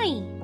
money.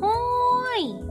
Hoi!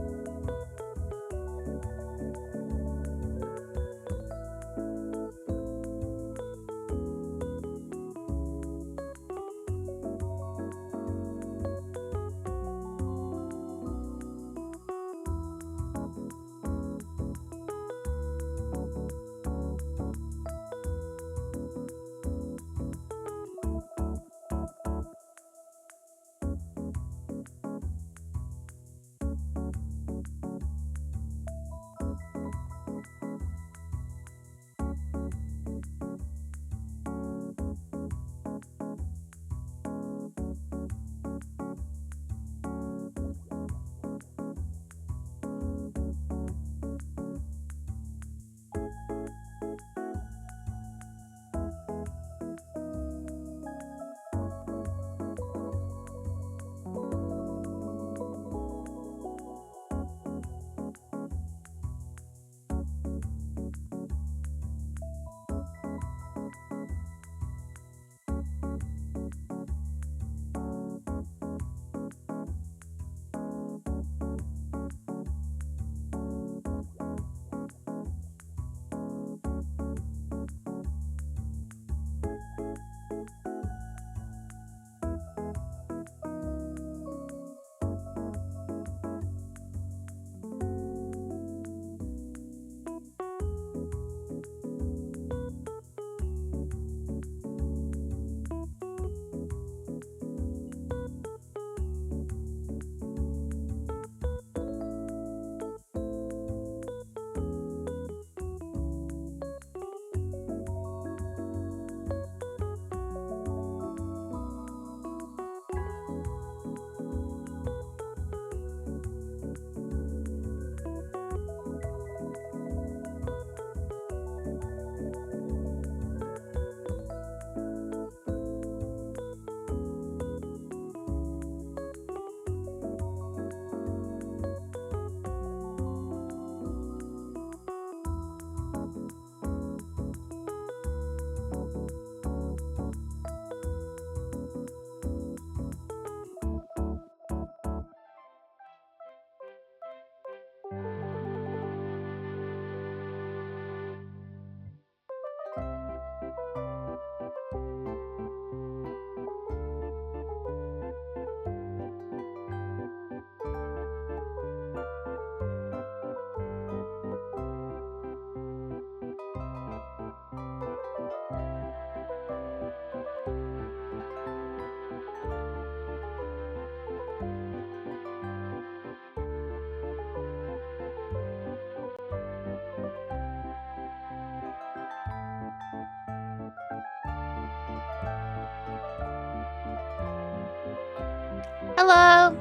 Hello!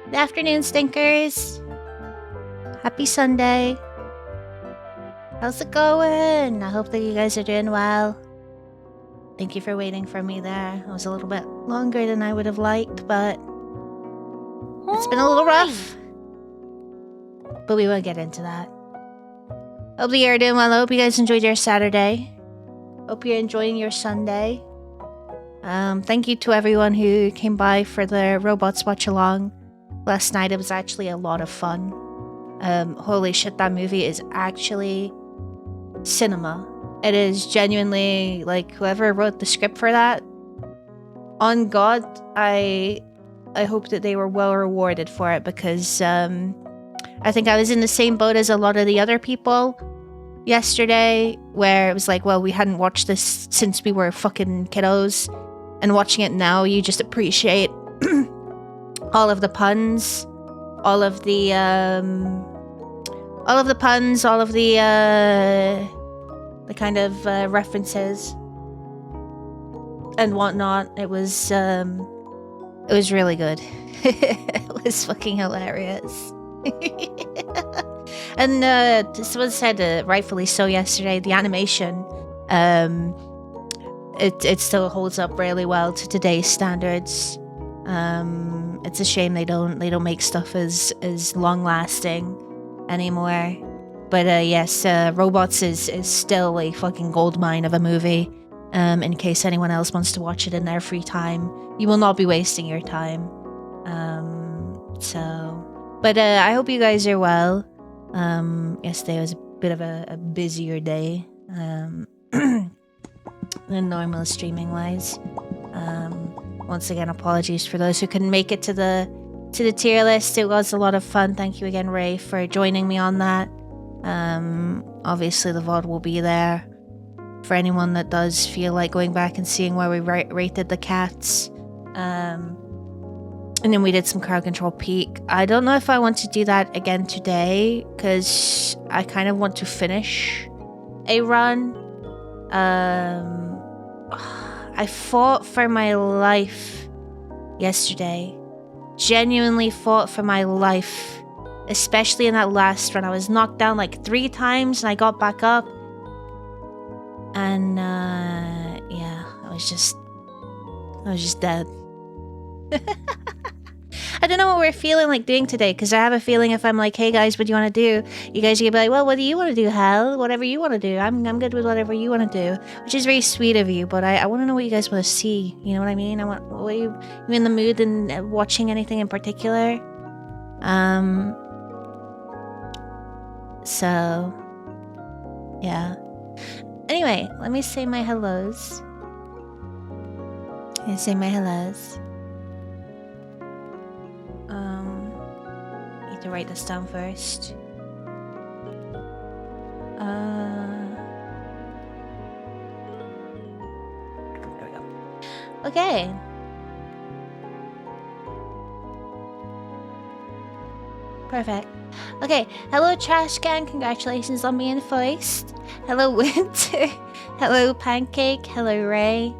Good afternoon, stinkers. Happy Sunday. How's it going? I hope that you guys are doing well. Thank you for waiting for me there. It was a little bit longer than I would have liked, but it's been a little rough. But we won't get into that. Hope that you're doing well. I hope you guys enjoyed your Saturday. Hope you're enjoying your Sunday. Thank you to everyone who came by for the Robots Watch Along last night. It was actually a lot of fun. Holy shit, that movie is actually cinema. It is genuinely, like, whoever wrote the script for that, on God, I hope that they were well rewarded for it, because I think I was in the same boat as a lot of the other people yesterday, where it was like, well, we hadn't watched this since we were fucking kiddos, and watching it now, you just appreciate all of the puns, all of the puns, all of the kind of references and whatnot. It was really good. It was fucking hilarious. And this was said rightfully so yesterday. The animation, it still holds up really well to today's standards. It's a shame they don't make stuff as long lasting anymore. But yes, Robots is still a fucking goldmine of a movie. In case anyone else wants to watch it in their free time, you will not be wasting your time. But I hope you guys are well. Yesterday was a bit of a busier day than normal streaming wise. Once again, apologies for those who couldn't make it to the tier list. It was a lot of fun. Thank you again, Ray, for joining me on that. Obviously the VOD will be there for anyone that does feel like going back and seeing where we rated the cats. And then we did some crowd control peak. I don't know if I want to do that again today, because I kind of want to finish a run. I fought for my life yesterday. Genuinely fought for my life. Especially in that last run. I was knocked down like 3 times and I got back up. And yeah, I was just dead. I don't know what we're feeling like doing today, because I have a feeling if I'm like, hey guys, what do you want to do? You guys are gonna be like, well, what do you want to do, Hal? Whatever you want to do. I'm good with whatever you want to do. Which is very sweet of you, but I want to know what you guys want to see. You know what I mean? Are you in the mood and watching anything in particular? So yeah. Anyway, let me say my hellos. Need to write this down first. There we go. Okay. Perfect. Okay, hello Trash Can, congratulations on being first. Hello Winter. Hello Pancake. Hello Ray.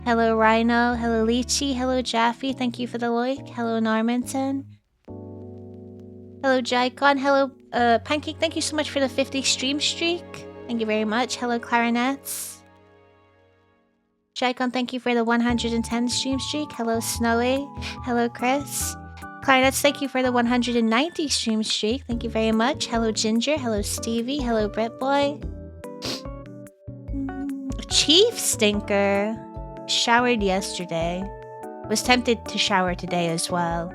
Hello Rhino. Hello Lychee. Hello Jaffe, thank you for the like. Hello Normanton. Hello Jaicon. Hello Pancake, thank you so much for the 50 stream streak. Thank you very much. Hello Clarinets. Jaicon, thank you for the 110 stream streak. Hello Snowy. Hello Chris. Clarinets, thank you for the 190 stream streak. Thank you very much. Hello Ginger. Hello Stevie. Hello Britboy. Chief Stinker. Showered yesterday. Was tempted to shower today as well.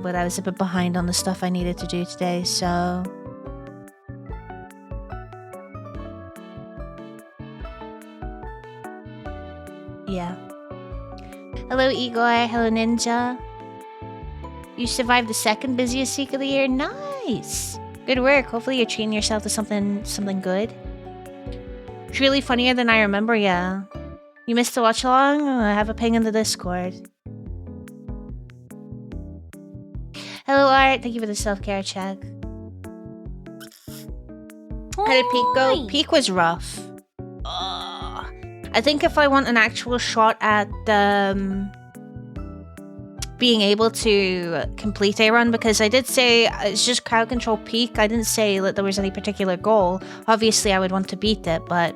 But I was a bit behind on the stuff I needed to do today, so... yeah. Hello Igor, hello Ninja. You survived the second busiest week of the year. Nice! Good work. Hopefully you're treating yourself to something good. It's really funnier than I remember, yeah. You missed the watch along? Oh, I have a ping in the Discord. Hello Art, thank you for the self-care check. How did Peak go? Peak was rough. I think if I want an actual shot at being able to complete a run, because I did say it's just crowd control peak, I didn't say that there was any particular goal. Obviously I would want to beat it, but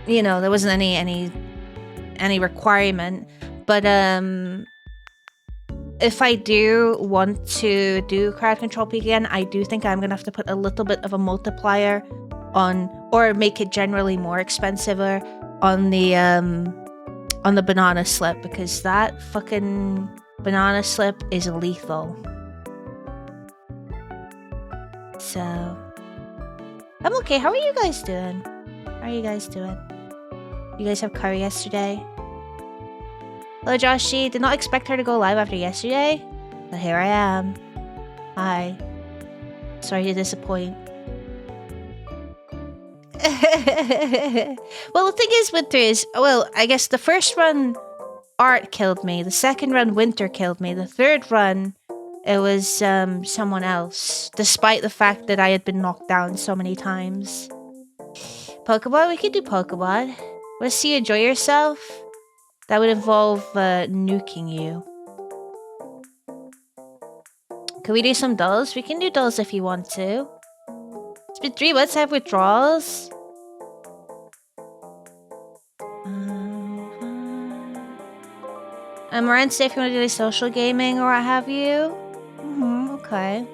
you know, there wasn't any requirement, but if I do want to do crowd control peak again, I do think I'm gonna have to put a little bit of a multiplier on, or make it generally more expensive on the banana slip, because that fucking banana slip is lethal. So I'm okay. How are you guys doing? You guys have curry yesterday? Hello Joshi, did not expect her to go live after yesterday, but here I am. Hi. Sorry to disappoint. Well, the thing is, Winter is... well, I guess the first run, Art killed me. The second run, Winter killed me. The third run, it was someone else. Despite the fact that I had been knocked down so many times. Pokeball? We could do Pokeball. Let's see you enjoy yourself. That would involve nuking you. Can we do some dulls? We can do dulls if you want to. It's been 3 months. I have withdrawals. Moran, say if you want to do social gaming or what have you. Okay.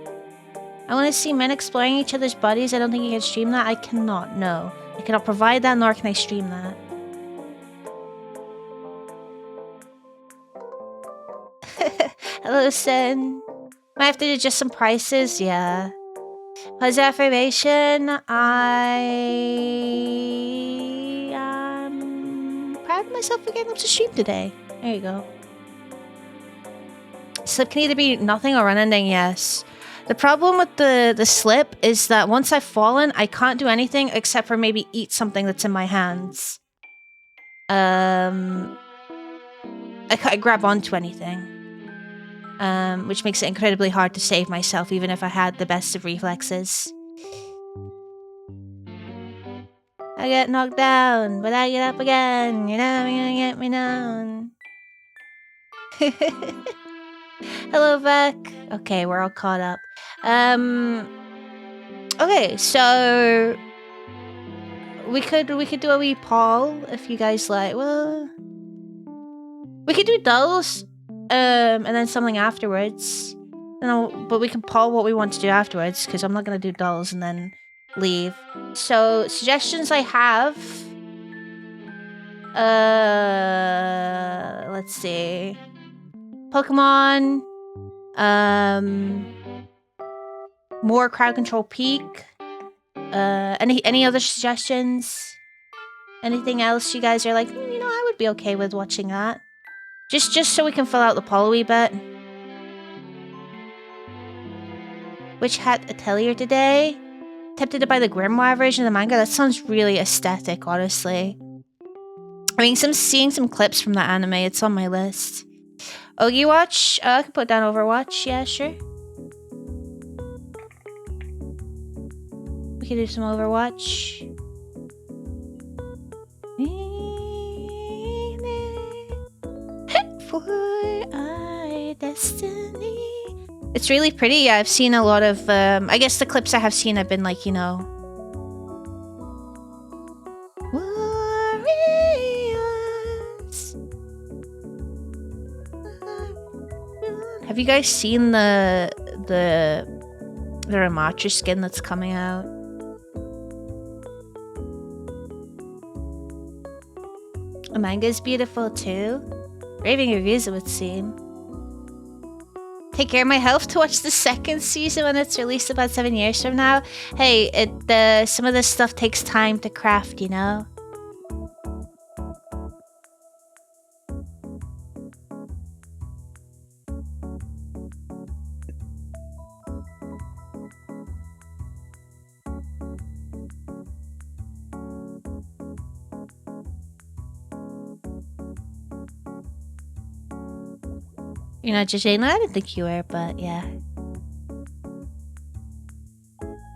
I want to see men exploring each other's bodies. I don't think you can stream that. I cannot, no. I cannot provide that, nor can I stream that. Hello, Sin. Might have to do just some prices, yeah. Positive affirmation. I am proud of myself for getting up to stream today. There you go. Slip can either be nothing or unending, yes. The problem with the slip is that once I've fallen, I can't do anything except for maybe eat something that's in my hands. I can't grab onto anything. Which makes it incredibly hard to save myself, even if I had the best of reflexes. I get knocked down, but I get up again. You're never gonna get me down. Hello, Vec. Okay, we're all caught up. Okay, so we could do a wee poll if you guys like. Well, we could do dulls, and then something afterwards. But we can poll what we want to do afterwards, because I'm not gonna do dulls and then leave. So suggestions I have. Let's see. Pokemon. More crowd control peak. Any other suggestions? Anything else you guys are like, you know, I would be okay with watching that. Just so we can fill out the poll a wee bit. Which hat atelier today? Tempted to buy the Grimoire version of the manga. That sounds really aesthetic, honestly. I mean, seeing some clips from that anime. It's on my list. Ogi Watch? I can put down Overwatch. Yeah, sure. We can do some Overwatch. For our destiny. It's really pretty. Yeah, I've seen a lot of, I guess the clips I have seen have been like, you know. Warriors. Have you guys seen the Ramachu skin that's coming out? The manga is beautiful too. Raving reviews, it would seem. Take care of my health to watch the second season when it's released about 7 years from now. Hey, some of this stuff takes time to craft, you know? You're not judging? No, I didn't think you were, but yeah.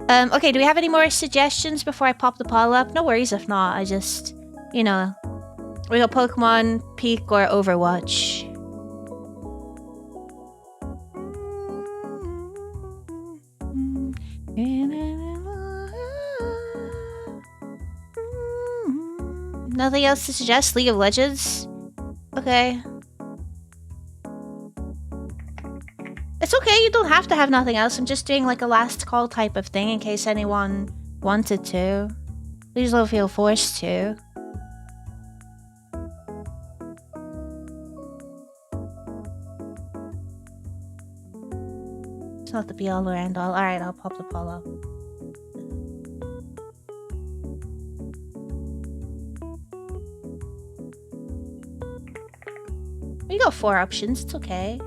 Okay, do we have any more suggestions before I pop the poll up? No worries if not, I just, you know. We got Pokemon, Peak, or Overwatch. Nothing else to suggest? League of Legends? Okay. It's okay, you don't have to have nothing else. I'm just doing like a last call type of thing in case anyone wanted to. Please don't feel forced to. It's not the be all or end all. Alright, I'll pop the poll up. We got 4 options, it's okay.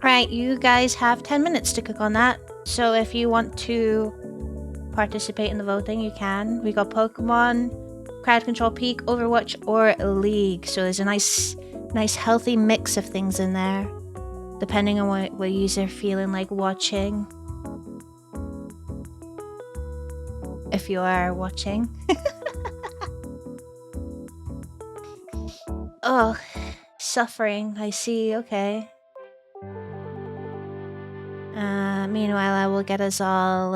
Right, you guys have 10 minutes to click on that. So if you want to participate in the voting, you can. We got Pokemon, Crowd Control, Peak, Overwatch, or League. So there's a nice healthy mix of things in there, depending on what you're feeling like watching. If you are watching. Oh, suffering. I see. Okay. Meanwhile, I will get us all,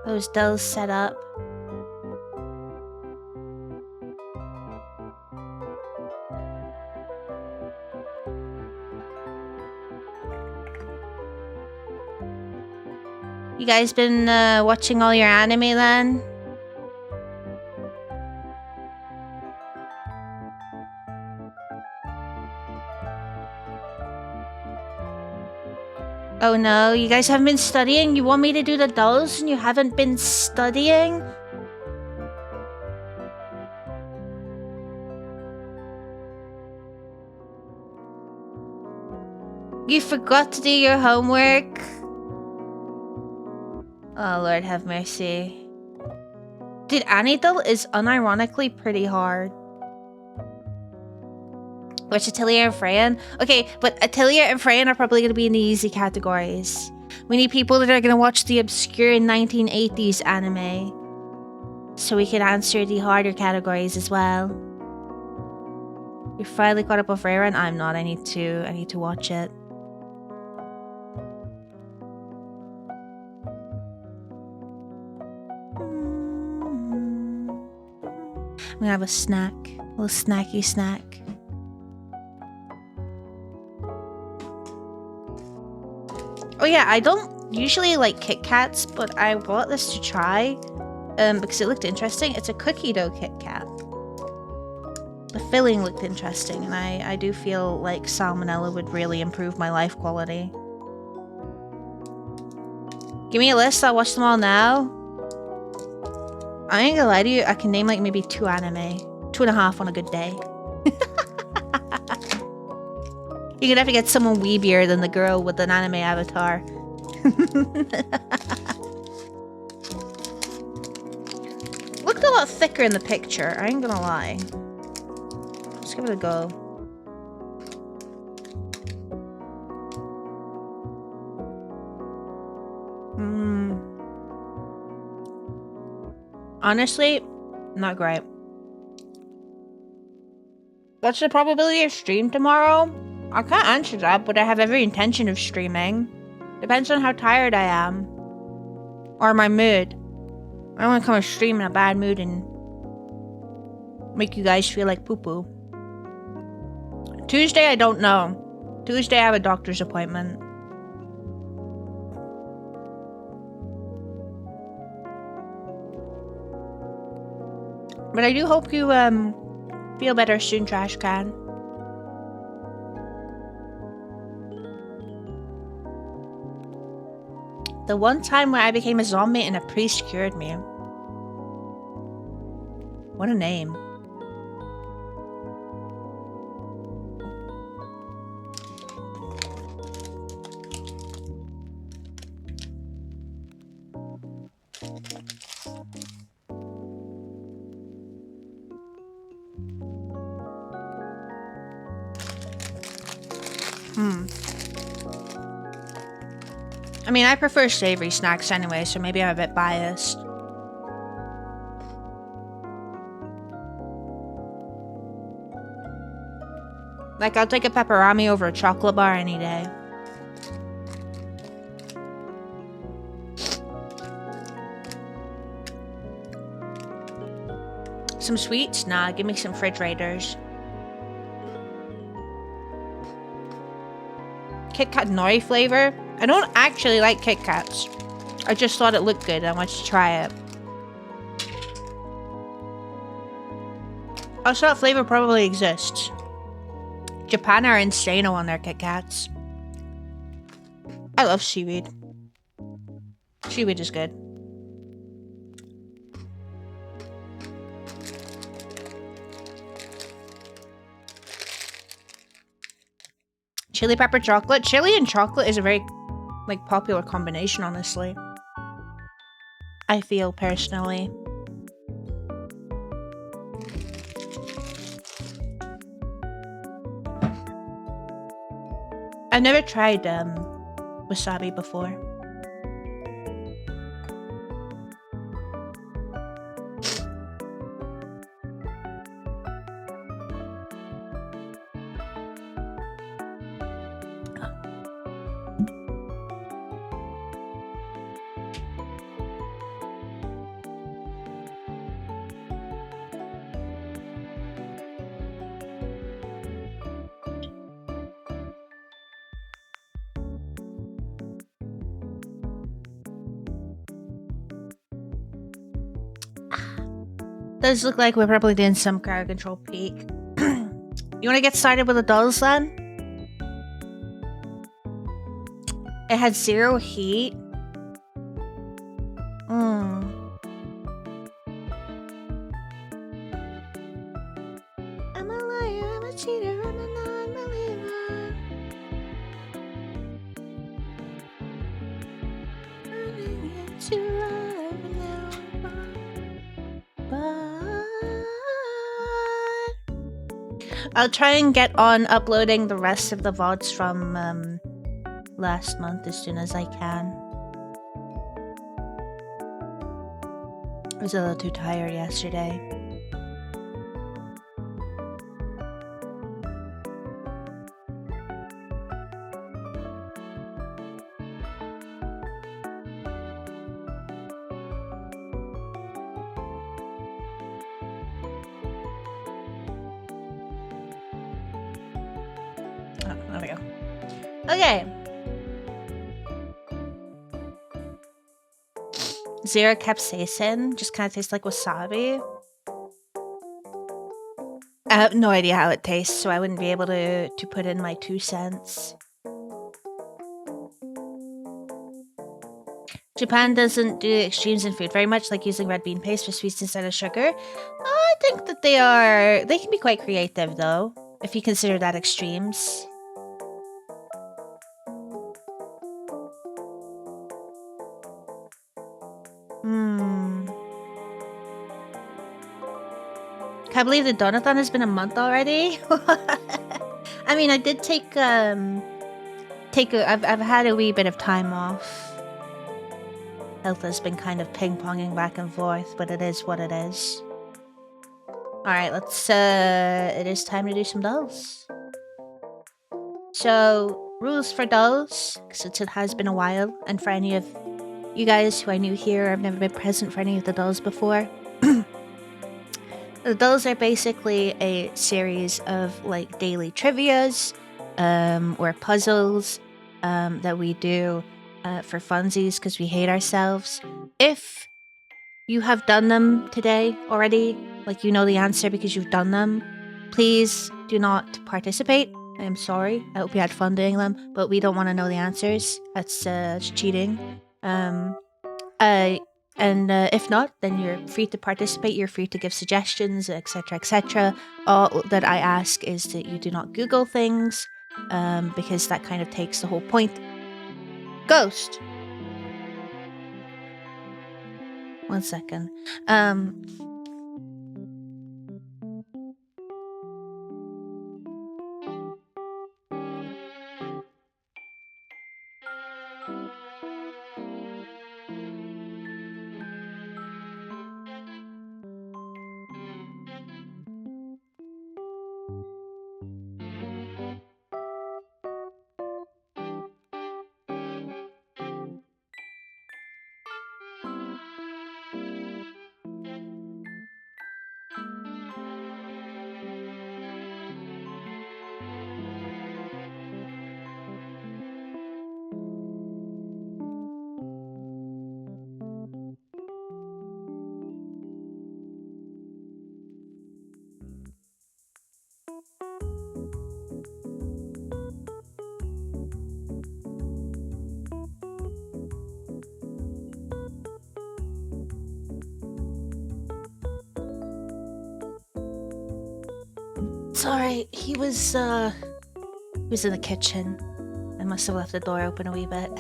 those dolls set up. You guys been watching all your anime then? Oh no, you guys haven't been studying? You want me to do the dolls and you haven't been studying? You forgot to do your homework? Oh, Lord have mercy. Dude, Anidal is unironically pretty hard. Which Atelier and Freyan? Okay, but Atelier and Freyan are probably going to be in the easy categories. We need people that are going to watch the obscure 1980s anime. So we can answer the harder categories as well. You're finally caught up with Freyan? I'm not. I need to watch it. I'm gonna have a snack. A little snacky snack. Oh yeah, I don't usually like Kit Kats, but I bought this to try because it looked interesting. It's a cookie dough Kit Kat. The filling looked interesting, and I do feel like salmonella would really improve my life quality. Give me a list, I'll watch them all now. I ain't gonna lie to you, I can name like maybe 2 anime. 2.5 on a good day. You're gonna have to get someone weebier than the girl with an anime avatar. Looked a lot thicker in the picture, I ain't gonna lie. Let's give it a go. Honestly, not great. What's the probability of stream tomorrow? I can't answer that, but I have every intention of streaming. Depends on how tired I am. Or my mood. I don't want to come and stream in a bad mood and make you guys feel like poo-poo. Tuesday, I don't know. Tuesday, I have a doctor's appointment. But I do hope you, feel better soon, Trash Can. The one time where I became a zombie and a priest cured me. What a name. I mean, I prefer savory snacks anyway, so maybe I'm a bit biased. Like, I'll take a pepperami over a chocolate bar any day. Some sweets? Nah, give me some fridge raiders. Kit Kat nori flavor? I don't actually like Kit Kats. I just thought it looked good. I wanted to try it. Also, that flavor probably exists. Japan are insane on their Kit Kats. I love seaweed. Seaweed is good. Chili pepper chocolate. Chili and chocolate is a very, like, popular combination, honestly. I feel, personally. I've never tried, wasabi before. Does look like we're probably doing some crowd control peak. You want to get started with the dolls then? It had 0 heat. I'm a liar, I'm a cheater, I'm a non-believer. Running into love now, but I'll try and get on uploading the rest of the VODs from last month as soon as I can. I was a little too tired yesterday. Oh, there we go. Okay. 0 capsaicin. Just kind of tastes like wasabi. I have no idea how it tastes, so I wouldn't be able to put in my 2 cents. Japan doesn't do extremes in food very much, like using red bean paste for sweets instead of sugar. I think that they can be quite creative, though, if you consider that extremes. Can't believe the donathon has been a month already. I mean, I did I've had a wee bit of time off. Health has been kind of ping-ponging back and forth, but it is what it is. Alright, let's, it is time to do some dolls. So, rules for dolls, since it has been a while, and for any of you guys who are new here, I've never been present for any of the dolls before. The dolls are basically a series of, like, daily trivias, or puzzles, that we do, for funsies, because we hate ourselves. If you have done them today already, like you know the answer because you've done them, please do not participate. I am sorry. I hope you had fun doing them, but we don't want to know the answers. That's cheating. If not, then you're free to participate. You're free to give suggestions, etc., etc. All that I ask is that you do not Google things, because that kind of takes the whole point. Ghost. 1 second. Sorry, he was Who's in the kitchen? I must have left the door open a wee bit.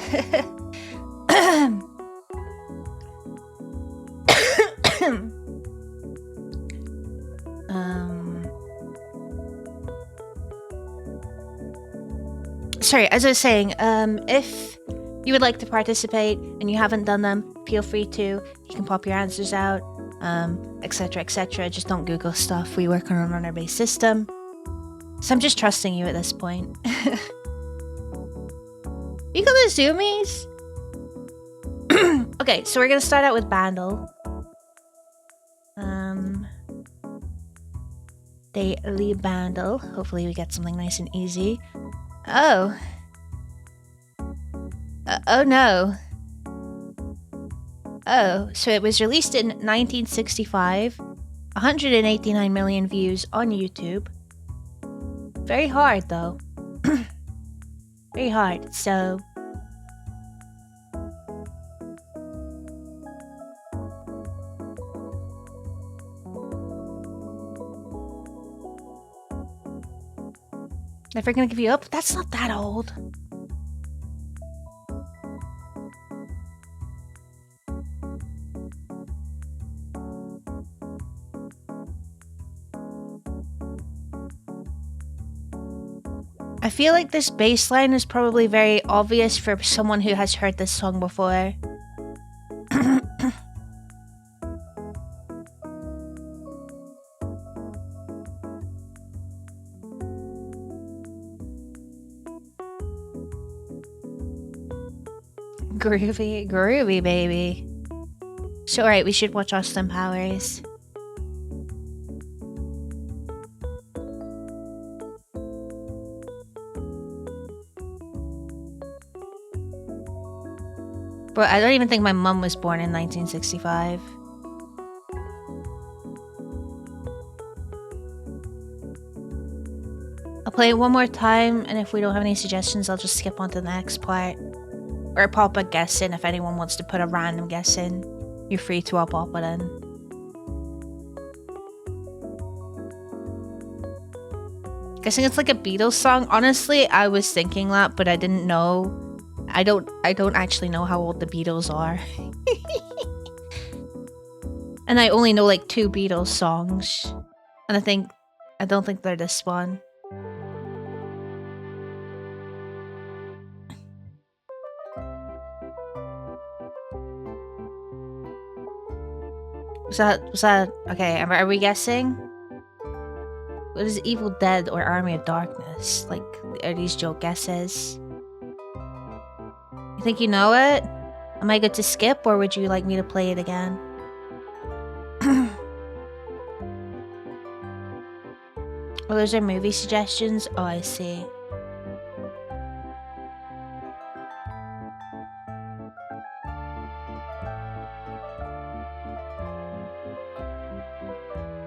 Sorry, as I was saying, if you would like to participate and you haven't done them, feel free to. You can pop your answers out, etc., etc. Just don't Google stuff. We work on a runner-based system. So I'm just trusting you at this point. You got the zoomies? Okay, so we're gonna start out with Bandle. Daily Bandle. Hopefully we get something nice and easy. Oh. Oh no. Oh, so it was released in 1965. 189 million views on YouTube. Very hard though. Very hard, so... Never gonna give you up? That's not that old. I feel like this bass line is probably very obvious for someone who has heard this song before. Groovy, groovy, baby. So, alright, we should watch Austin Powers. But I don't even think my mum was born in 1965. I'll play it one more time, and if we don't have any suggestions, I'll just skip on to the next part. Or pop a guess in if anyone wants to put a random guess in. You're free to all pop it in. Guessing it's like a Beatles song. Honestly, I was thinking that, but I didn't know. I don't actually know how old the Beatles are. And I only know like 2 Beatles songs. And I don't think they're this one. Was that okay, are we guessing? What is Evil Dead or Army of Darkness? Like, are these joke guesses? You think you know it? Am I good to skip, or would you like me to play it again? Oh, those are movie suggestions? Oh, I see.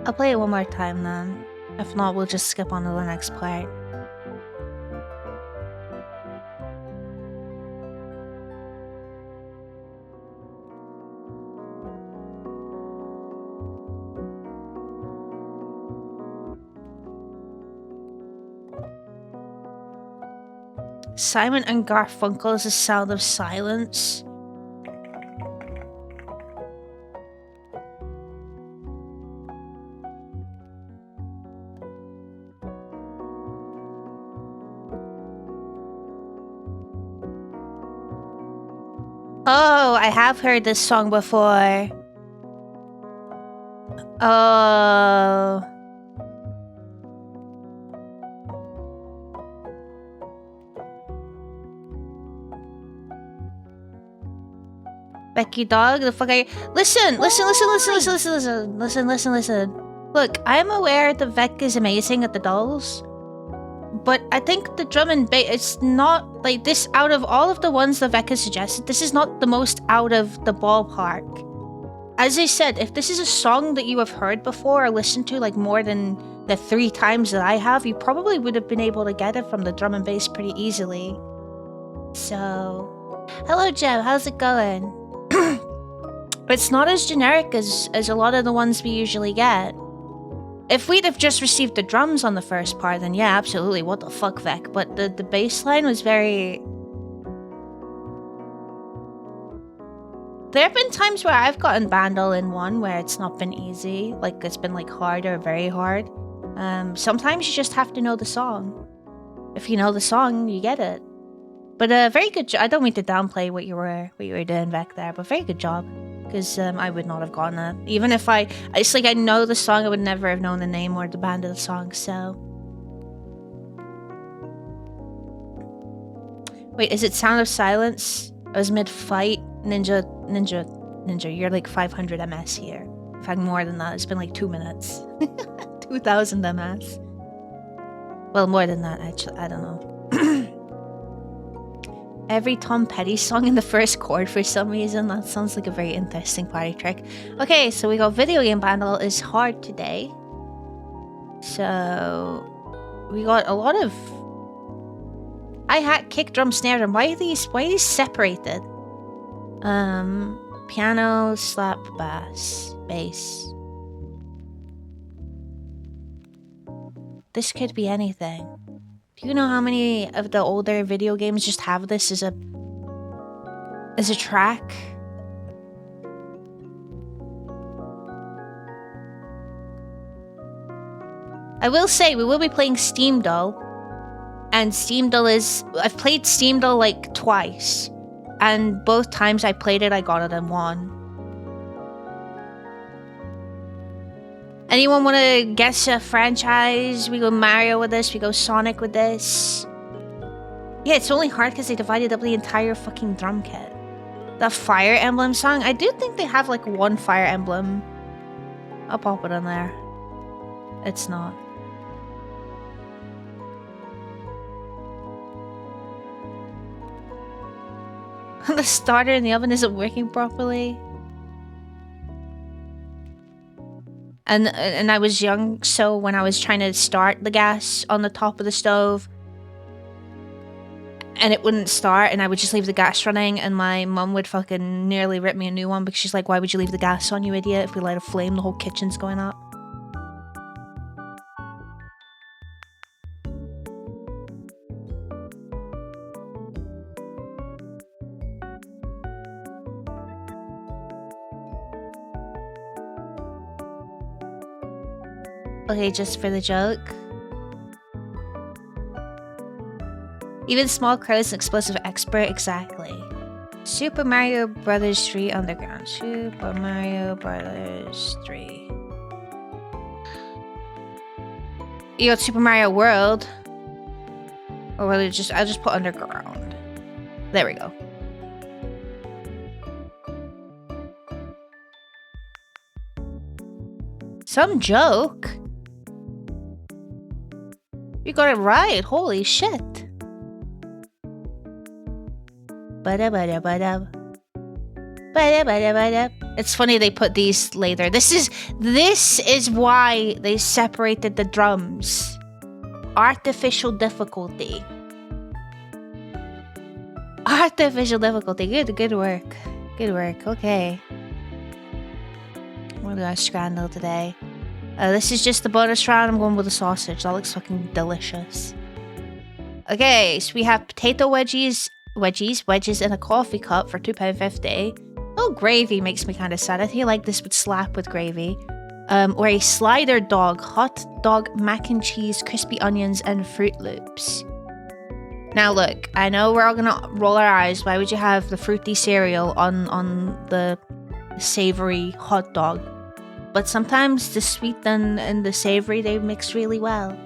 I'll play it one more time then. If not, we'll just skip on to the next part. Simon and Garfunkel's The Sound of Silence. Oh, I have heard this song before. Oh. Becky Dog, the fuck are you? Listen. Look, I'm aware that Vec is amazing at the dolls. But I think the drum and bass, it's not like this. Out of all of the ones that Vec has suggested, this is not the most out of the ballpark. As I said, if this is a song that you have heard before or listened to like more than the 3 times that I have, you probably would have been able to get it from the drum and bass pretty easily. So, hello Jem, how's it going? It's not as generic as a lot of the ones we usually get. If we'd have just received the drums on the first part, then yeah, absolutely, what the fuck, Vec. But the bass line was very... There have been times where I've gotten banned all in one where it's not been easy. Like, it's been, like, hard or very hard. Sometimes you just have to know the song. If you know the song, you get it. But very good job. I don't mean to downplay what you were doing back there, but very good job. Because I would not have gotten it. Even if it's like I know the song, I would never have known the name or the band of the song, so... Wait, is it Sound of Silence? I was mid-fight. Ninja, you're like 500 MS here. In fact, more than that. It's been like 2 minutes. 2000 MS. Well, more than that, actually. I don't know. Every Tom Petty song in the first chord for some reason. That sounds like a very interesting party trick. Okay, so we got video game bundle is hard today. So we got a lot of hi-hat, kick, drum, snare, drum. Why are these separated? Piano, slap, bass. This could be anything. Do you know how many of the older video games just have this as a track? I will say, we will be playing Steam Doll. And Steam Doll I've played Steam Doll like twice. And both times I played it, I got it in one. Anyone want to guess a franchise? We go Mario with this, we go Sonic with this. Yeah, it's only hard because they divided up the entire fucking drum kit. The Fire Emblem song, I do think they have like one Fire Emblem. I'll pop it in there. It's not. The starter in the oven isn't working properly. And I was young, so when I was trying to start the gas on the top of the stove and it wouldn't start, and I would just leave the gas running, and my mum would fucking nearly rip me a new one because she's like, why would you leave the gas on, you idiot? If we light a flame, the whole kitchen's going up. Okay, just for the joke. Even small crows, an explosive expert, exactly. Super Mario Brothers 3 Underground. Super Mario Brothers 3. You got Super Mario World. Or will it I'll just put Underground. There we go. Some joke. You got it right. Holy shit. It's funny they put these later. This is why they separated the drums. Artificial difficulty. Artificial difficulty. Good work. Good work. Okay. What do I scramble today? This is just the bonus round. I'm going with the sausage. That looks fucking delicious. Okay, so we have potato wedges in a coffee cup for £2.50. Oh, gravy makes me kind of sad. I feel like this would slap with gravy. Or a slider dog, hot dog, mac and cheese, crispy onions, and Fruit Loops. Now look, I know we're all gonna roll our eyes. Why would you have the fruity cereal on the savory hot dog? But sometimes the sweet and the savory, they mix really well.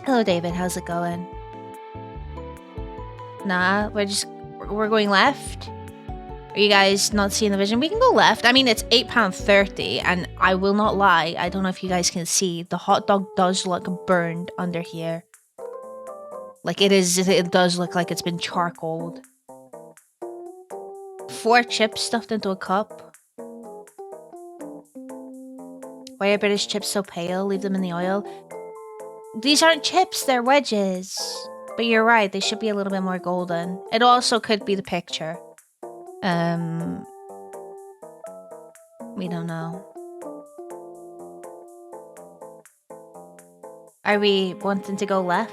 Hello, David. How's it going? Nah, we're going left. Are you guys not seeing the vision? We can go left. I mean, it's £8.30, and I will not lie. I don't know if you guys can see. The hot dog does look burned under here. Like it does look like it's been charcoaled. 4 chips stuffed into a cup. Why are British chips so pale? Leave them in the oil. These aren't chips, they're wedges. But you're right, they should be a little bit more golden. It also could be the picture. We don't know. Are we wanting to go left?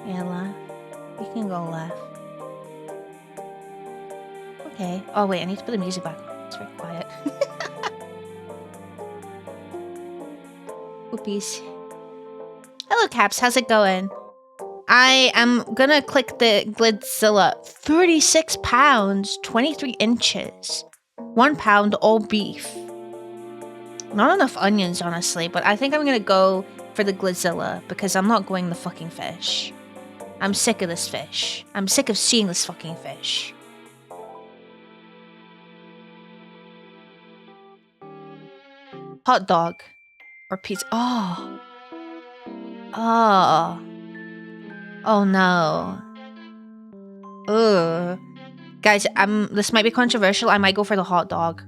Yeah, left. We can go left. Okay. Oh, wait, I need to put the music back. It's very quiet. Whoopies. Hello, Caps. How's it going? I am gonna click the Glidzilla. 36 pounds, 23 inches. 1 pound, all beef. Not enough onions, honestly, but I think I'm gonna go for the Glidzilla because I'm not going the fucking fish. I'm sick of this fish. I'm sick of seeing this fucking fish. Hot dog. Or pizza. Oh. Oh. Oh no. Ugh. Guys, this might be controversial. I might go for the hot dog.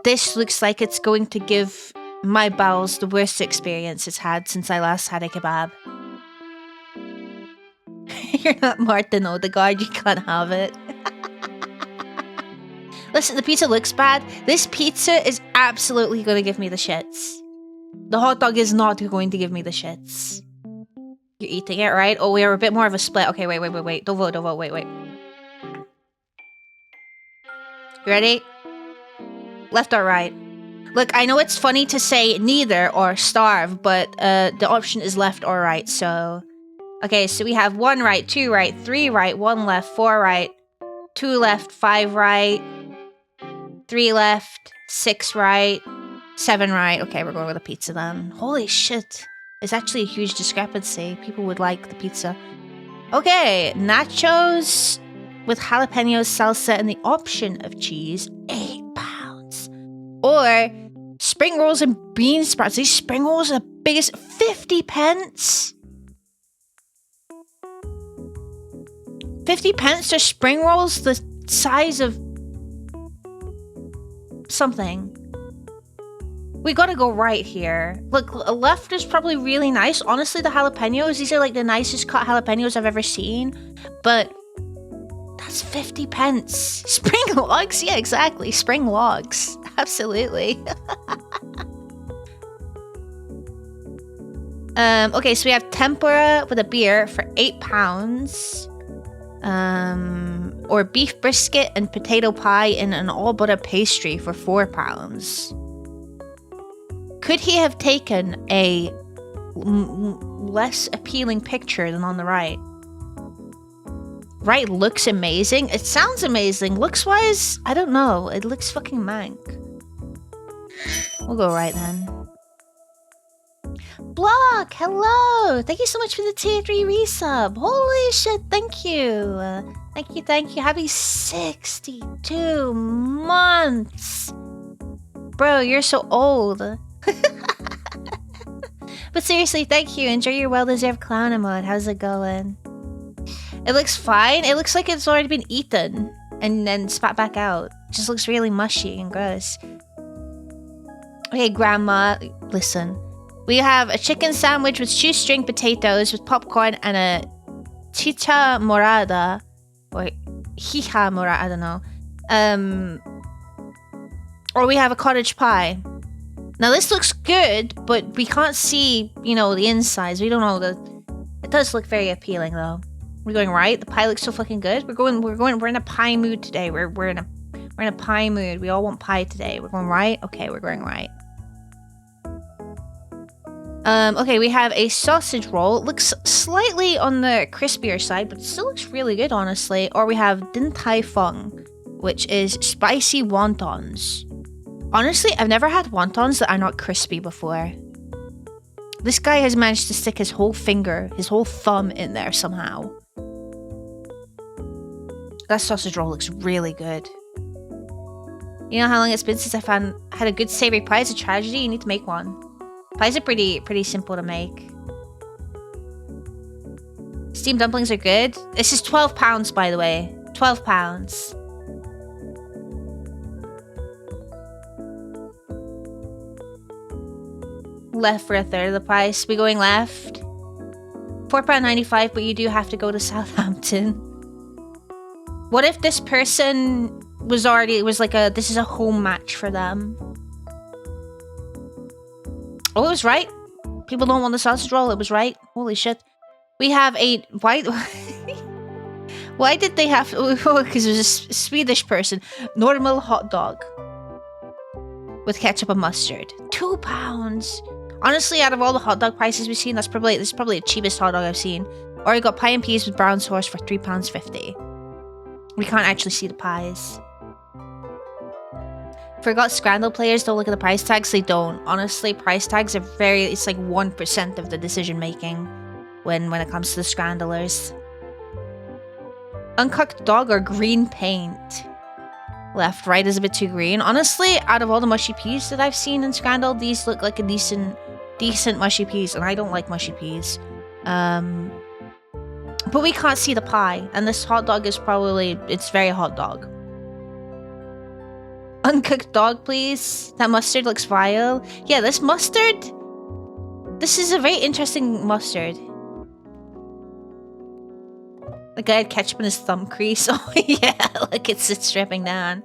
This looks like it's going to give my bowels the worst experience it's had since I last had a kebab. You're not Martin Odegaard, you can't have it. Listen, the pizza looks bad. This pizza is absolutely going to give me the shits. The hot dog is not going to give me the shits. You're eating it, right? Oh, we are a bit more of a split. Okay, wait. Don't vote, wait. You ready? Left or right? Look, I know it's funny to say neither or starve, but the option is left or right, so... Okay, so we have 1 right, 2 right, 3 right, 1 left, 4 right, 2 left, 5 right, 3 left, 6 right, 7 right. Okay, we're going with the pizza then. Holy shit. It's actually a huge discrepancy. People would like the pizza. Okay, nachos with jalapenos, salsa, and the option of cheese. 8 pounds. Or spring rolls and bean sprouts. These spring rolls are the biggest. 50 pence. 50 pence for spring rolls the size of something. We gotta go right here. Look, left is probably really nice. Honestly, the jalapenos, these are like the nicest cut jalapenos I've ever seen. But that's 50 pence. Spring logs? Yeah, exactly. Spring logs. Absolutely. Okay, so we have tempura with a beer for 8 pounds. Or beef brisket and potato pie in an all butter pastry for 4 pounds. Could he have taken a less appealing picture than on the right? Right looks amazing. It sounds amazing. Looks-wise, I don't know. It looks fucking mank. We'll go right then. Block, hello! Thank you so much for the tier 3 resub. Holy shit, thank you. Thank you. Happy 62 months. Bro, you're so old. But seriously, thank you. Enjoy your well-deserved clown emote. How's it going? It looks fine. It looks like it's already been eaten and then spat back out. It just looks really mushy and gross. Okay, Grandma, listen. We have a chicken sandwich with shoestring potatoes with popcorn and a chicha morada. Or hija morada, I don't know. Or we have a cottage pie. Now this looks good, but we can't see, you know, the insides. We don't know it does look very appealing though. We're going right. The pie looks so fucking good. We're in a pie mood today. We're in a pie mood. We all want pie today. We're going right. Okay, we're going right. Okay, we have a sausage roll. It looks slightly on the crispier side, but it still looks really good, honestly. Or we have Din Tai Fung, which is spicy wontons. Honestly, I've never had wontons that are not crispy before. This guy has managed to stick his whole finger, his whole thumb in there somehow. That sausage roll looks really good. You know how long it's been since I had a good savory pie? It's a tragedy. You need to make one. Pies are pretty simple to make. Steamed dumplings are good. This is 12 pounds, by the way. 12 pounds. Left for a third of the price. We going left. £4.95, but you do have to go to Southampton. What if this person was like this is a home match for them? Oh, it was right. People don't want the sausage roll. It was right. Holy shit. We have a why? Why did they have? Because it was a Swedish person. Normal hot dog with ketchup and mustard. £2. Honestly, out of all the hot dog prices we've seen, this is probably the cheapest hot dog I've seen. Or you got pie and peas with brown sauce for £3.50. We can't actually see the pies. Forgot Scrandal players don't look at the price tags. They don't. Honestly, price tags are it's like 1% of the decision making when it comes to the Scrandalers. Uncooked dog or green paint? Left, right is a bit too green. Honestly, out of all the mushy peas that I've seen in Scrandal, these look like a decent mushy peas, and I don't like mushy peas. But we can't see the pie, and this hot dog is it's very hot dog. Uncooked dog, please. That mustard looks vile. Yeah, this mustard... This is a very interesting mustard. The guy had ketchup in his thumb crease. Oh yeah, look, it's dripping down.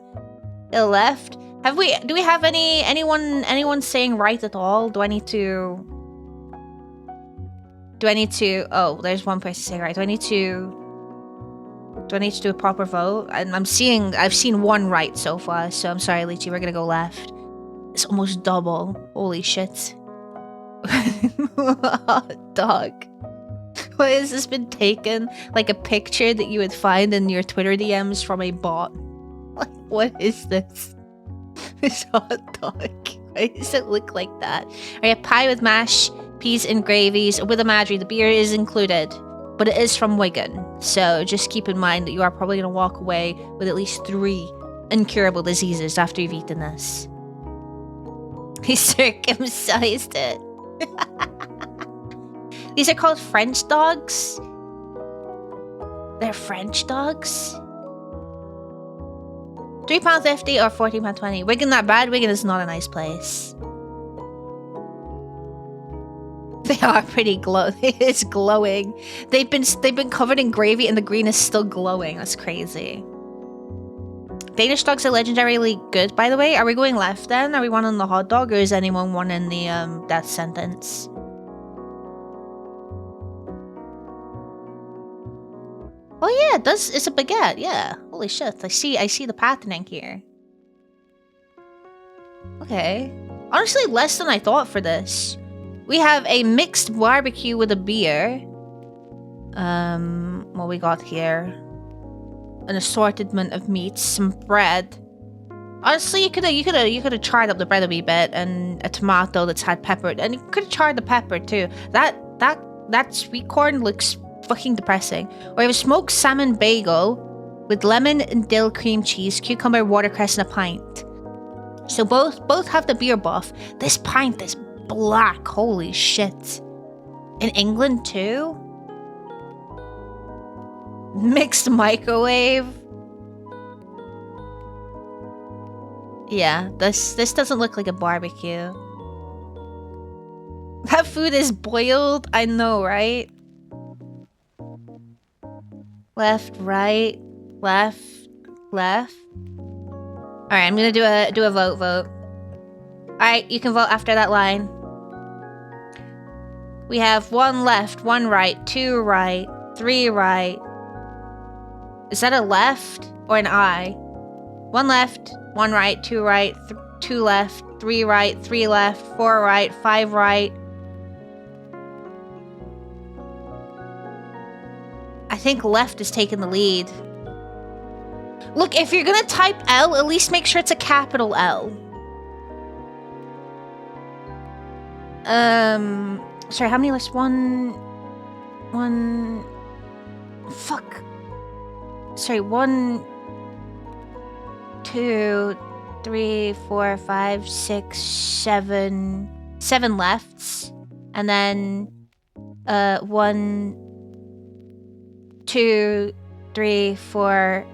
To the left. Do we have anyone saying right at all? Do I need to... Oh, there's one person saying right. Do I need to do a proper vote? And I've seen one right so far, so I'm sorry, Lychee, we're gonna go left. It's almost double. Holy shit. Hot dog. Why has this been taken like a picture that you would find in your Twitter DMs from a bot? Like, what is this? This hot dog. Why does it look like that? Alright, pie with mash, peas and gravies. With a Madry, the beer is included. But it is from Wigan, so just keep in mind that you are probably going to walk away with at least 3 incurable diseases after you've eaten this. He circumcised it. These are called French dogs. They're French dogs? £3.50 or £14.20. Wigan not bad. Wigan is not a nice place. They are pretty It's glowing. They've been covered in gravy and the green is still glowing. That's crazy. Danish dogs are legendarily good, by the way. Are we going left then? Are we wanting the hot dog, or is anyone wanting the death sentence? Oh yeah, it's a baguette. Yeah. Holy shit! I see the patterning here. Okay. Honestly, less than I thought for this. We have a mixed barbecue with a beer. What we got here? An assortment of meats, some bread. Honestly, you could have charred up the bread a wee bit, and a tomato that's had pepper, and you could have charred the pepper too. That sweet corn looks fucking depressing. We have a smoked salmon bagel with lemon and dill cream cheese, cucumber, watercress, and a pint. So both have the beer buff. This pint is black. Holy shit. In England too? Mixed microwave. Yeah, this doesn't look like a barbecue. That food is boiled. I know, right? Left, right, left. Alright, I'm gonna do a vote. Alright, you can vote after that line. We have 1 left, 1 right, 2 right, 3 right. Is that a left or an I? 1 left, 1 right, 2 right, 2 left, 3 right, 3 left, 4 right, 5 right. I think left is taking the lead. Look, if you're gonna type L, at least make sure it's a capital L. Sorry, how many lists? One... Fuck. Sorry, 1... 2... 3, 4, 5, 6, 7... 7 lefts. And then... 1... 2, 3, 4...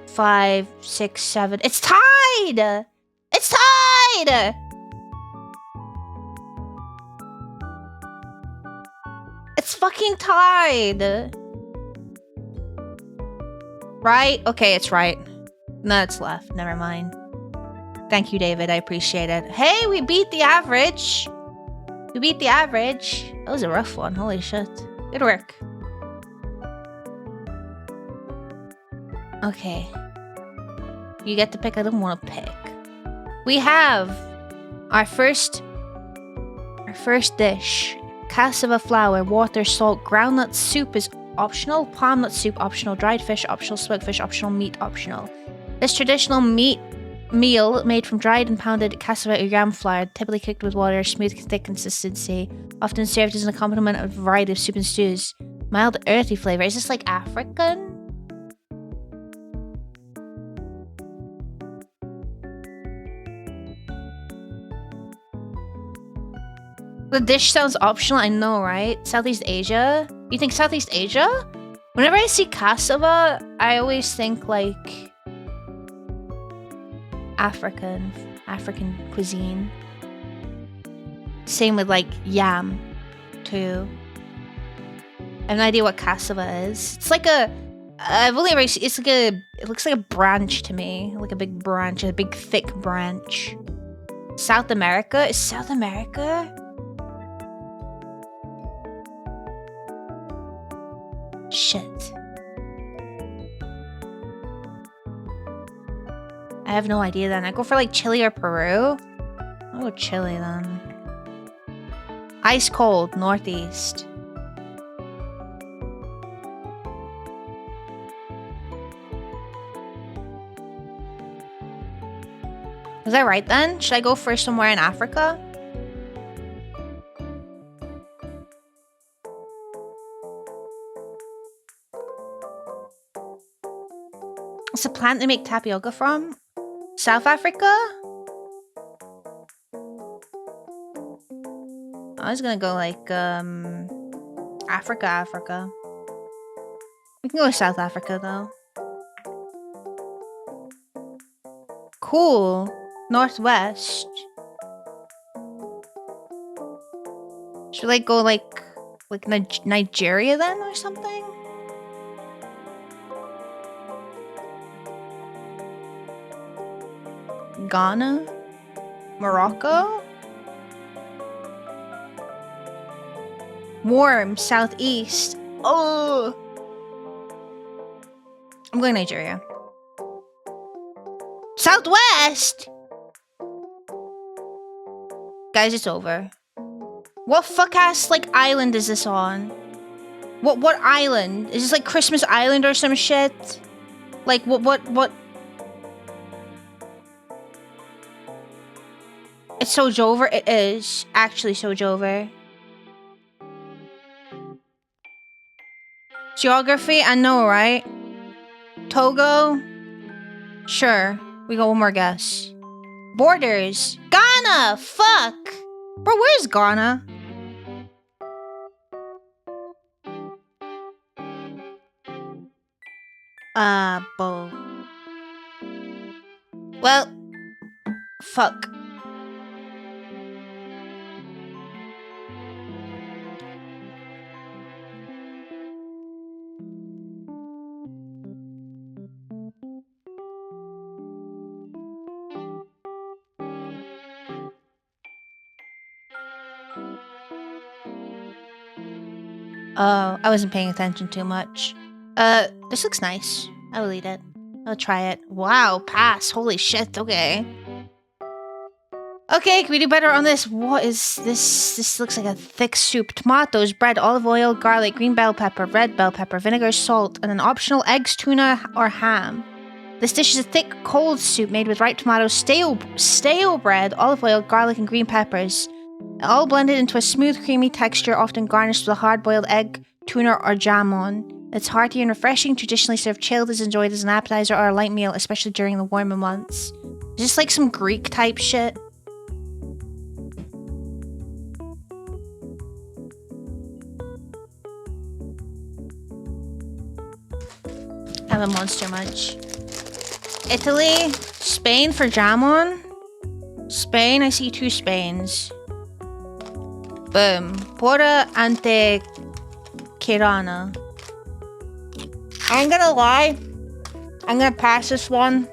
5, 6, 7... It's tied! It's tied! It's fucking tied! Right? Okay, it's right. No, it's left. Never mind. Thank you, David. I appreciate it. Hey, we beat the average. We beat the average. That was a rough one. Holy shit. Good work. Okay. You get to pick. I don't want to pick. We have our first dish. Cassava flour, water, salt, groundnut soup is optional. Palm nut soup optional. Dried fish optional. Smoked fish optional. Meat optional. This traditional meal made from dried and pounded cassava or yam flour, typically cooked with water, smooth, thick consistency, often served as an accompaniment of a variety of soup and stews. Mild, earthy flavor. Is this like African? The dish sounds optional, I know, right? Southeast Asia? You think Southeast Asia? Whenever I see cassava, I always think like African cuisine. Same with like yam too. I have no idea what cassava is. It's like a I've only ever seen, it's like a, it looks like a branch to me, like a big branch, a big thick branch. South America? Is South America? Shit. I have no idea then. I go for like Chile or Peru. I'll go Chile then. Ice cold, northeast. Was I right then? Should I go for somewhere in Africa? It's a plant they make tapioca from? South Africa? I was gonna go like, Africa. We can go with South Africa though. Cool. Northwest. Should we like go like Nigeria then or something? Ghana? Morocco? Warm, southeast. Oh! I'm going Nigeria. Southwest! Guys, it's over. What fuck-ass, like, island is this on? What island? Is this, like, Christmas Island or some shit? Like, what? It's Sojover? It is actually Sojover. Geography? I know, right? Togo? Sure. We got one more guess. Borders. Ghana! Fuck! Bro, where's Ghana? Bo. Well, fuck. Oh, I wasn't paying attention too much. This looks nice. I will eat it. I'll try it. Wow, pass. Holy shit, okay. Okay, can we do better on this? What is this? This looks like a thick soup. Tomatoes, bread, olive oil, garlic, green bell pepper, red bell pepper, vinegar, salt, and an optional eggs, tuna, or ham. This dish is a thick, cold soup made with ripe tomatoes, stale bread, olive oil, garlic, and green peppers. All blended into a smooth, creamy texture, often garnished with a hard-boiled egg, tuna, or jamon. It's hearty and refreshing, traditionally served chilled, is enjoyed as an appetizer or a light meal, especially during the warmer months. Is this like some Greek-type shit? I have a Monster Munch. Italy? Spain for jamon? Spain? I see 2 Spains. Boom. Porta ante Kirana. I ain't gonna lie. I'm gonna pass this one.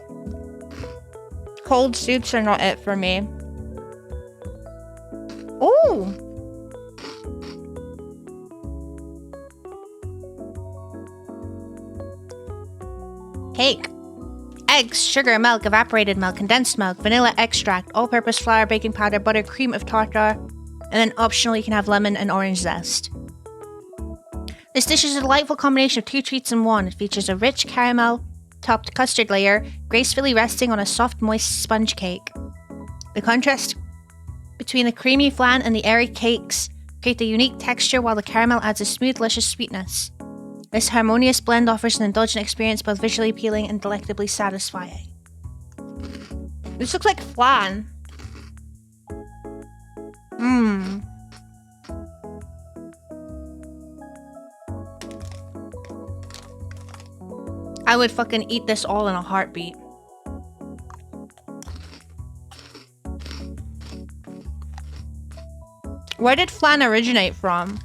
cold soups are not it for me. Oh! Cake. Eggs, sugar, milk, evaporated milk, condensed milk, vanilla extract, all-purpose flour, baking powder, butter, cream of tartar, and then optional you can have lemon and orange zest. This dish is a delightful combination of 2 treats in one. It features a rich caramel-topped custard layer, gracefully resting on a soft, moist sponge cake. The contrast between the creamy flan and the airy cakes create a unique texture, while the caramel adds a smooth, luscious sweetness. This harmonious blend offers an indulgent experience, both visually appealing and delectably satisfying. This looks like flan. Mmm. I would fucking eat this all in a heartbeat. Where did flan originate from?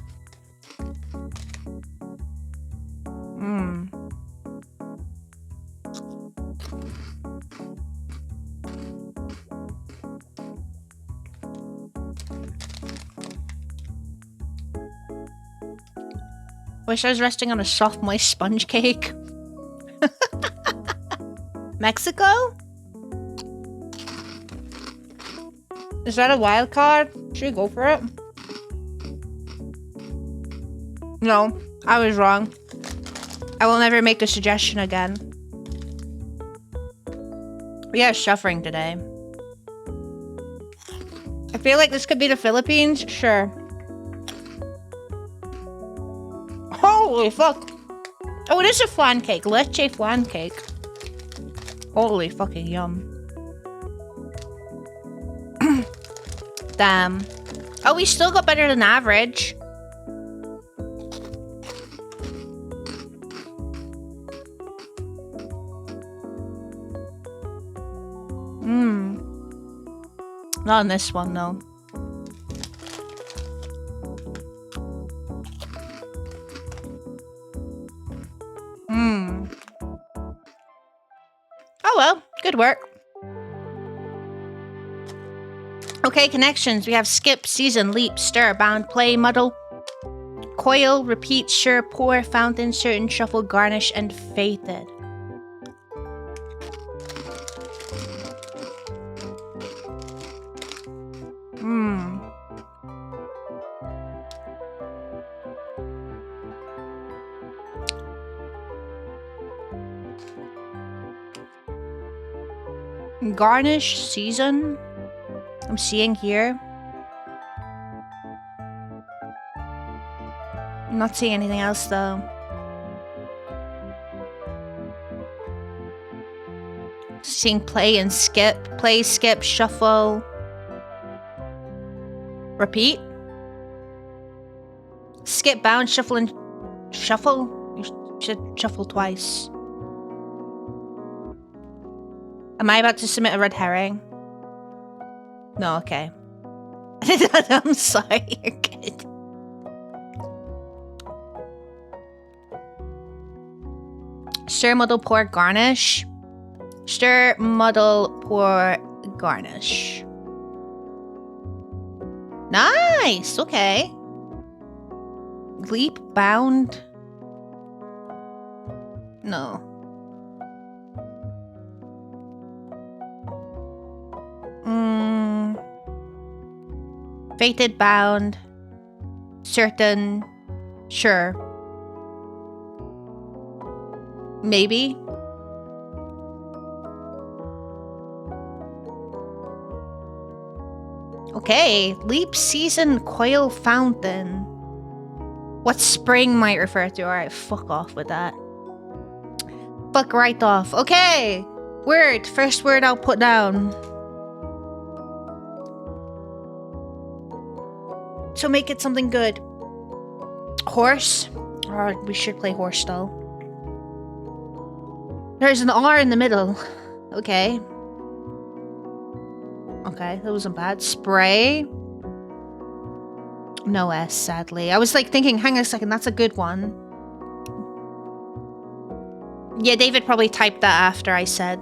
Wish I was resting on a soft, moist sponge cake. Mexico? Is that a wild card? Should we go for it? No, I was wrong. I will never make the suggestion again. We are suffering today. I feel like this could be the Philippines. Sure. Holy fuck. Oh, it is a flan cake. Leche flan cake. Holy fucking yum. Damn. Oh, we still got better than average. Not on this one, though. Oh well, good work. Okay, connections. We have skip, season, leap, stir, bound, play, muddle, coil, repeat, sure, pour, fountain, certain, shuffle, garnish, and fated. Garnish, season, I'm seeing here. I'm not seeing anything else though. Seeing play and skip. Play, skip, shuffle. Repeat. Skip, bound, shuffle, and shuffle? You should shuffle twice. Am I about to submit a red herring? No, okay. I'm sorry, you're good. Stir, muddle, pour, garnish. Stir, muddle, pour, garnish. Nice, okay. Leap, bound. No. Fated, bound, certain, sure. Maybe. Okay, leap, season, coil, fountain. What spring might refer to? Alright, fuck off with that. Fuck right off. Okay, word, first word I'll put down. So make it something good. Horse? Or we should play horse though. There's an R in the middle. Okay. Okay, that wasn't bad. Spray? No S, sadly. I was like thinking, hang on a second, that's a good one. Yeah, David probably typed that after I said,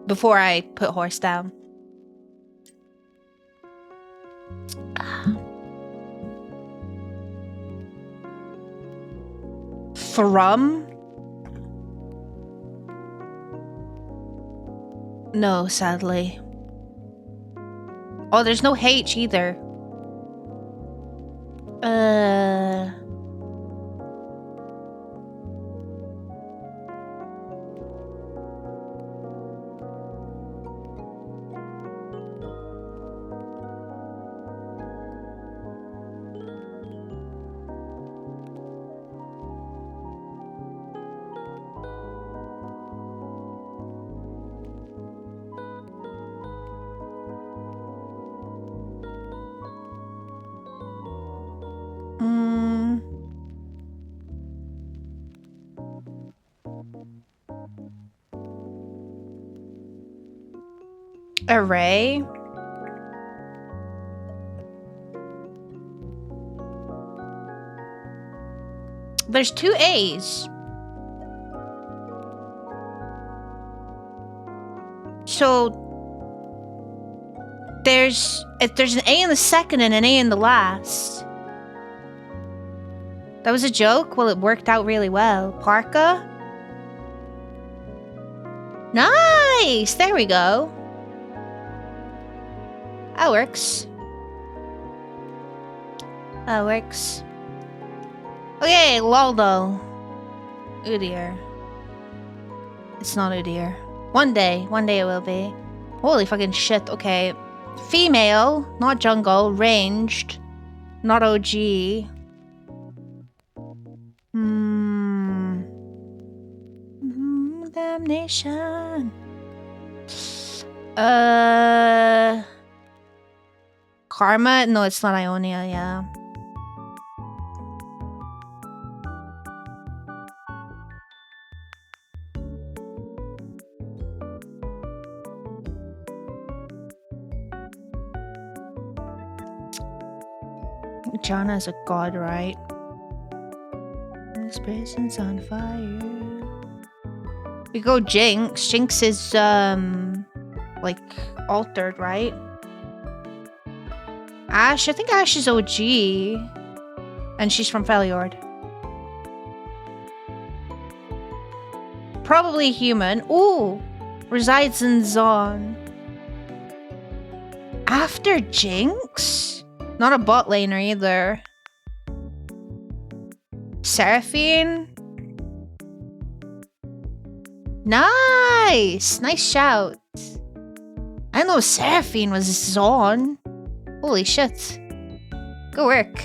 Before I put horse down. From? No, sadly. Oh, there's no H either. Array? There's 2 A's. So there's an A in the second and an A in the last. That was a joke? Well, it worked out really well. Parka? Nice! There we go. That works. That works. Okay, Loldo. Udir. It's not Udir. One day it will be. Holy fucking shit, okay. Female, not jungle, ranged, not OG. Damnation. Karma? No, it's not Ionia, yeah. Jana is a god, right? This person's on fire. We go Jinx. Jinx is, like, altered, right? Ash? I think Ash is OG. And she's from Feliord. Probably human. Ooh! Resides in Zon. After Jinx? Not a bot laner either. Seraphine? Nice! Nice shout. I know Seraphine was Zon. Holy shit. Good work.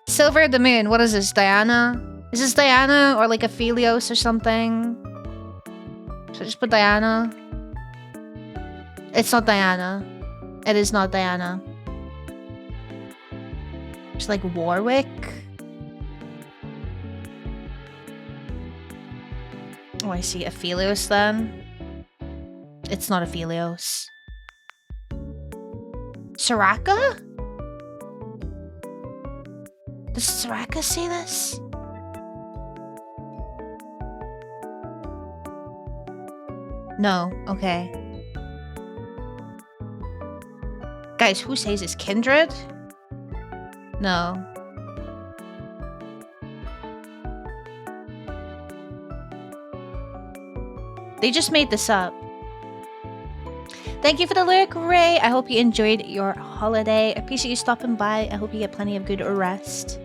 Silver of the Moon. What is this? Diana? Is this Diana or like a Phelios or something? Should I just put Diana? It's not Diana. It is not Diana. It's like Warwick. Oh, I see. Aphelios then. It's not Aphelios. Soraka? Does Soraka say this? No. Okay. Guys, who says this? Kindred? No. They just made this up. Thank you for the lyric, Ray. I hope you enjoyed your holiday. I appreciate you stopping by. I hope you get plenty of good rest.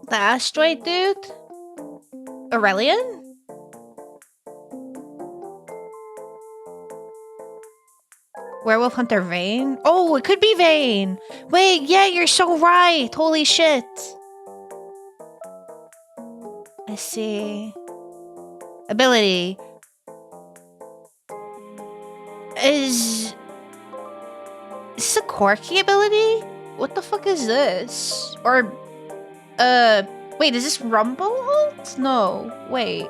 The asteroid dude? Aurelian? Werewolf Hunter Vayne? Oh, it could be Vayne! Wait, yeah, you're so right! Holy shit! I see. Ability. Is this a quirky ability? What the fuck is this? Or, wait, is this Rumble ult? No, wait.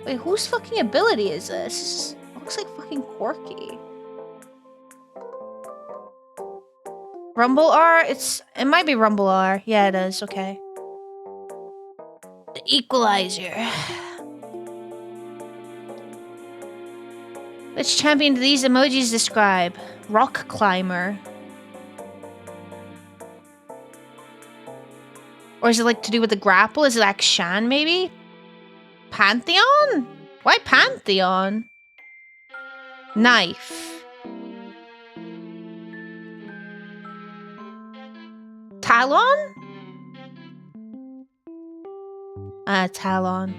Wait, whose fucking ability is this? This looks like fucking quirky. Rumble R? It might be Rumble R. Yeah, it is. Okay. The Equalizer. Which champion do these emojis describe? Rock Climber. Or is it like to do with the grapple? Is it Akshan maybe? Pantheon? Why Pantheon? Knife. Talon? Talon.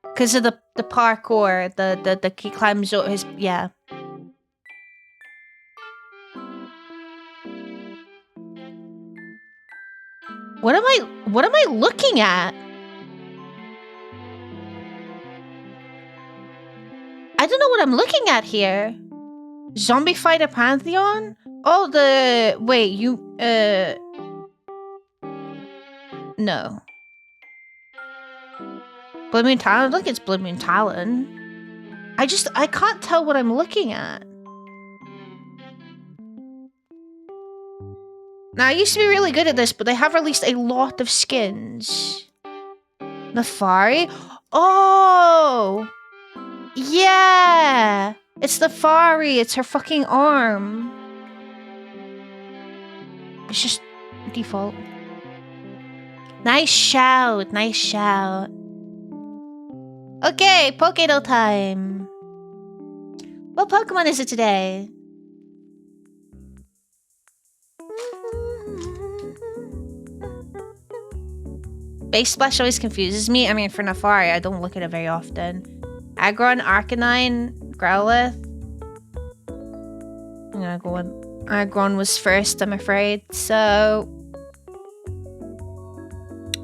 Because of the parkour, the he climbs over his, yeah. What am I looking at? I don't know what I'm looking at here. Zombie Fighter Pantheon? Oh, wait, no. Blood Moon Talon? Look, it's Blood Moon Talon. I can't tell what I'm looking at. Now, I used to be really good at this, but they have released a lot of skins. Nefari? Oh! Yeah! It's Nefari. It's her fucking arm. It's just default. Nice shout. Nice shout. Okay, Pokédo time. What Pokemon is it today? Base Splash always confuses me. I mean, for Nefari, I don't look at it very often. Aggron, Arcanine, Growlithe. I'm gonna go with Aggron was first, I'm afraid. So...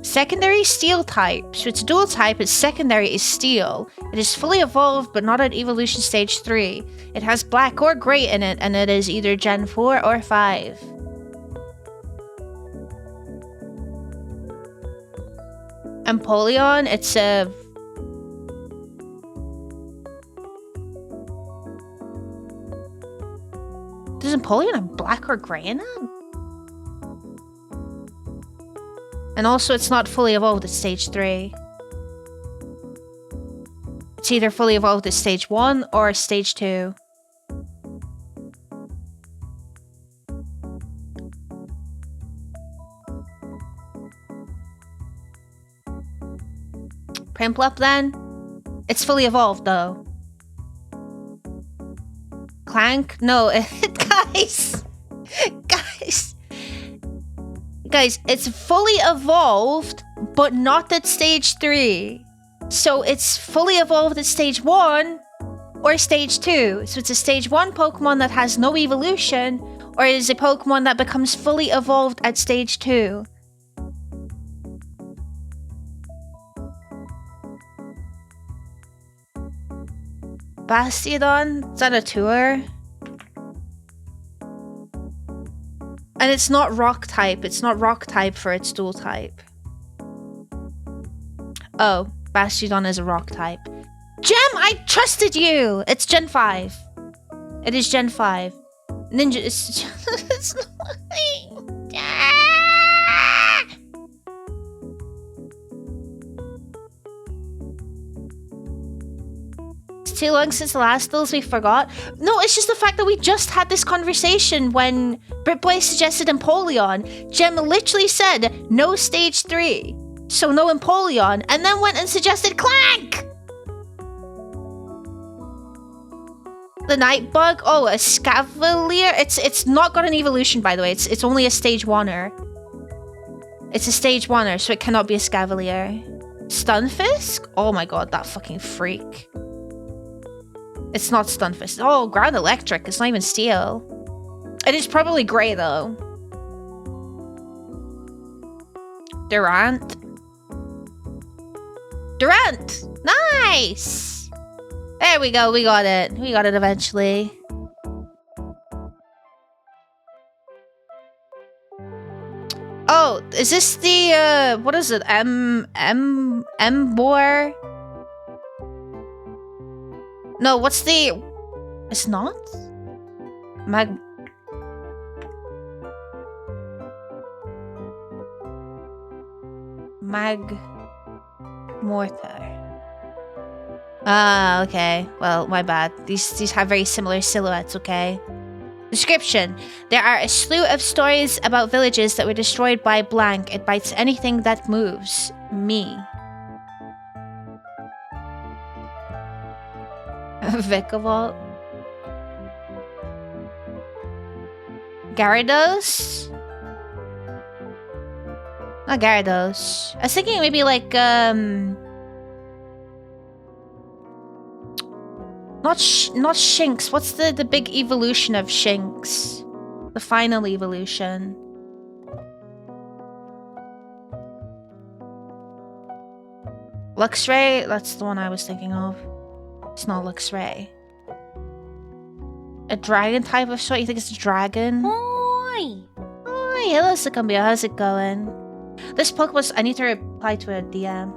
Secondary Steel type. So it's dual type, its secondary is Steel. It is fully evolved, but not at Evolution Stage 3. It has Black or Gray in it, and it is either Gen 4 or 5. Empoleon, it's a... Does Empoleon have Black or Gray in it? And also, it's not fully evolved at Stage 3. It's either fully evolved at Stage 1 or Stage 2. Prinplup, then? It's fully evolved, though. Clank? No, guys! Guys, it's fully evolved, but not at Stage 3. So it's fully evolved at Stage 1 or Stage 2. So it's a Stage 1 Pokemon that has no evolution, or is a Pokemon that becomes fully evolved at Stage 2. Bastiodon? Is that a tour? And it's not rock type. It's not rock type for its dual type. Oh, Bastiodon is a rock type. Gem, I trusted you! It's Gen 5. It is Gen 5. Ninja, it's not... Too long since the last duels, we forgot. No, it's just the fact that we just had this conversation when Britboy suggested Empoleon. Gem literally said no Stage 3, so no Empoleon, and then went and suggested Clank! The Night Bug? Oh, a Scavalier? It's not got an evolution, by the way. It's only a Stage 1er. It's a Stage 1er, so it cannot be a Scavalier. Stunfisk? Oh my god, that fucking freak. It's not Stunfisk. Oh, Ground Electric. It's not even Steel. It is probably Grey, though. Durant. Durant! Nice! There we go. We got it. We got it eventually. Oh, is this the, what is it? M-Bor? No, what's the... It's not? Mortar. Ah, okay. Well, my bad. These have very similar silhouettes, okay? Description. There are a slew of stories about villages that were destroyed by blank. It bites anything that moves. Me. Vikavolt. Gyarados? Not Gyarados. I was thinking maybe like, Not Shinx. What's the big evolution of Shinx? The final evolution. Luxray? That's the one I was thinking of. It's not Luxray. A dragon type of sort? You think it's a dragon? Oi! Hi, hello Sucumbia. How's it going? This Pokemon, I need to reply to a DM.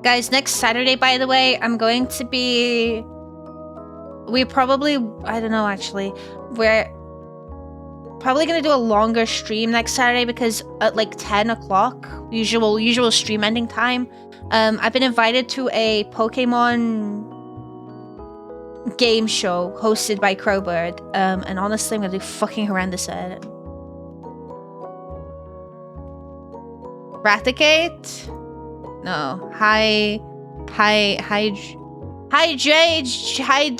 Guys, next Saturday, by the way, I'm going to be... We probably... I don't know, actually. We're probably going to do a longer stream next Saturday because at like 10 o'clock, usual stream ending time, I've been invited to a Pokemon game show hosted by Crowbird. And honestly, I'm going to do fucking horrendous at it. Raticate? No. Hi the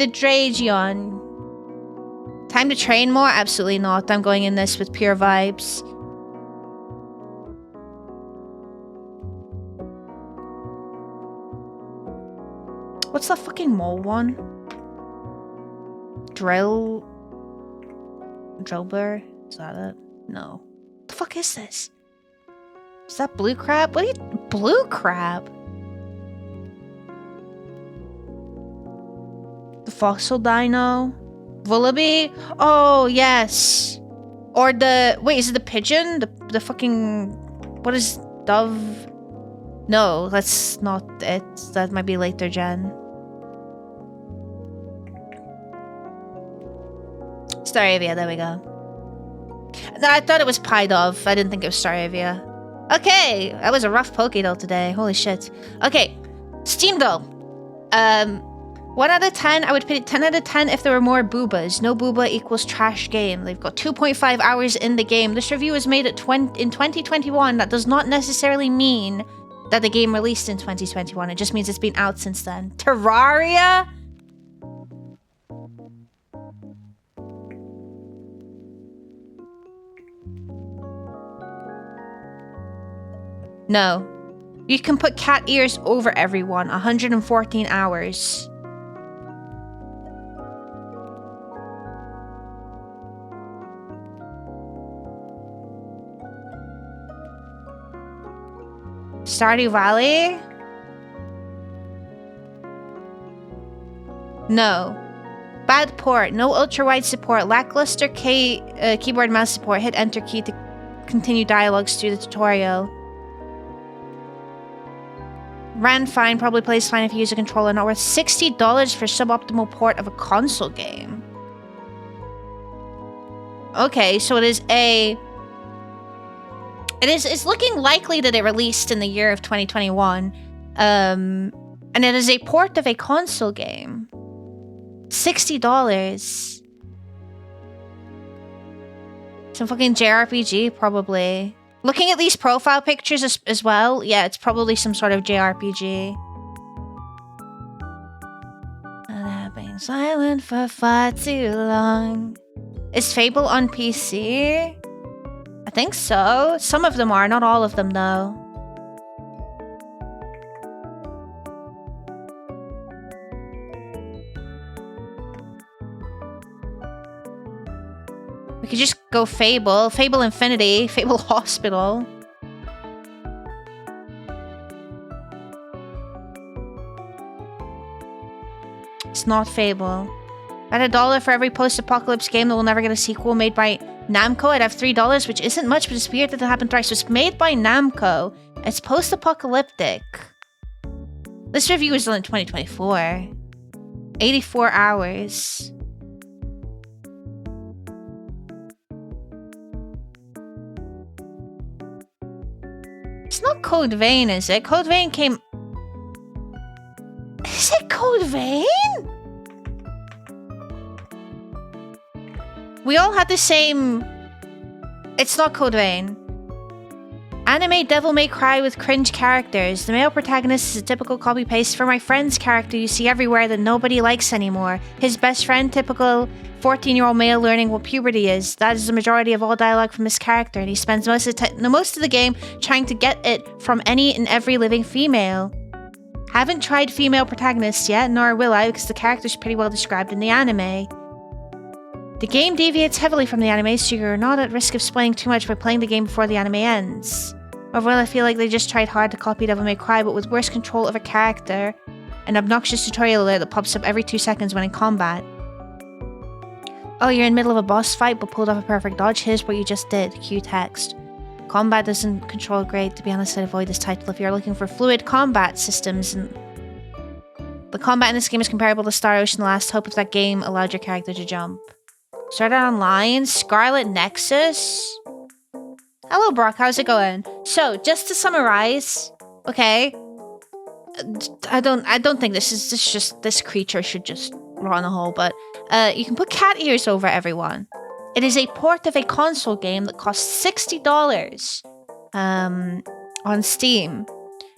Dragion. Time to train more? Absolutely not. I'm going in this with pure vibes. What's the fucking mole one? Drillbur? Is that it? No. What the fuck is this? Is that blue crab? What are you... Blue crab? The fossil dino? Vullaby? Oh, yes. Or the... Wait, is it the pigeon? The fucking... What is... Dove? No, that's not it. That might be later gen. Staravia, there we go. No, I thought it was Pidove. I didn't think it was Staravia. Okay, that was a rough Pokédoll today. Holy shit. Okay, Steamdoll. 1 out of 10, I would put it 10 out of 10 if there were more boobas. No booba equals trash game. They've got 2.5 hours in the game. This review was made in 2021. That does not necessarily mean that the game released in 2021. It just means it's been out since then. Terraria? No. You can put cat ears over everyone. 114 hours. Stardew Valley? No. Bad port. No ultra-wide support. Lackluster keyboard mouse support. Hit enter key to continue dialogues through the tutorial. Ran fine, probably plays fine if you use a controller. Not worth $60 for suboptimal port of a console game. Okay, so it is a... It's looking likely that it released in the year of 2021. And it is a port of a console game. $60. Some fucking JRPG, probably. Looking at these profile pictures as well, yeah, it's probably some sort of JRPG. And I've been silent for far too long. Is Fable on PC? I think so. Some of them are, not all of them though. We could just go Fable. Fable Infinity. Fable Hospital. It's not Fable. At $1 for every post-apocalypse game that will never get a sequel made by Namco, I'd have $3, which isn't much, but it's weird that it happened thrice. So it's made by Namco. It's post-apocalyptic. This review was done in 2024. 84 hours. It's not Code Vein, is it? Code Vein came... Is it Code Vein? We all had the same... It's not Code Vein. Anime Devil May Cry with cringe characters. The male protagonist is a typical copy-paste for my friend's character you see everywhere that nobody likes anymore. His best friend, typical 14-year-old male learning what puberty is. That is the majority of all dialogue from his character, and he spends most of the game trying to get it from any and every living female. Haven't tried female protagonists yet, nor will I, because the character's pretty well described in the anime. The game deviates heavily from the anime, so you're not at risk of spoiling too much by playing the game before the anime ends. Overall, I feel like they just tried hard to copy Devil May Cry, but with worse control of a character. An obnoxious tutorial alert that pops up every 2 seconds when in combat. Oh, you're in the middle of a boss fight, but pulled off a perfect dodge. Here's what you just did. Cue text. Combat doesn't control great. To be honest, I'd avoid this title if you're looking for fluid combat systems. And the combat in this game is comparable to Star Ocean: The Last Hope if that game allowed your character to jump. Started online. Scarlet Nexus. Hello, Brock. How's it going? So, just to summarize, okay. I don't think this creature should just rot in a hole, but you can put cat ears over everyone. It is a port of a console game that costs $60 on Steam.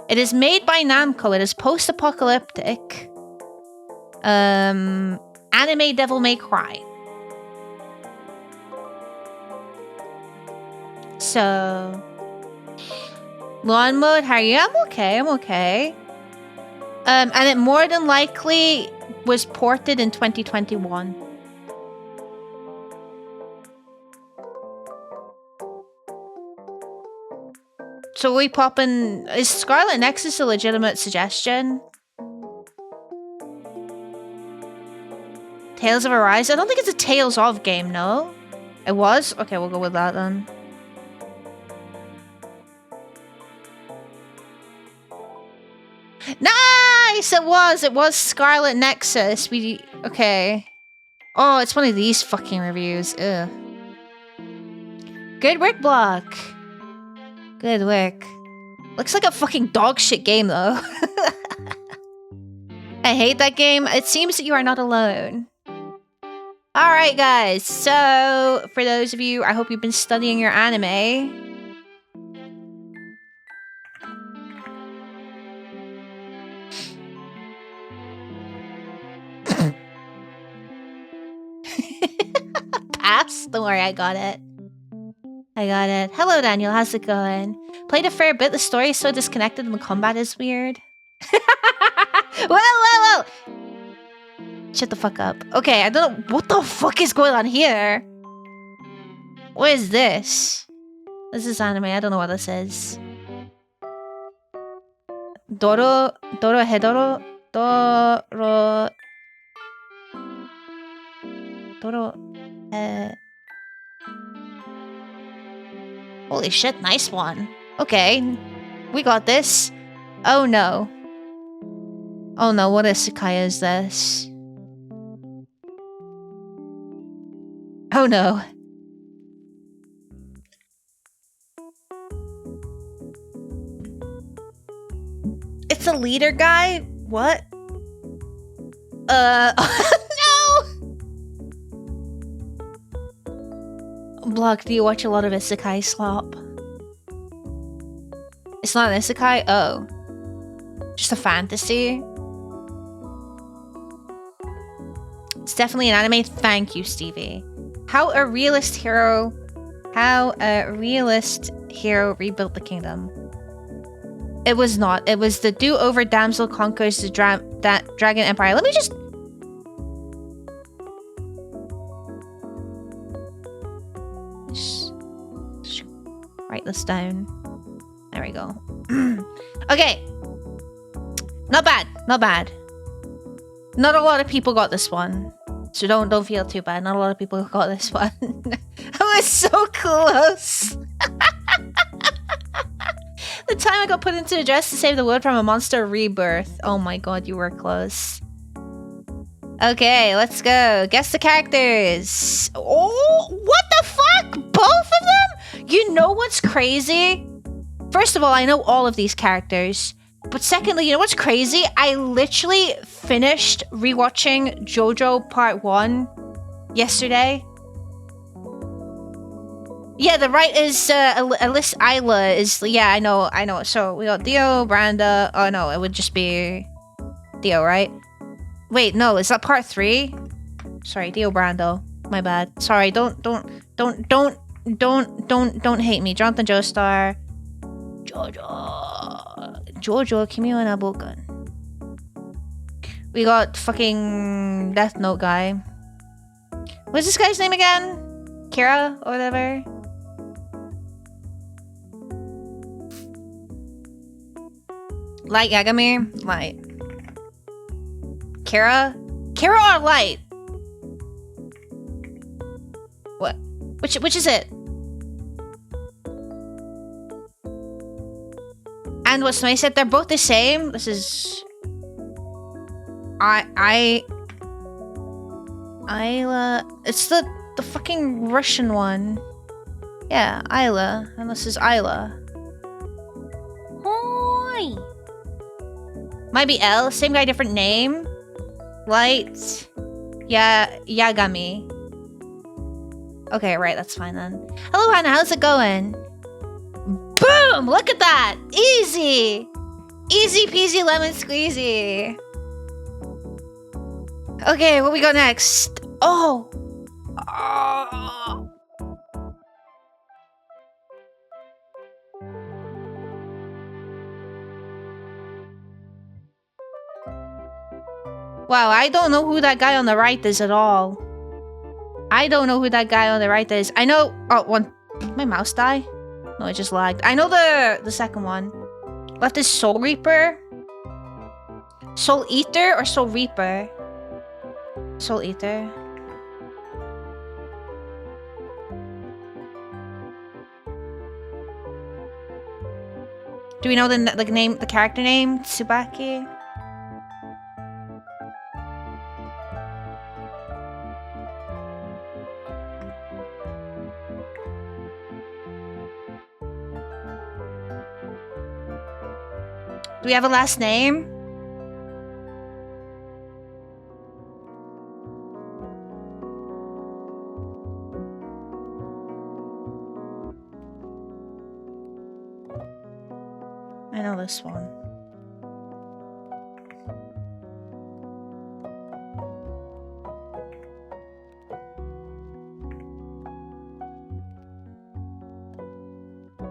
It is made by Namco. It is post-apocalyptic. Anime Devil May Cry. So, lawn mode, how are you? I'm okay. And it more than likely was ported in 2021. So we poppin'... Is Scarlet Nexus a legitimate suggestion? Tales of Arise? I don't think it's a Tales of game, no? It was? Okay, we'll go with that then. Nice! It was Scarlet Nexus. Okay. Oh, it's one of these fucking reviews. Ugh. Good work, Block. Good work. Looks like a fucking dog shit game, though. I hate that game. It seems that you are not alone. Alright, guys. So, for those of you, I hope you've been studying your anime. Pass? Don't worry, I got it. Hello, Daniel. How's it going? Played a fair bit. The story is so disconnected and the combat is weird. Whoa! Shut the fuck up. Okay, I don't know. What the fuck is going on here? What is this? This is anime. I don't know what this is. Doro, holy shit, nice one. Okay, we got this. Oh no. Oh no, what isekai is this? Oh no. It's a leader guy? What? No! Block, do you watch a lot of isekai slop? It's not an isekai? Oh. Just a fantasy? It's definitely an anime. Thank you, Stevie. How a realist hero rebuilt the kingdom. It was not. It was the do-over damsel conquers the dragon empire. Let me just... write this down. There we go. Okay. Not bad. Not a lot of people got this one. So don't feel too bad. Not a lot of people got this one. I was so close. The time I got put into a dress to save the world from a monster rebirth. Oh my god, you were close. Okay, let's go. Guess the characters. Oh, what the fuck? Both of them? You know what's crazy? First of all, I know all of these characters. But secondly, you know what's crazy? I literally finished rewatching JoJo Part 1 yesterday. Yeah, the right is Alyssa Isla is, yeah, I know. So we got Dio, Branda. Oh no, it would just be Dio, right? Wait, no, is that part 3? Sorry, Dio Brando. My bad. Sorry, don't hate me. Jonathan Joestar. Jojo, Kimi wa Nabokan. We got fucking Death Note guy. What's this guy's name again? Kira or whatever? Light Yagami? Light. Kira? Kira or Light? What? Which is it? And what's nice that they're both the same. This is Isla. It's the fucking Russian one. Yeah, Isla. And this is Isla. Hoi. Might be L. Same guy, different name. Light. Yeah, Yagami. Okay, right. That's fine then. Hello, Hannah. How's it going? Boom! Look at that! Easy! Easy peasy lemon squeezy. Okay, what we got next? Oh! Wow, I don't know who that guy on the right is at all. I don't know who that guy on the right is. I know... Oh, one... Did my mouse die? No, it just lagged. I know the second one. Left is Soul Reaper. Soul Eater or Soul Reaper? Soul Eater. Do we know the name, the character name? Tsubaki? Do we have a last name? I know this one.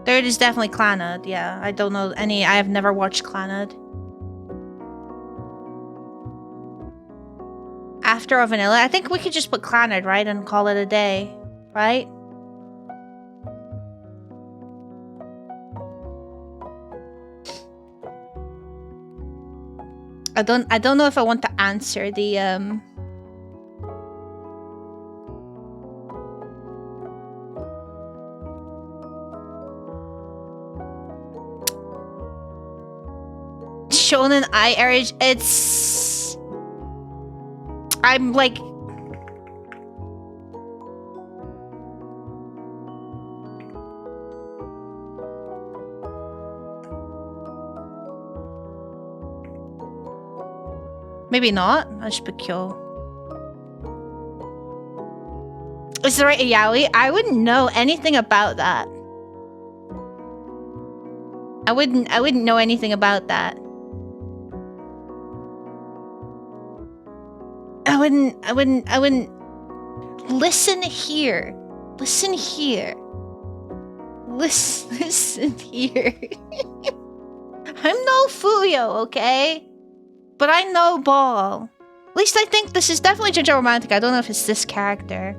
Third is definitely Clannad, yeah. I don't know any... I have never watched Clannad. After or Vanilla? I think we could just put Clannad, right? And call it a day, right? I don't know if I want to answer the Shonen Eye Age. It's... I'm like... Maybe not. I should put Kyo. Is the right a yaoi? I wouldn't know anything about that. I wouldn't know anything about that. I wouldn't listen here. Listen here. Listen here. I'm no Fuyo, okay? But I know Ball. At least I think this is definitely JoJo Romantic. I don't know if it's this character.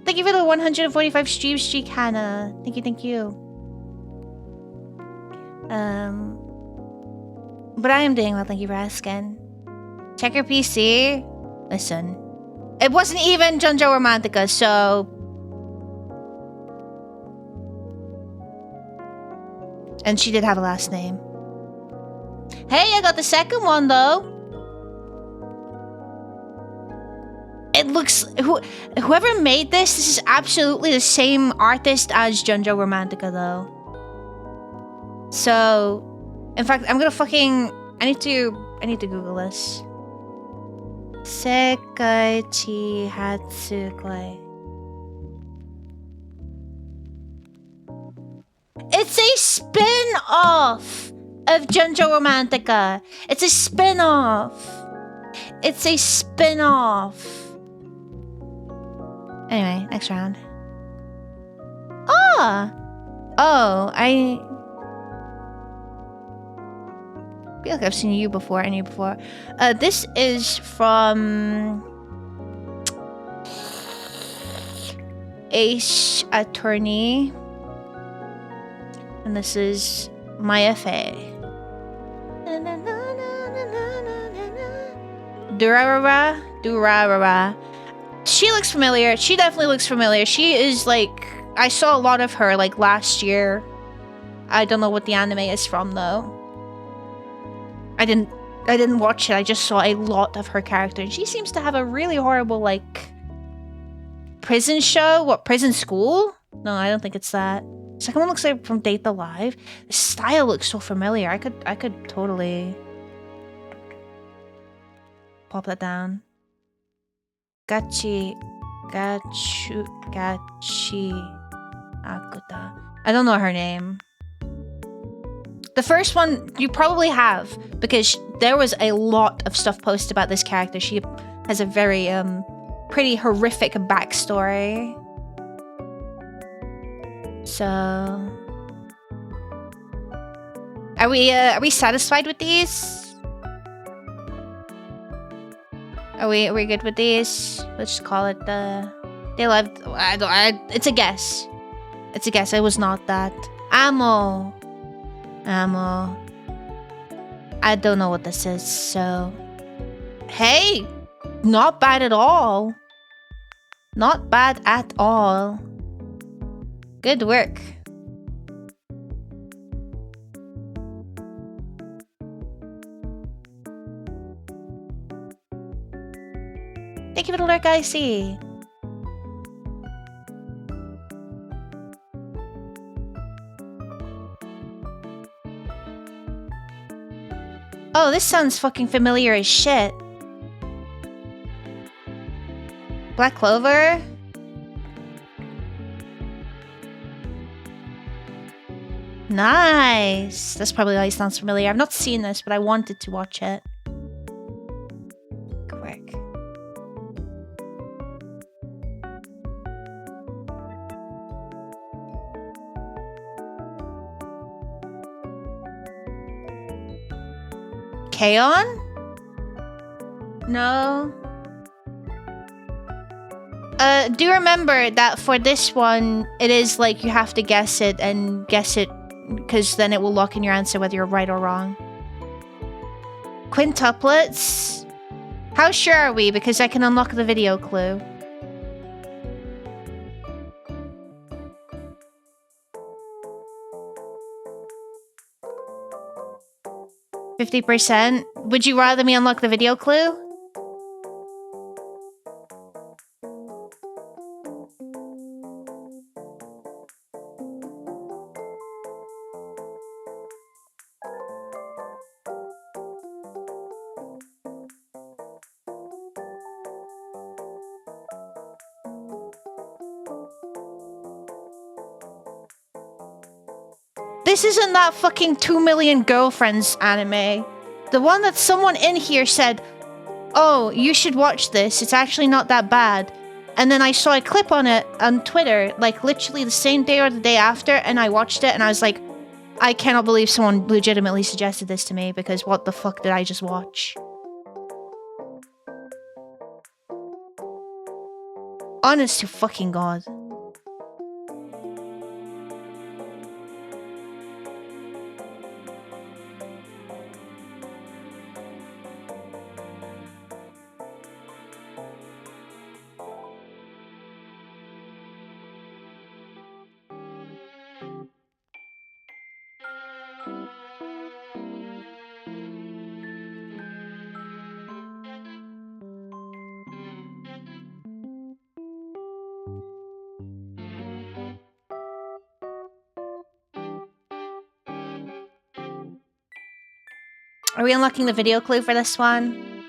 Thank you for the 145 stream streak, Hannah. Thank you. But I am doing well, thank you for asking. Check your PC. Listen. It wasn't even Junjo Romantica, so... And she did have a last name. Hey, I got the second one, though. It looks... Whoever made this is absolutely the same artist as Junjo Romantica, though. So... In fact, I'm gonna fucking... I need to Google this. Sekaiichi Hatsukoi. It's a spin-off of Junjo Romantica. It's a spin-off. It's a spin-off. Anyway, next round. Ah! Oh, I feel like I've seen you before, and you before. This is from Ace Attorney. And this is Maya Faye. Durarara. She looks familiar. She definitely looks familiar. She is like... I saw a lot of her like last year. I don't know what the anime is from though. I didn't watch it. I just saw a lot of her character. And she seems to have a really horrible like... prison show? What, prison school? No, I don't think it's that. Second one looks like from Date the Live. The style looks so familiar. I could totally pop that down. Gachi Akuta. I don't know her name. The first one you probably have because there was a lot of stuff posted about this character. She has a very pretty horrific backstory. So, are we satisfied with these? Are we good with these? Let's just call it they left. It's a guess. It's a guess. It was not that. Ammo. I don't know what this is. So, hey, not bad at all. Not bad at all. Good work. Thank you for the lurk, I see. Oh, this sounds fucking familiar as shit. Black Clover? Nice! That's probably why it sounds familiar. I've not seen this, but I wanted to watch it. Quick. K-On? No. Do remember that for this one, it is like you have to guess it and guess it because then it will lock in your answer whether you're right or wrong. Quintuplets? How sure are we? Because I can unlock the video clue. %? Would you rather me unlock the video clue? This isn't that fucking 2 Million Girlfriends anime. The one that someone in here said, oh, you should watch this. It's actually not that bad. And then I saw a clip on it on Twitter, like literally the same day or the day after, and I watched it and I was like, I cannot believe someone legitimately suggested this to me because what the fuck did I just watch? Honest to fucking God. Are we unlocking the video clue for this one?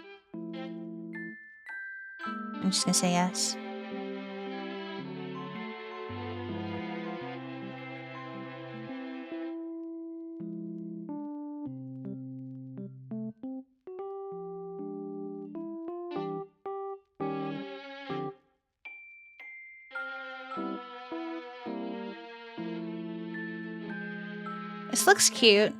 I'm just gonna say yes. This looks cute.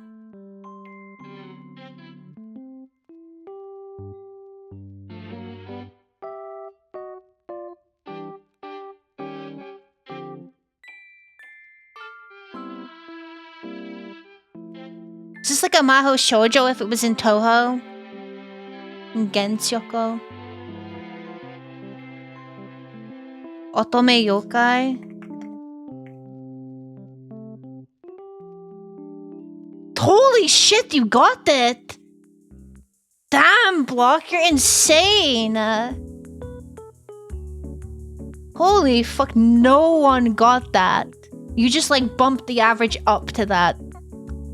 Is this like a Maho Shoujo if it was in Toho? In Gensyoko? Otome Yokai? Holy shit, you got it! Damn, Block, you're insane! Holy fuck, no one got that. You just like bumped the average up to that.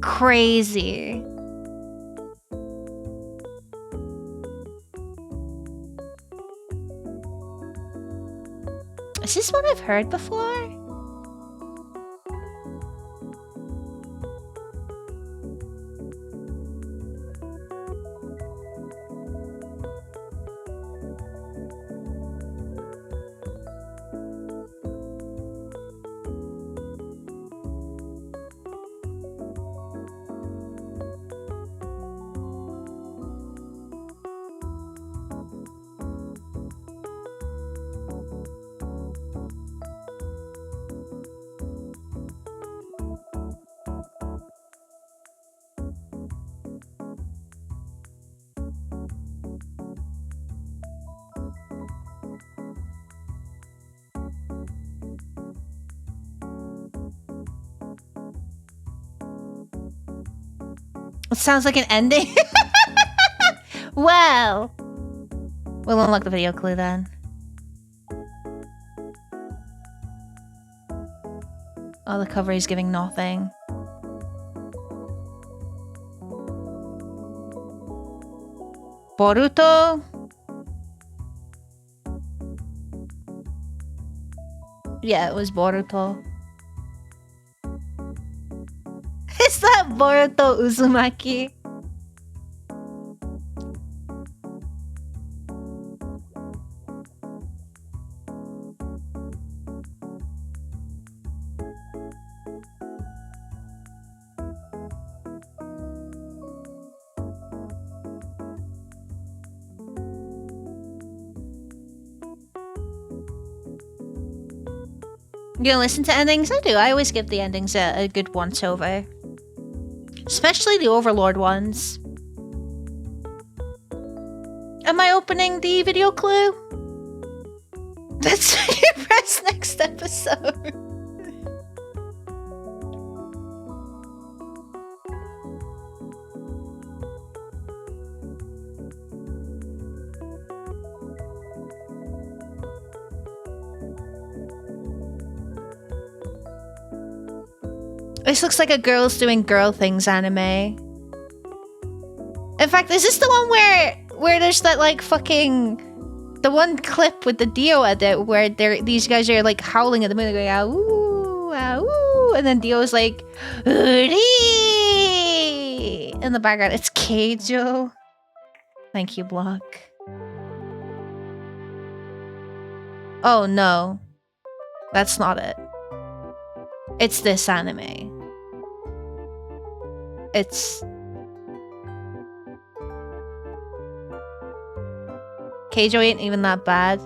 Crazy. Is this one I've heard before? It sounds like an ending. Well, we'll unlock the video clue then. Oh, the cover is giving nothing. Boruto? Yeah, it was Boruto. Is that Boruto Uzumaki? You gonna listen to endings? I do. I always give the endings a good once over. Especially the Overlord ones. Am I opening the video clue? That's when you press next episode. This looks like a girls doing girl things anime. In fact, is this the one where there's that like fucking the one clip with the Dio edit where these guys are like howling at the moon, going ah woo, and then Dio's like Uri! In the background. It's Keijo. Thank you, Block. Oh no, that's not it. It's this anime. It's Keijo ain't even that bad.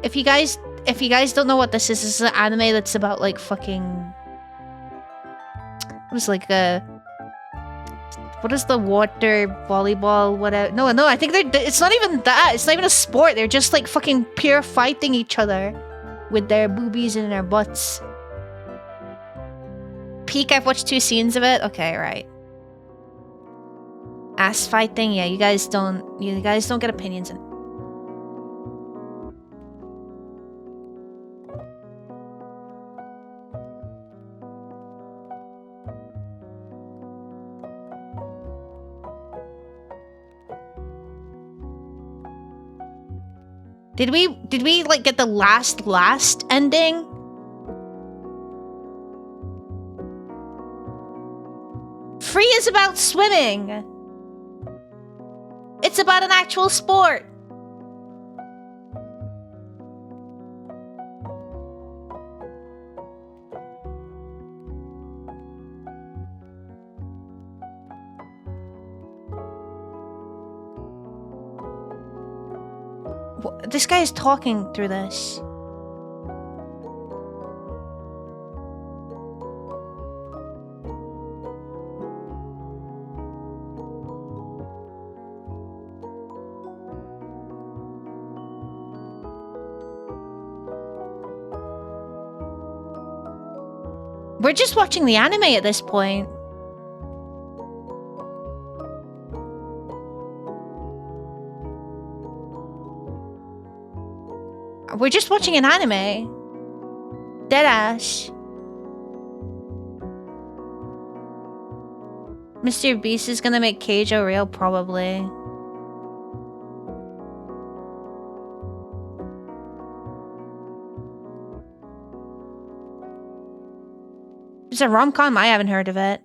If you guys don't know what this is an anime that's about like fucking what is the water volleyball whatever? No, I think it's not even that. It's not even a sport. They're just like fucking pure fighting each other with their boobies in their butts. Peak, I've watched 2 scenes of it. Okay, right. Ass fighting, yeah, you guys don't get opinions in. Did we like get the last ending? Free is about swimming. It's about an actual sport. This guy is talking through this. We're just watching the anime at this point. We're just watching an anime. Deadass. Mr. Beast is gonna make Keijo real, probably. It's a rom-com? I haven't heard of it.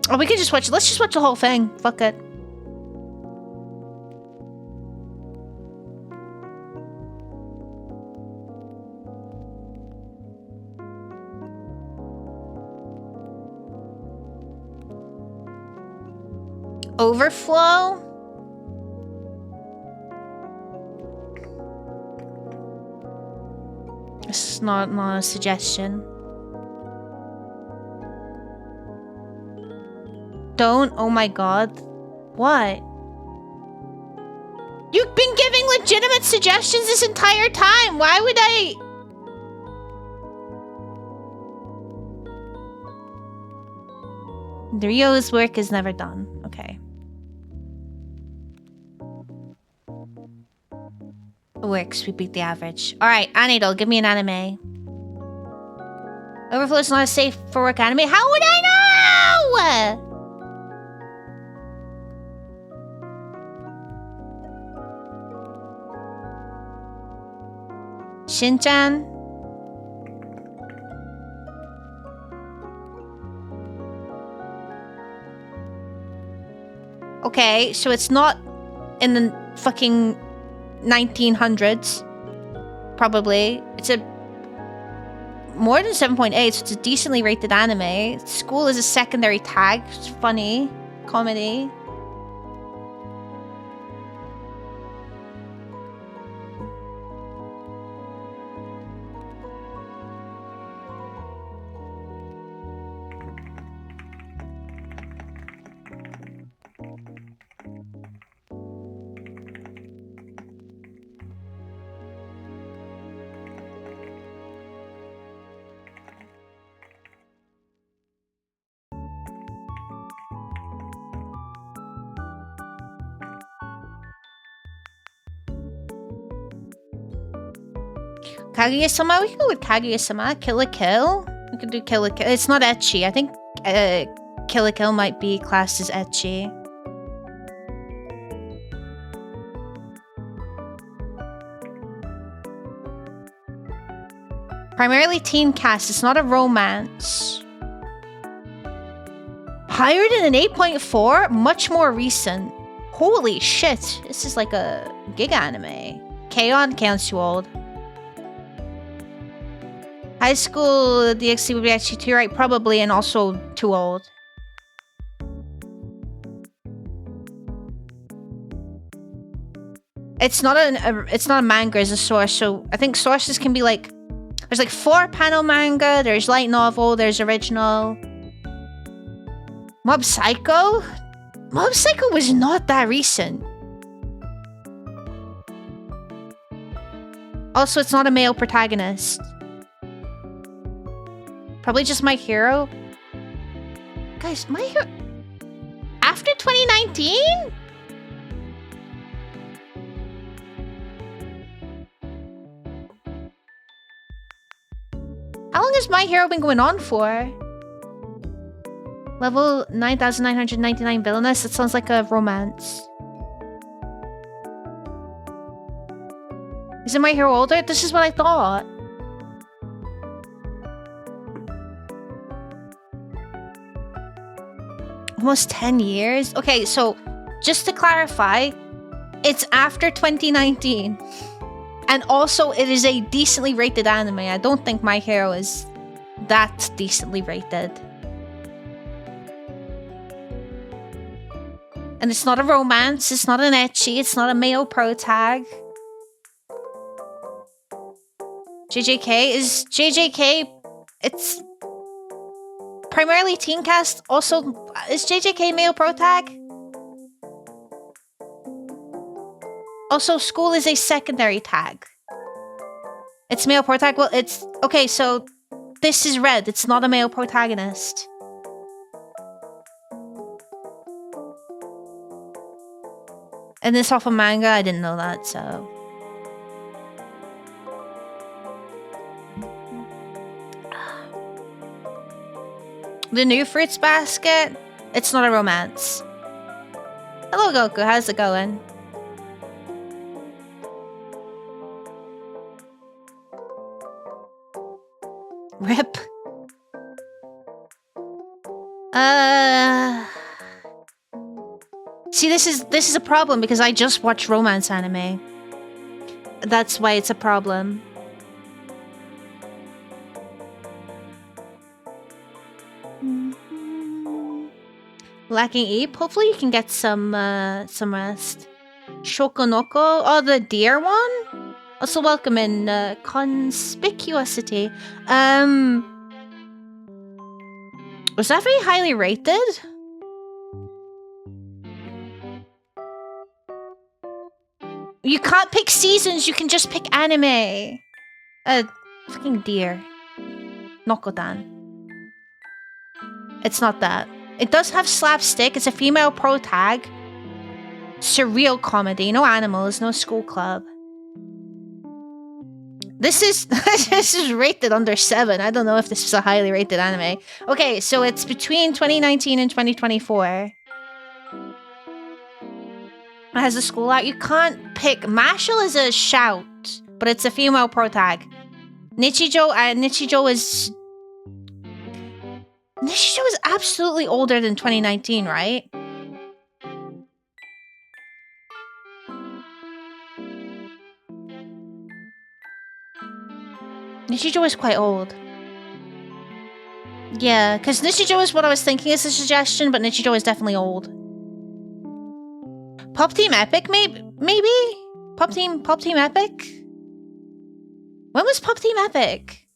Oh, we can just watch. Let's just watch the whole thing. Fuck it. Overflow? This is not a suggestion. Don't? Oh my god. What? You've been giving legitimate suggestions this entire time. Why would I... Ryo's work is never done. Okay. Works. We beat the average. Alright, Anidol, give me an anime. Overflow is not a safe for work anime. How would I know? Shin-chan? Okay, so it's not in the fucking 1900s. Probably. It's a more than 7.8, so it's a decently rated anime. School is a secondary tag. It's funny. Comedy. Kaguya-sama? We can go with Kaguya-sama. Kill la Kill? We could do Kill la Kill. It's not ecchi. I think Kill la Kill might be classed as ecchi. Primarily teen cast. It's not a romance. Higher than an 8.4? Much more recent. Holy shit. This is like a giga anime. K-on's too old. High School DxD would be actually too right, probably, and also too old. It's not a manga as a source, so I think sources can be like, there's like 4-panel manga, there's light novel, there's original. Mob Psycho? Mob Psycho was not that recent. Also, it's not a male protagonist. Probably just My Hero. Guys, My Hero... After 2019? How long has My Hero been going on for? Level 9,999 villainous? That sounds like a romance. Isn't My Hero older? This is what I thought. Almost 10 years? Okay, so just to clarify, it's after 2019. And also, it is a decently rated anime. I don't think My Hero is that decently rated. And it's not a romance, it's not an ecchi, it's not a male pro tag. JJK is JJK. It's primarily teen cast. Also, is JJK male pro tag? Also, school is a secondary tag. It's male pro tag. Well, it's okay. So this is red. It's not a male protagonist. And this off a manga. I didn't know that. So. The new fruits basket. It's not a romance. Hello, Goku. How's it going? Rip. See, this is a problem because I just watch romance anime. That's why it's a problem. Lacking Ape. Hopefully you can get some rest. Shokonoko. Oh, the deer one? Also welcome in Conspicuosity. Was that very highly rated? You can't pick seasons, you can just pick anime. Fucking deer. Nokodan. It's not that. It does have slapstick. It's a female pro tag. Surreal comedy. No animals. No school club. This is this is rated under 7. I don't know if this is a highly rated anime. Okay, so it's between 2019 and 2024. It has a school out. You can't pick. Mashal is a shout, but it's a female pro tag. Nichijou is absolutely older than 2019, right? Nichijou is quite old. Yeah, because Nichijou is what I was thinking as a suggestion, but Nichijou is definitely old. Pop Team Epic, maybe? Pop Team Epic? When was Pop Team Epic?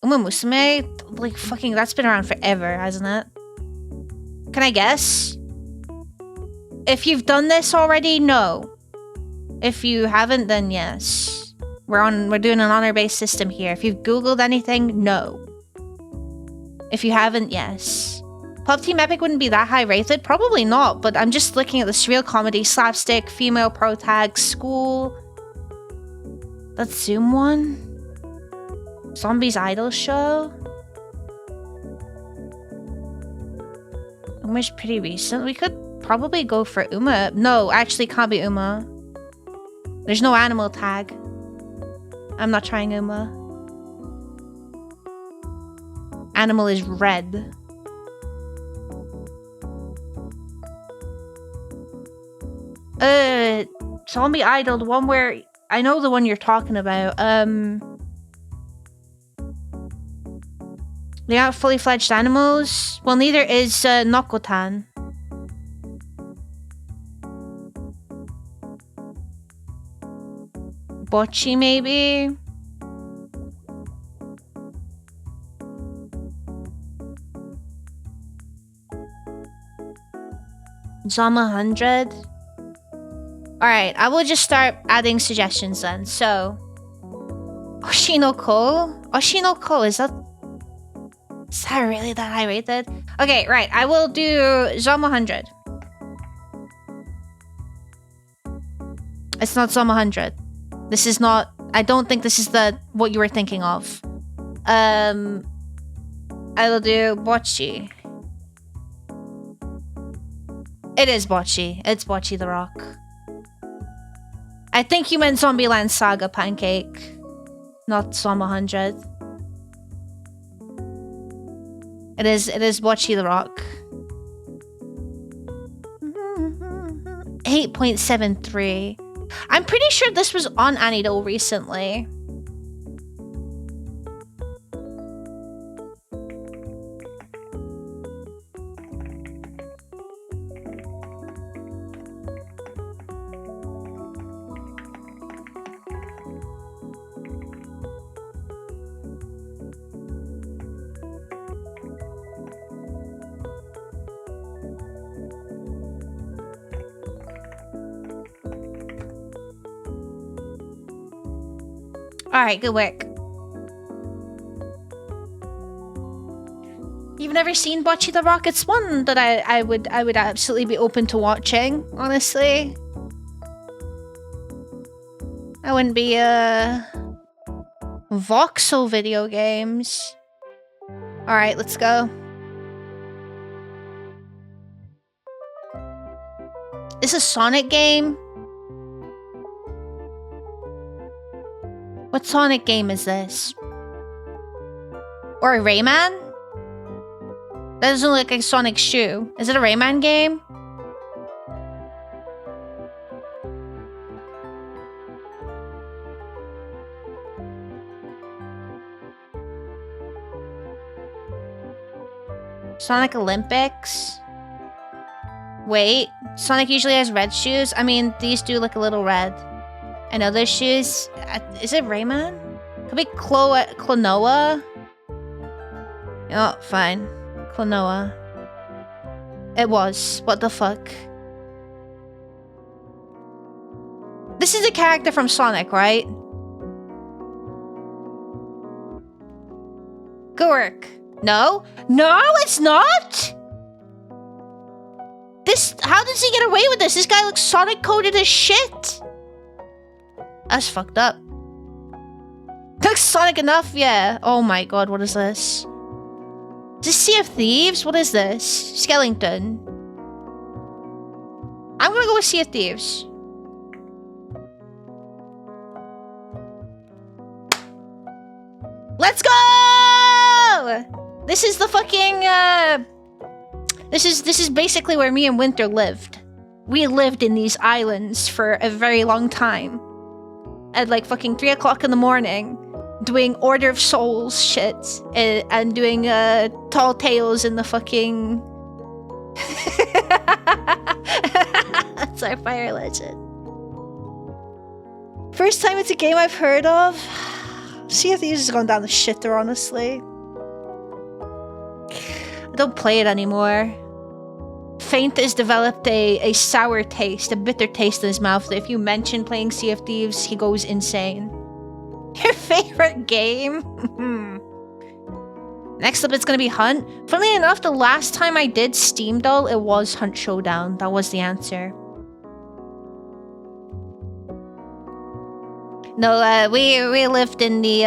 Uma Musume? Like, fucking, that's been around forever, hasn't it? Can I guess? If you've done this already, no. If you haven't, then yes. We're doing an honor-based system here. If you've Googled anything, no. If you haven't, yes. Pop Team Epic wouldn't be that high rated? Probably not, but I'm just looking at the surreal comedy, slapstick, female pro tag, school. That's Zoom one. Zombies Idol Show. Uma's pretty recent. We could probably go for Uma. No, actually can't be Uma. There's no animal tag. I'm not trying Uma. Animal is red. Zombie Idol, the one where... I know the one you're talking about. They aren't fully fledged animals. Well, neither is Nokotan. Bocchi, maybe? Zama 100? Alright, I will just start adding suggestions then. So, Oshinoko? Oshinoko, is that really that high rated? Okay, right, I will do Zama 100. It's not Zama 100. This is not... I don't think this is what you were thinking of. I will do Bocchi. It is Bocchi. It's Bocchi the Rock. I think you meant Zombieland Saga Pancake, not Zom 100. It is Watchy the Rock. 8.73. I'm pretty sure this was on Anidol recently. Alright, good work. You've never seen Bocce the Rock? It's one that I would absolutely be open to watching, honestly. I wouldn't be voxel video games. Alright, let's go. Is a Sonic game? What Sonic game is this? Or a Rayman? That doesn't look like a Sonic shoe. Is it a Rayman game? Sonic Olympics? Wait, Sonic usually has red shoes? I mean, these do look a little red. And other shoes? Is it Rayman? Could be Klonoa? Oh, fine. Klonoa. It was. What the fuck? This is a character from Sonic, right? Good work. No? No, it's not! How does he get away with this? This guy looks Sonic coded as shit! That's fucked up. Looks Sonic enough, yeah. Oh my god, what is this? Is this Sea of Thieves? What is this? Skellington. I'm gonna go with Sea of Thieves. Let's go! This is the fucking, This is basically where me and Winter lived. We lived in these islands for a very long time. At like fucking 3 o'clock in the morning, doing Order of Souls shit, and doing Tall Tales in the fucking... That's our Fire Legend. First time it's a game I've heard of. Sea of Thieves has gone down the shitter, honestly. I don't play it anymore. Faint has developed a sour taste, a bitter taste in his mouth that if you mention playing Sea of Thieves, he goes insane. Your favorite game? Next up, it's gonna be Hunt. Funnily enough, the last time I did Steam Doll, it was Hunt Showdown. That was the answer. No, we lived in the,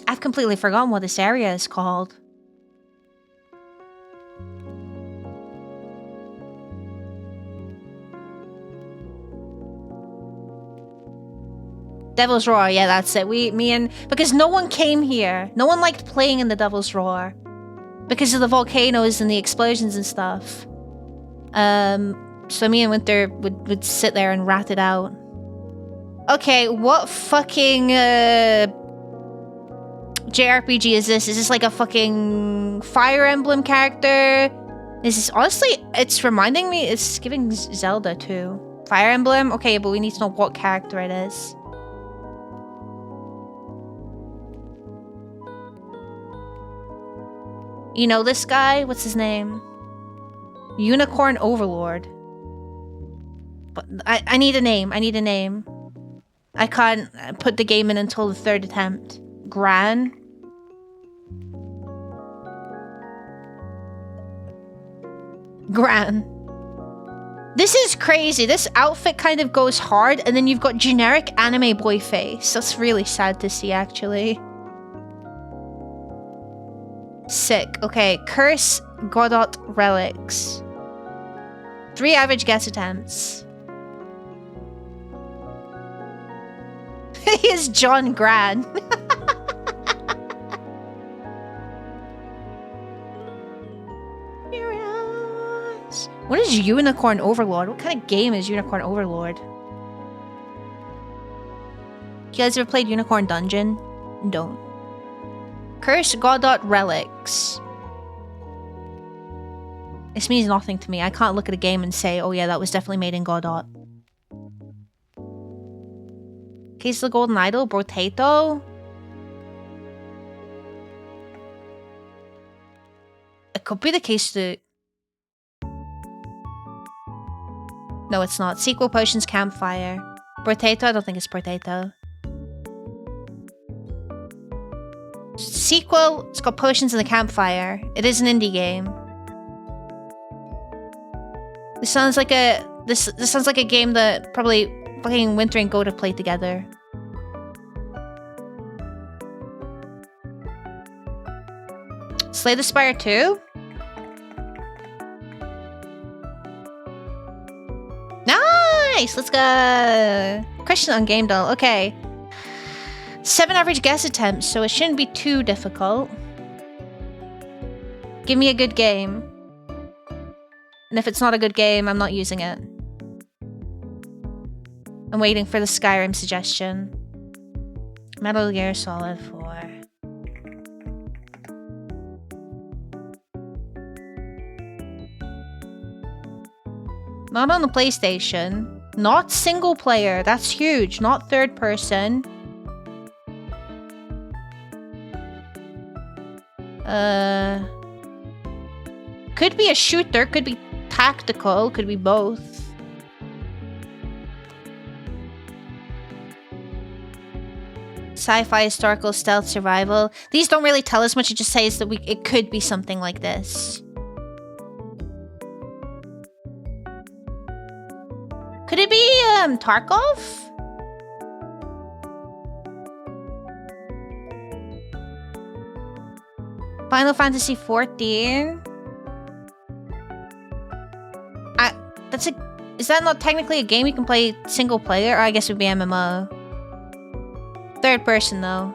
I've completely forgotten what this area is called. Devil's Roar, yeah, that's it. Because no one came here. No one liked playing in the Devil's Roar. Because of the volcanoes and the explosions and stuff. So me and Winter would sit there and rat it out. Okay, what fucking, JRPG is this? Is this like a fucking Fire Emblem character? This is honestly, it's reminding me, it's giving Zelda too. Fire Emblem? Okay, but we need to know what character it is. You know this guy? What's his name? Unicorn Overlord. But I need a name. I need a name. I can't put the game in until the 3rd attempt. Gran? Gran. This is crazy. This outfit kind of goes hard, and then you've got generic anime boy face. That's really sad to see, actually. Sick. Okay, Curse Godot Relics. 3 average guess attempts. He is John Gran. What is Unicorn Overlord? What kind of game is Unicorn Overlord? You guys ever played Unicorn Dungeon? Don't. Curse Godot Relics. This means nothing to me. I can't look at a game and say, oh yeah, that was definitely made in Godot. Case of the Golden Idol, Brotato. It could be the case to... No, it's not. Sequel Potions Campfire. Brotato? I don't think it's Brotato. Sequel, it's got Potions in the Campfire. It is an indie game. This sounds like a... This sounds like a game that probably fucking Winter and Goda play together. Slay the Spire 2? Nice! Let's go! Question on Game Doll. Okay. 7 average guess attempts, so it shouldn't be too difficult. Give me a good game. And if it's not a good game, I'm not using it. I'm waiting for the Skyrim suggestion. Metal Gear Solid 4. Not on the PlayStation. Not single player. That's huge. Not third person. Could be a shooter. Could be tactical. Could be both. Sci-fi, historical, stealth, survival. These don't really tell us much. It just says that it could be something like this. Could it be, Tarkov? Final Fantasy 14? Is that not technically a game you can play single player? Or I guess it would be MMO. Third person, though.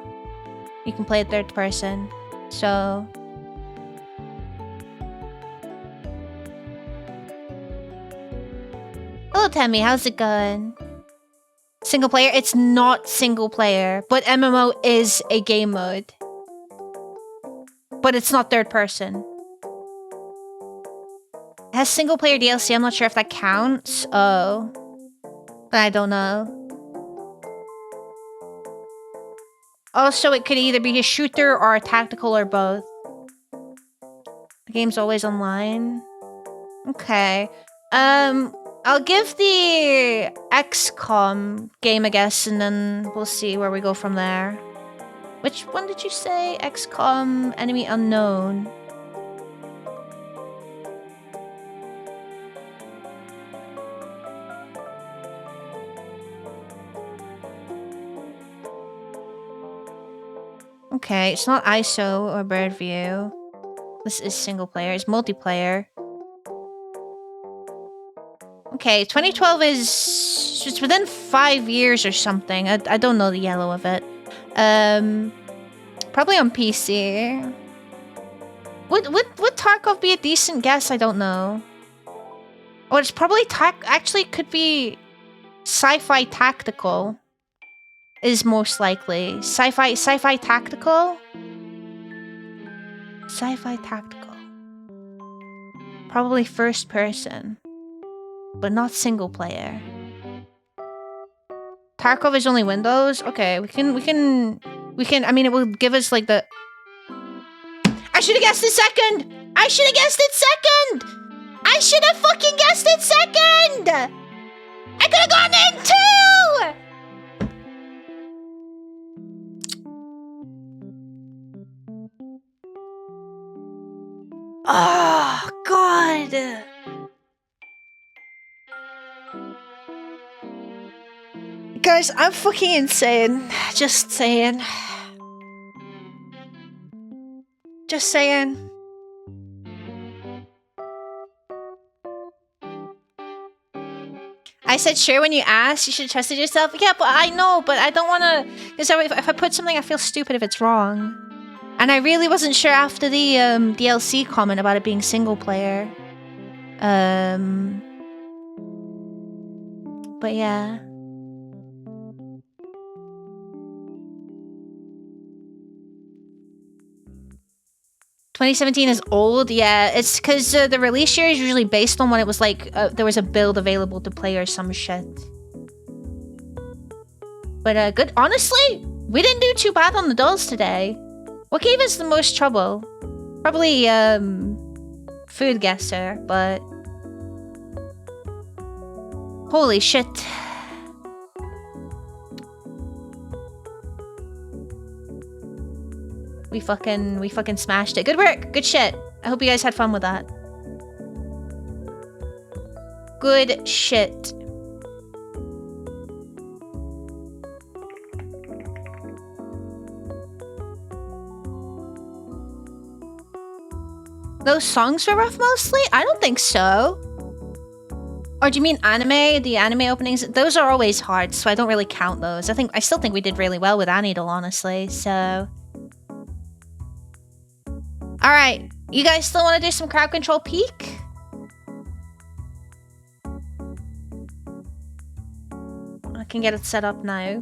You can play it third person. So... Hello, Tammy. How's it going? Single player? It's not single player, but MMO is a game mode. But it's not third person. It has single player DLC. I'm not sure if that counts. Oh. But I don't know. Also, it could either be a shooter or a tactical or both. The game's always online. Okay. I'll give the XCOM game a guess, and then we'll see where we go from there. Which one did you say? XCOM Enemy Unknown. Okay, it's not ISO or Birdview. This is single player. It's multiplayer. Okay, 2012 is... It's within 5 years or something. I don't know the yellow of it. Probably on PC. Would Tarkov be a decent guess? I don't know. Or it's probably actually it could be sci-fi tactical. Is most likely. Sci-fi tactical? Sci-fi tactical. Probably first person. But not single player. Tarkov is only Windows? Okay, we can, I mean, it will give us, like, the... I should've guessed it second! I should've guessed it second! I should've fucking guessed it second! I could've gone in too! Oh, God! Guys, I'm fucking insane. Just saying. Just saying. said sure when you asked. You should have trusted yourself. Yeah, but I know, but I don't want to... Because if I put something, I feel stupid if it's wrong. And I really wasn't sure after the DLC comment about it being single player. But yeah. $2017 is old, yeah. It's because the release year is usually based on when it was like there was a build available to play or some shit. But good. Honestly, we didn't do too bad on the dolls today. What gave us the most trouble? Probably food guesser, but holy shit. We fucking smashed it. Good work. Good shit. I hope you guys had fun with that. Good shit. Those songs were rough mostly? I don't think so. Or do you mean anime? The anime openings? Those are always hard, so I don't really count those. I still think we did really well with Anidol, honestly, so... Alright, you guys still want to do some crowd control peek? I can get it set up now.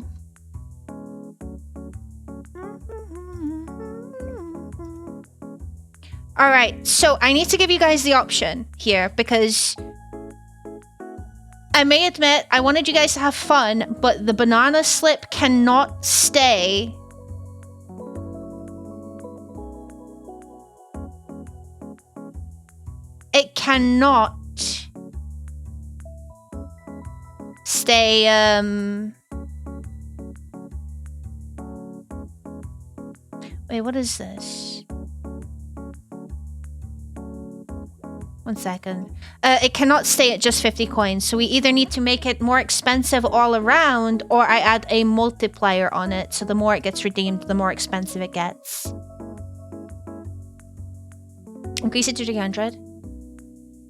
Alright, so I need to give you guys the option here because I may admit I wanted you guys to have fun, but the banana slip cannot stay. It cannot stay, Wait, what is this? 1 second. It cannot stay at just 50 coins, so we either need to make it more expensive all around, or I add a multiplier on it, so the more it gets redeemed, the more expensive it gets. Increase it to 300.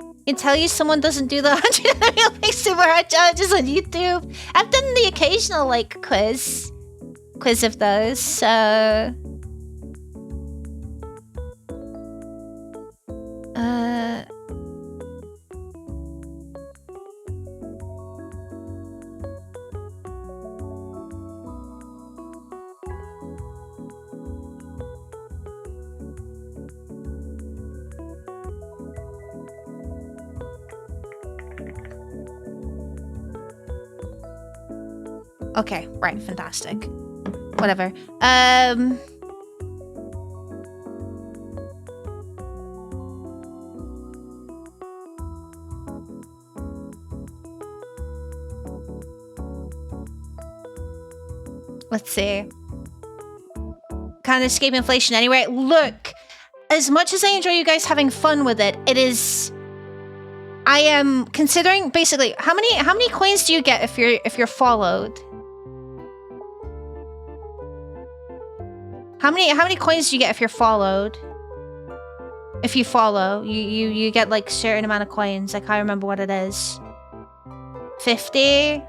I can tell you someone doesn't do the 100 like super hard challenges on YouTube. I've done the occasional like quiz of those, so okay, right, fantastic. Whatever. Let's see. Can't escape inflation anyway. Look, as much as I enjoy you guys having fun with it, it is... I am considering basically how many coins do you get if you're followed? How many coins do you get if you're followed? If you follow, you get like a certain amount of coins. I can't remember what it is. 50?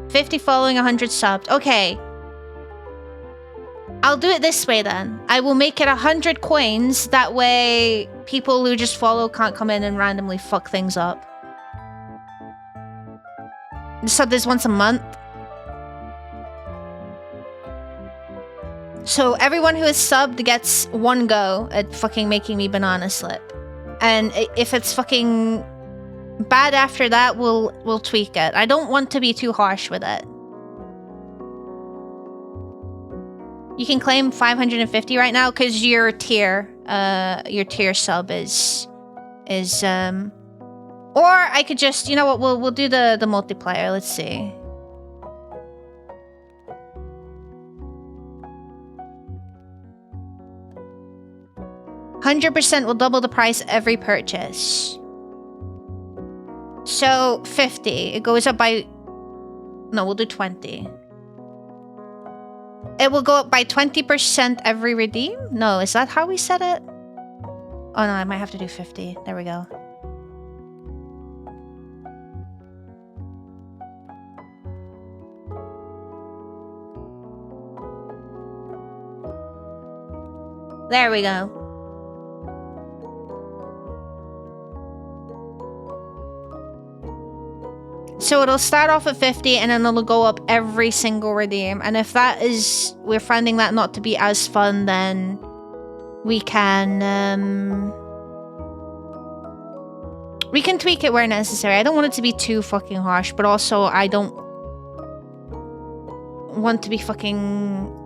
50 following, 100 subbed. Okay. I'll do it this way then. I will make it 100 coins. That way people who just follow can't come in and randomly fuck things up. Sub this once a month. So everyone who is subbed gets one go at fucking making me banana slip. And if it's fucking bad after that, we'll tweak it. I don't want to be too harsh with it. You can claim 550 right now because your tier sub is or I could just, you know what, we'll do the multiplier. Let's see. %, will double the price every purchase. So 50. It goes up by... No, we'll do 20. It will go up by 20% every redeem? No, is that how we set it? Oh no, I might have to do 50. There we go. There we go. So it'll start off at 50 and then it'll go up every single redeem. And if that is, we're finding that not to be as fun, then we can tweak it where necessary. I don't want it to be too fucking harsh, but also I don't want to be fucking...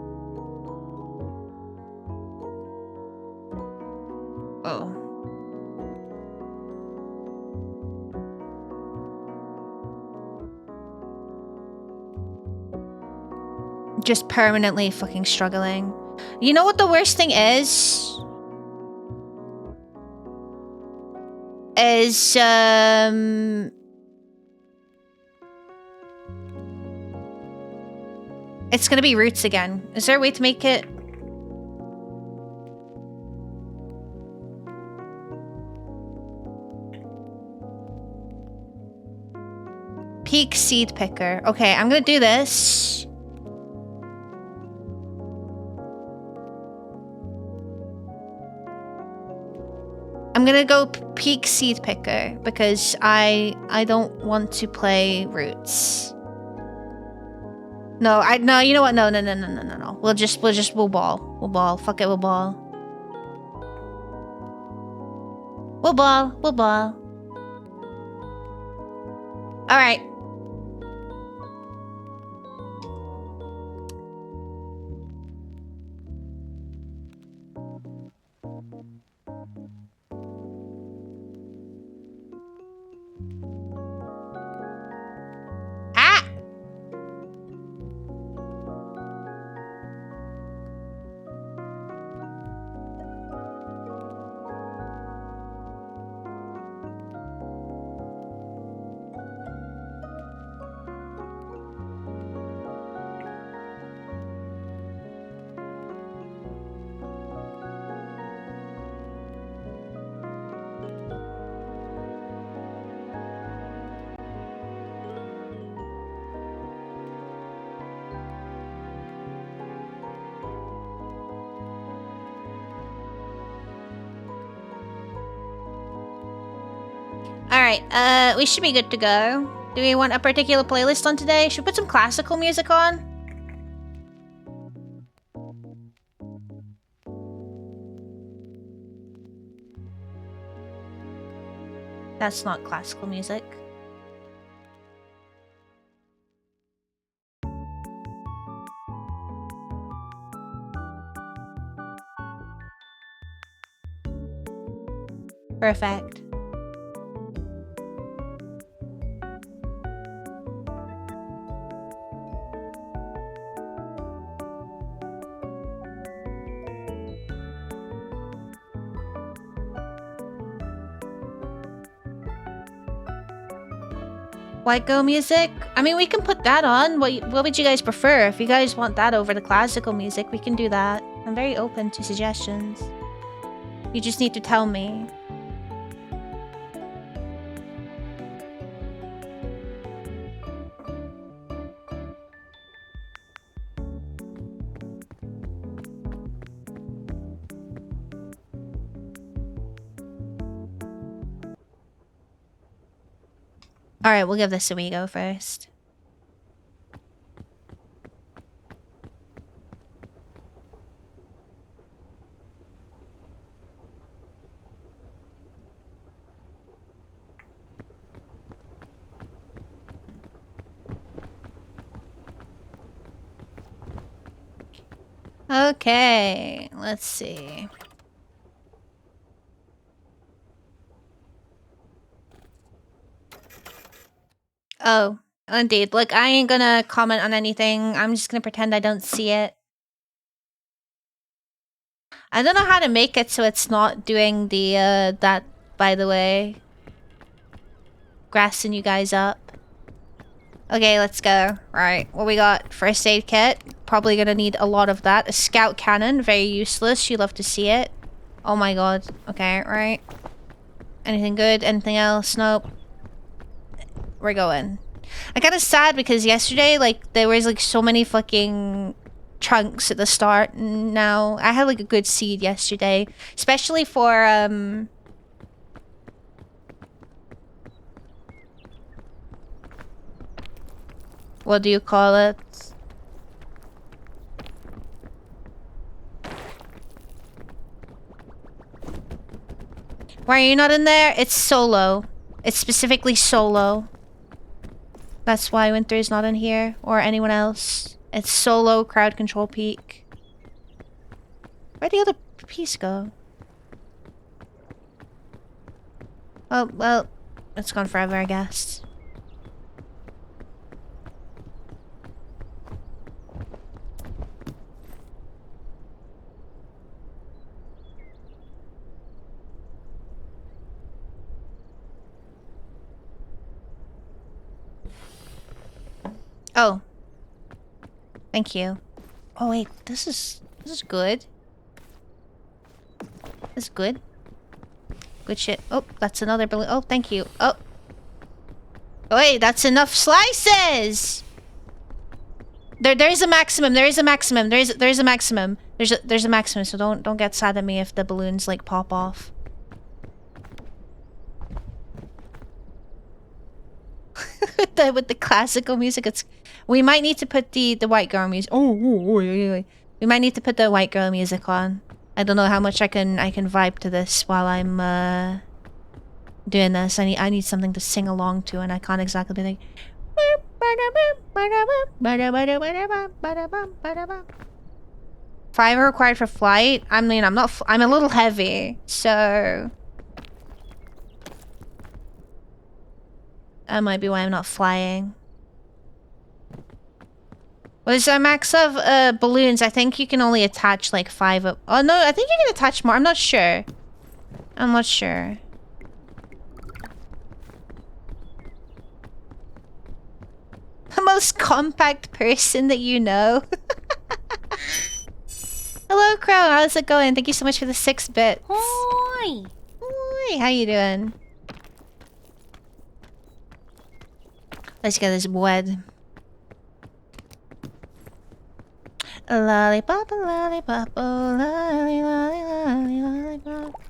Oh. Just permanently fucking struggling. You know what the worst thing is? It's gonna be roots again. Is there a way to make it? Peak seed picker. Okay, I'm gonna do this. I'm gonna go peak seed picker because I don't want to play roots. No, you know what? No. We'll ball. We'll ball. Fuck it, we'll ball. We'll ball. Alright. Alright, we should be good to go. Do we want a particular playlist on today? Should we put some classical music on? That's not classical music. Perfect. White girl music? I mean, we can put that on. What would you guys prefer? If you guys want that over the classical music, we can do that. I'm very open to suggestions. You just need to tell me. Alright, we'll give this a wee go first. Okay, let's see. Oh, indeed. Look, I ain't gonna comment on anything. I'm just gonna pretend I don't see it. I don't know how to make it so it's not doing the, that, by the way. Grassing you guys up. Okay, let's go. Right, what we got? First aid kit. Probably gonna need a lot of that. A scout cannon, very useless. You love to see it. Oh my god. Okay, right. Anything good? Anything else? Nope. We're going. I'm kind of sad because yesterday, like, there was, like, so many fucking chunks at the start. Now I had like a good seed yesterday, especially for what do you call it? Why are you not in there? It's solo. It's specifically solo. That's why Winter is not in here or anyone else. It's solo crowd control peak. Where'd the other piece go? Oh, well, it's gone forever, I guess. Oh. Thank you. Oh wait, this is good. This is good. Good shit. Oh, that's another balloon. Oh, thank you. Oh. Wait, that's enough slices! There is a maximum. There is a maximum. There is a maximum. There's a maximum, so don't get sad at me if the balloons like pop off. with the classical music, we might need to put the white girl music. We might need to put the white girl music on. I don't know how much I can vibe to this while I'm doing this. I need something to sing along to, and I can't exactly be like. Fiber required for flight. I mean, I'm a little heavy, so that might be why I'm not flying. Was there a max of balloons? I think you can only attach like 5 of... Oh no, I think you can attach more. I'm not sure. I'm not sure. The most compact person that you know. Hello, Crow. How's it going? Thank you so much for the 6 bits. Hi. Hi, how you doing? Let's get this wood. A lollipop, a lollipop, oh lolly, lolly, lolly, lollipop.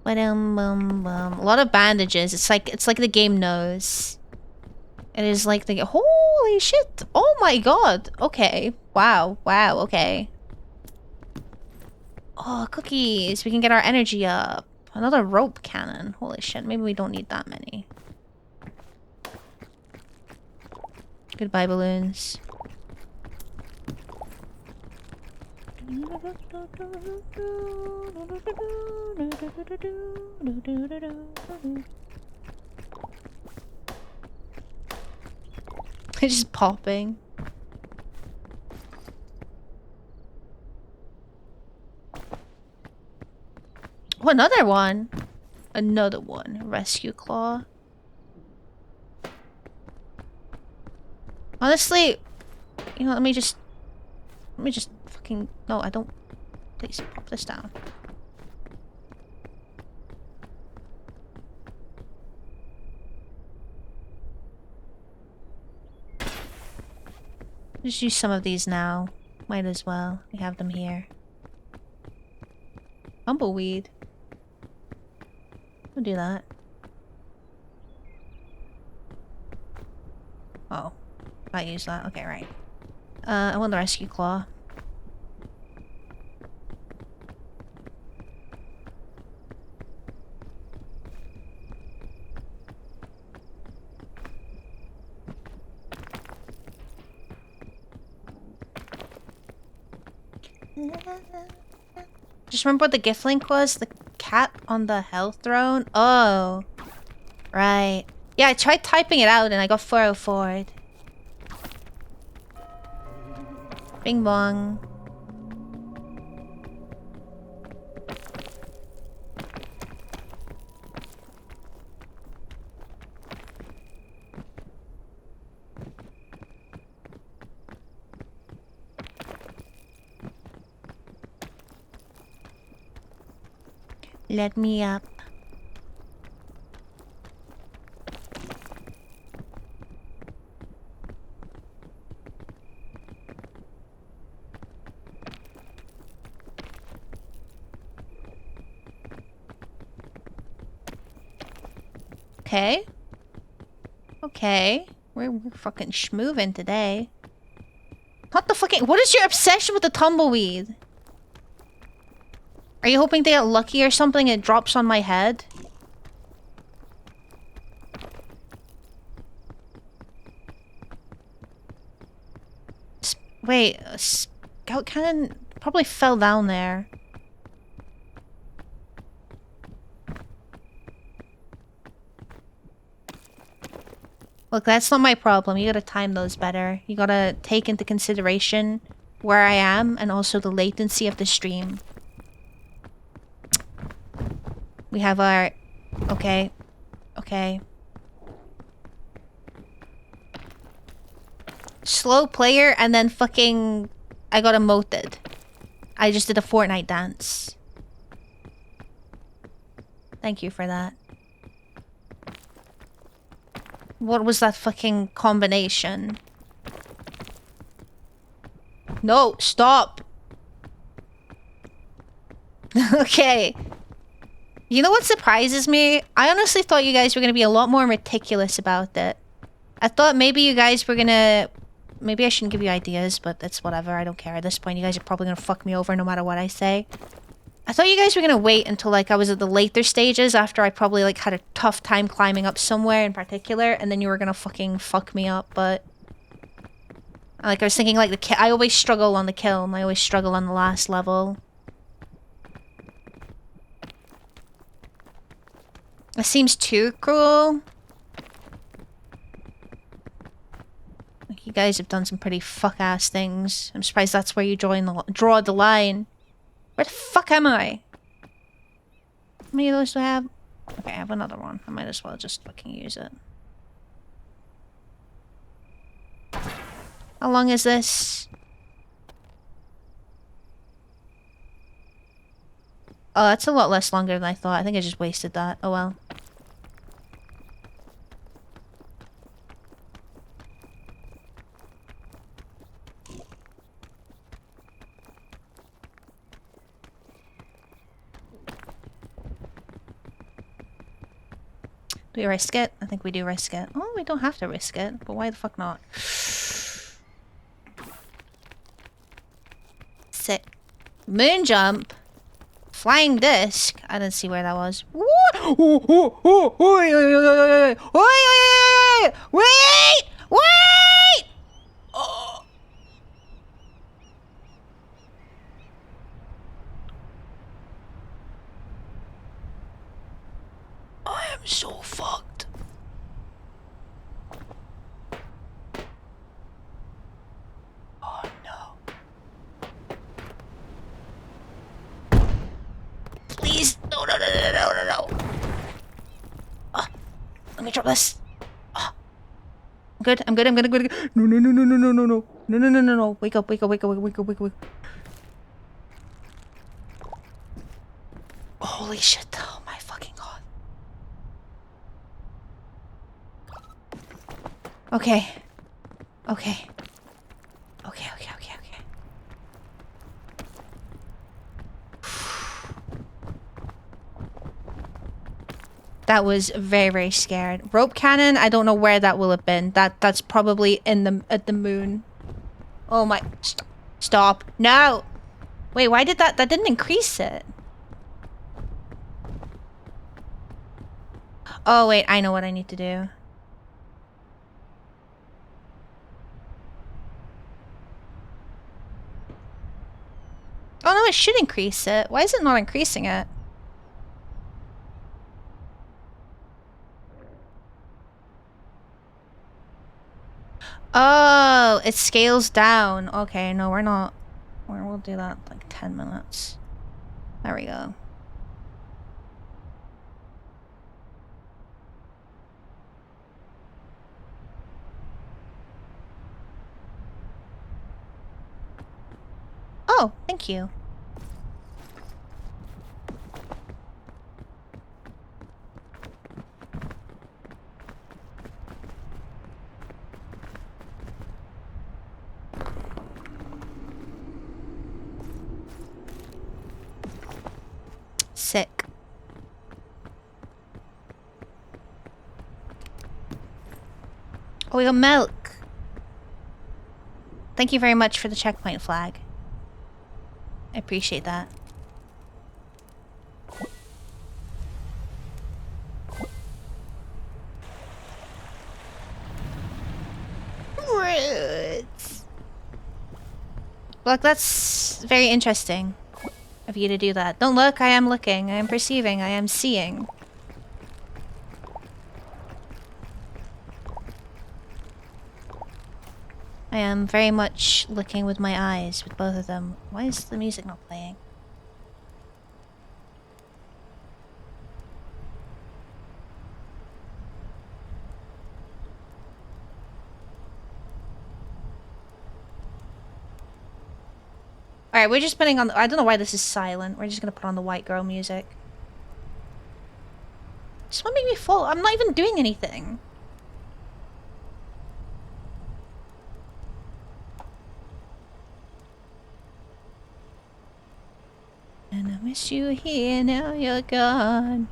Bum, bum, bum. A lot of bandages. It's like the game knows. It is like the holy shit! Oh my god! Okay. Wow. Wow. Okay. Oh, cookies! We can get our energy up. Another rope cannon. Holy shit! Maybe we don't need that many. Goodbye, balloons. It's just popping. Oh, another one. Another one. Rescue claw. Honestly, you know, let me just fucking... No, I don't... Please, pop this down. Just use some of these now. Might as well. We have them here. Tumbleweed. We'll do that. Oh. I use that. Okay, right. I want the rescue claw. Just remember what the gift link was? The cat on the hell throne? Oh. Right. Yeah, I tried typing it out and I got 404'd. Bing bong. Let me up. Okay. Okay. We're fucking schmoovin' today. What the fucking- what is your obsession with the tumbleweed? Are you hoping to get lucky or something and it drops on my head? Wait, a scout cannon probably fell down there. Look, that's not my problem. You gotta time those better. You gotta take into consideration where I am and also the latency of the stream. We have our... Okay. Okay. Slow player and then fucking... I got emoted. I just did a Fortnite dance. Thank you for that. What was that fucking combination? No, stop! Okay. You know what surprises me? I honestly thought you guys were gonna be a lot more meticulous about it. I thought maybe you guys were gonna... Maybe I shouldn't give you ideas, but it's whatever. I don't care. At this point, you guys are probably gonna fuck me over no matter what I say. I thought you guys were gonna wait until, like, I was at the later stages after I probably, like, had a tough time climbing up somewhere in particular, and then you were gonna fucking fuck me up, but... Like, I was thinking, like, I always struggle on the kiln. I always struggle on the last level. It seems too cruel. Like, you guys have done some pretty fuck-ass things. I'm surprised that's where you draw the line. Where the fuck am I? How many of those do I have? Okay, I have another one. I might as well just fucking use it. How long is this? Oh, that's a lot less longer than I thought. I think I just wasted that. Oh well. Do we risk it? I think we do risk it. Oh, we don't have to risk it, but why the fuck not? Sick. Moon jump. Flying disc. I didn't see where that was. Wait! Wait! Oh. I am so fucked. Oh no. Please. No, no, no, no, no, no, no. Let me drop this. I'm good. I'm good. I'm good. I'm good. No, no, no, no, no, no, no, no. No, no, no, no, no. Wake up, wake up, wake up, wake up, wake up, wake up. Holy shit. Oh my fucking god. Okay. Okay. Okay, okay, okay, okay. That was very, very scared. Rope cannon, I don't know where that will have been. That's probably in the at the moon. Oh my stop. No. Wait, why did that didn't increase it? Oh wait, I know what I need to do. Oh no, it should increase it. Why is it not increasing it? Oh, it scales down. Okay, no, we're not. We'll do that like 10 minutes. There we go. Oh, thank you. Sick. Oh, we got milk. Thank you very much for the checkpoint flag. I appreciate that. Roots. Look, that's very interesting of you to do that. Don't look, I am looking. I am perceiving. I am seeing. I am very much looking with my eyes, with both of them. Why is the music not playing? Alright, we're just putting on... I don't know why this is silent. We're just gonna put on the white girl music. Just wanna make me fall. I'm not even doing anything. And I miss you here, now you're gone.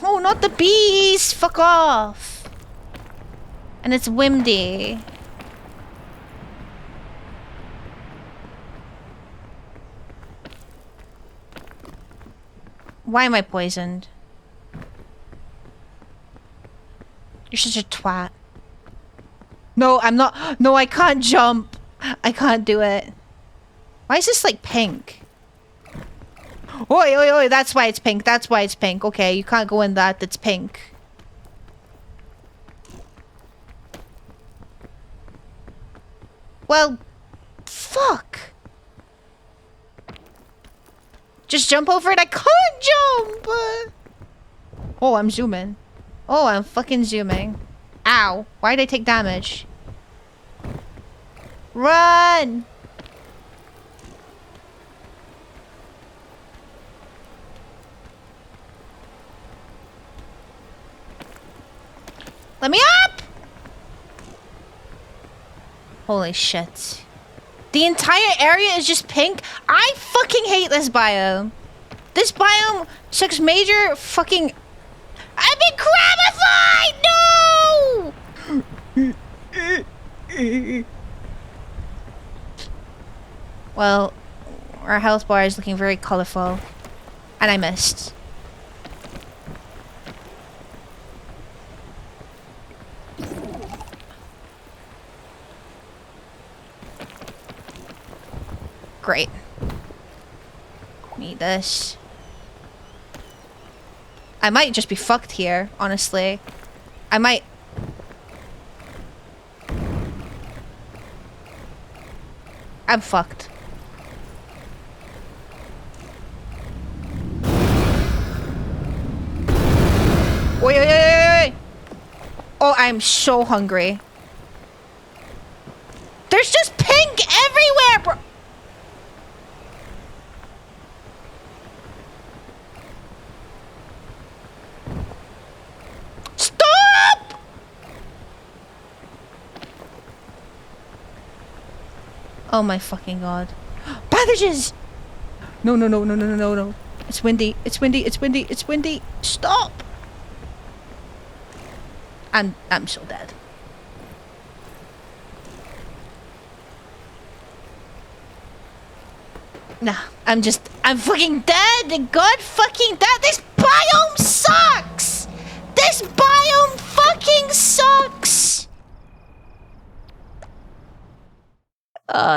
Oh, not the bees! Fuck off! And it's windy. Why am I poisoned? You're such a twat. No, I'm not. No, I can't jump. I can't do it. Why is this like pink? Oi, oi, oi, that's why it's pink. That's why it's pink. Okay, you can't go in that. That's pink. Well, fuck. Just jump over it. I can't jump. Oh, I'm zooming. Oh, I'm fucking zooming. Ow. Why did I take damage? Run! Let me up! Holy shit. The entire area is just pink? I fucking hate this biome. This biome sucks major fucking... I've been cramified! No! Well, our health bar is looking very colorful. And I missed. Great. Need this. I might just be fucked here, honestly. I might... I'm fucked. Oi, oi, oi, oi, oi. Oh, I'm so hungry. There's just pink everywhere, bro! Stop! Oh my fucking god. Bandages! No, no, no, no, no, no, no, no. It's windy. It's windy. It's windy. It's windy. Stop! I'm so dead. Nah, I'm fucking dead! God fucking dead! This biome sucks! This biome fucking sucks!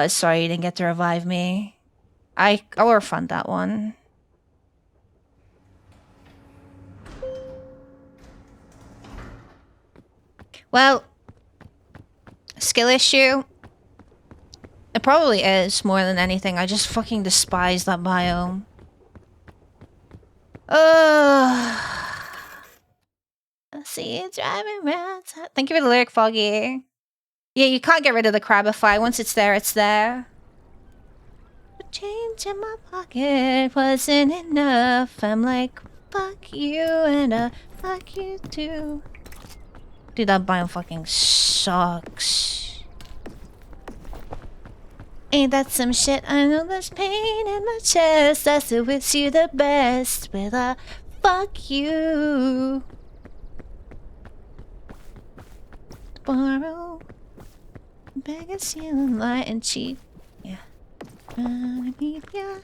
Sorry you didn't get to revive me. I'll refund that one. Well, skill issue. It probably is more than anything. I just fucking despise that biome. See you driving around. Thank you for the lyric, Foggy. Yeah, you can't get rid of the crabify. Once it's there, it's there. The change in my pocket wasn't enough. I'm like, fuck you and fuck you too. Dude, that biome fucking sucks. Ain't that some shit? I know there's pain in my chest. I still wish you the best. With a fuck you. Borrow. Beg a ceiling light and cheap. Yeah. Trying to keep ya.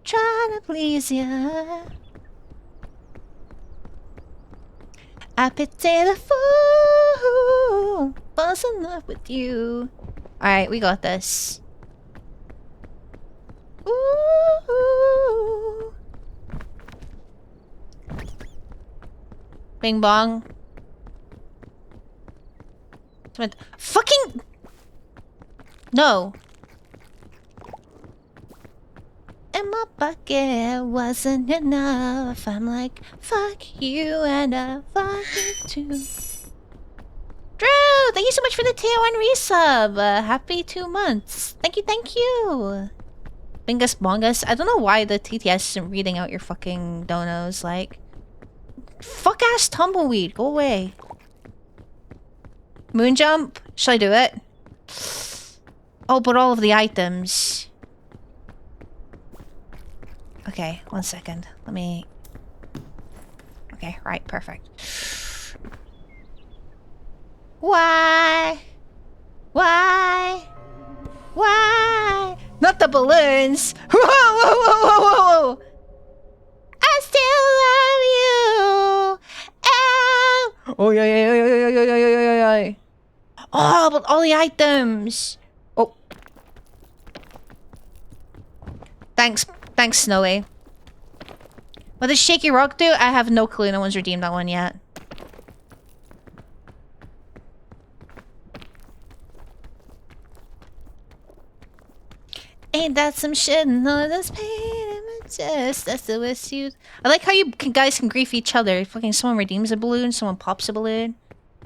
Trying to please ya. I pity the fool who falls in love with you. Alright, we got this. Ooh. Bing bong. Fucking... No. In my bucket wasn't enough. I'm like, fuck you and fuck you too. Drew, thank you so much for the tier 1 resub. Happy 2 months. Thank you, thank you. Bingus bongus. I don't know why the TTS isn't reading out your fucking donos. Like, fuck ass tumbleweed. Go away. Moon jump. Should I do it? Oh, but all of the items. Okay, 1 second. Let me... Okay, right, perfect. Why? Why? Why? Not the balloons! Whoa, whoa, whoa, whoa, whoa! I still love you! Oh, oh yeah, yeah, yeah, yeah, yeah, yeah, yeah, yeah, yeah. Oh, but all the items! Oh. Thanks, Snowy. What does Shaky Rock do? I have no clue. No one's redeemed that one yet. Ain't that some shit? No, that's pain in my chest. That's the wish you... I like how you guys can grief each other. Fucking someone redeems a balloon, someone pops a balloon.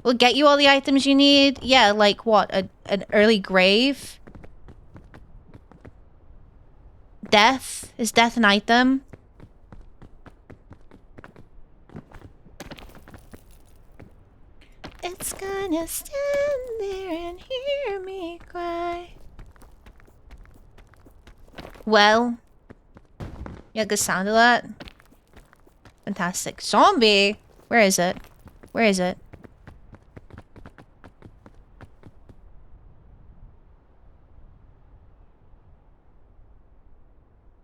We'll get you all the items you need. Yeah, like what? An early grave? Death? Is death an item? It's gonna stand there and hear me cry. Well, you got good sound of that? Fantastic. Zombie! Where is it? Where is it?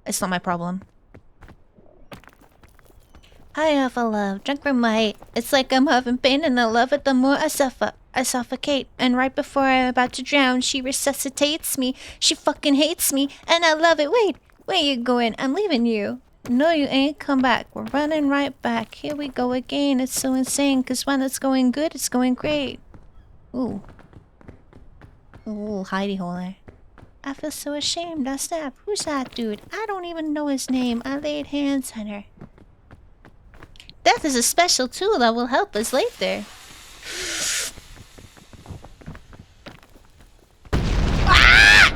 It's not my problem. I have a love, drunk from my hate. It's like I'm having pain and I love it the more I suffer. I suffocate, and right before I'm about to drown, she resuscitates me. She fucking hates me, and I love it. Wait, where you going? I'm leaving you. No, you ain't. Come back. We're running right back. Here we go again. It's so insane, cause when it's going good, it's going great. Ooh. Ooh, hidey hole there. I feel so ashamed. I snapped. Who's that dude? I don't even know his name. I laid hands on her. Death is a special tool that will help us later. Ah!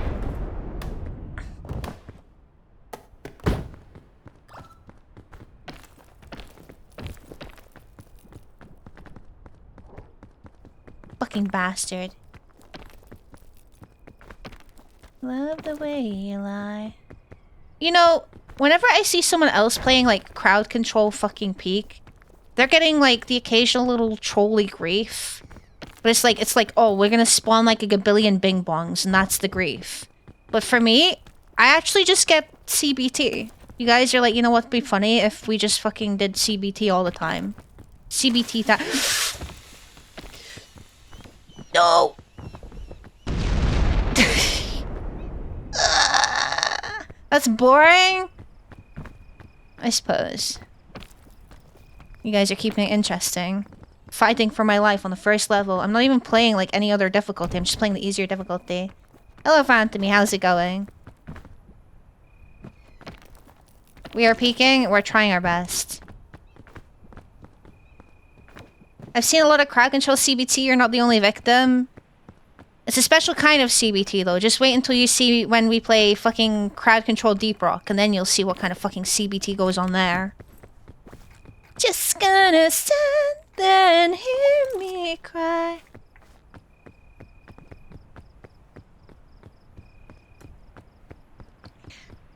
Fucking bastard. Love the way you lie. You know, whenever I see someone else playing like crowd control fucking peak, they're getting like the occasional little trolly grief. But it's like, oh, we're gonna spawn like a gabillion bing bongs and that's the grief. But for me, I actually just get CBT. You guys are like, you know what'd be funny if we just fucking did CBT all the time. CBT that. No! That's boring? I suppose. You guys are keeping it interesting. Fighting for my life on the first level. I'm not even playing like any other difficulty. I'm just playing the easier difficulty. Hello, Phantomy. How's it going? We are peeking. We're trying our best. I've seen a lot of crowd control CBT. You're not the only victim. It's a special kind of CBT though. Just wait until you see when we play fucking crowd control Deep Rock, and then you'll see what kind of fucking CBT goes on there. Just gonna stand there and hear me cry.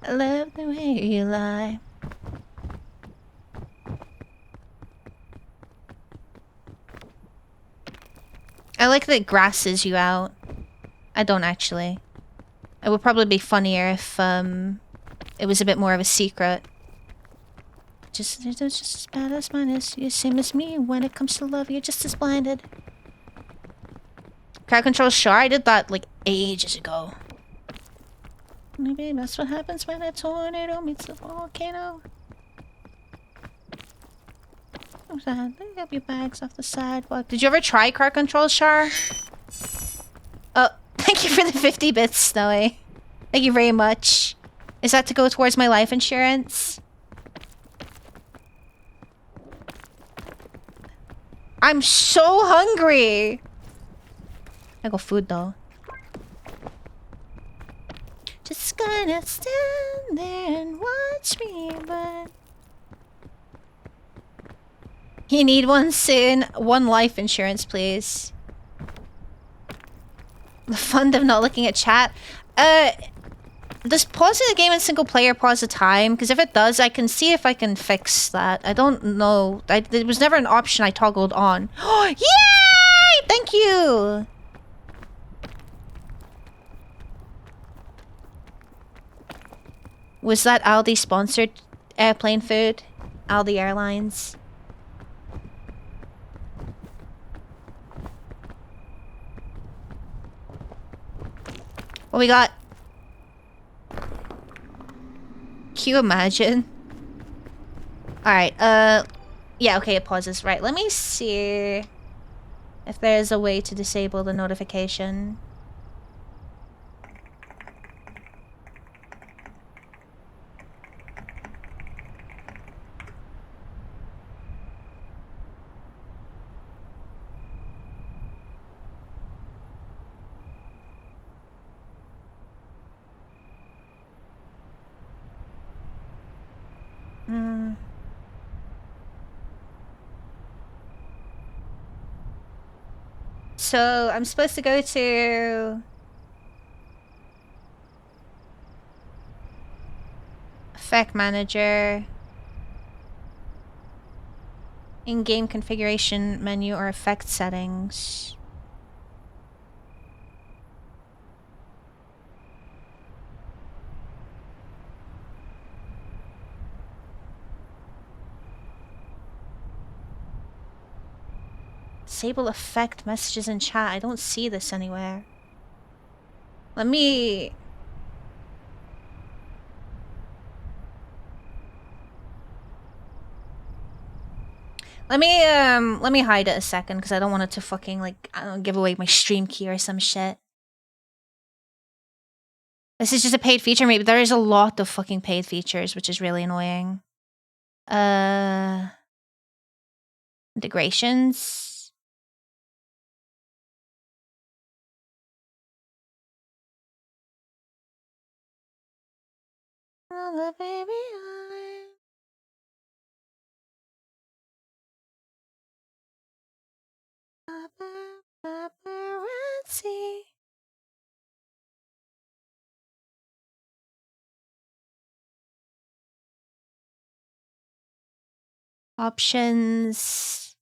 I love the way you lie. I like that it grasses you out. I don't actually. It would probably be funnier if it was a bit more of a secret. Just as bad as mine is. You're same as me. When it comes to love, you're just as blinded. Crowd control, sure. I did that like ages ago. Maybe that's what happens when a tornado meets a volcano. What's that? Pick up your bags off the sidewalk. Did you ever try car control, Char? Oh, thank you for the 50 bits, Snowy. Thank you very much. Is that to go towards my life insurance? I'm so hungry! I got food though. Just gonna stand there and watch me burn. You need one soon. One life insurance, please. The fun of not looking at chat. Does pausing the game in single player pause the time? Because if it does, I can see if I can fix that. I don't know. There was never an option I toggled on. Oh, yay! Thank you! Was that Aldi sponsored airplane food? Aldi Airlines? What we got? Can you imagine? Alright, yeah, okay, it pauses. Right, let me see if there's a way to disable the notification. So, I'm supposed to go to... Effect Manager. In-game configuration menu or effect settings. Disable effect messages in chat. I don't see this anywhere. Let me... Let me hide it a second, because I don't want it to fucking, like, I don't give away my stream key or some shit. This is just a paid feature, maybe. There is a lot of fucking paid features, which is really annoying. Integrations. Oh, baby, paparazzi. Options.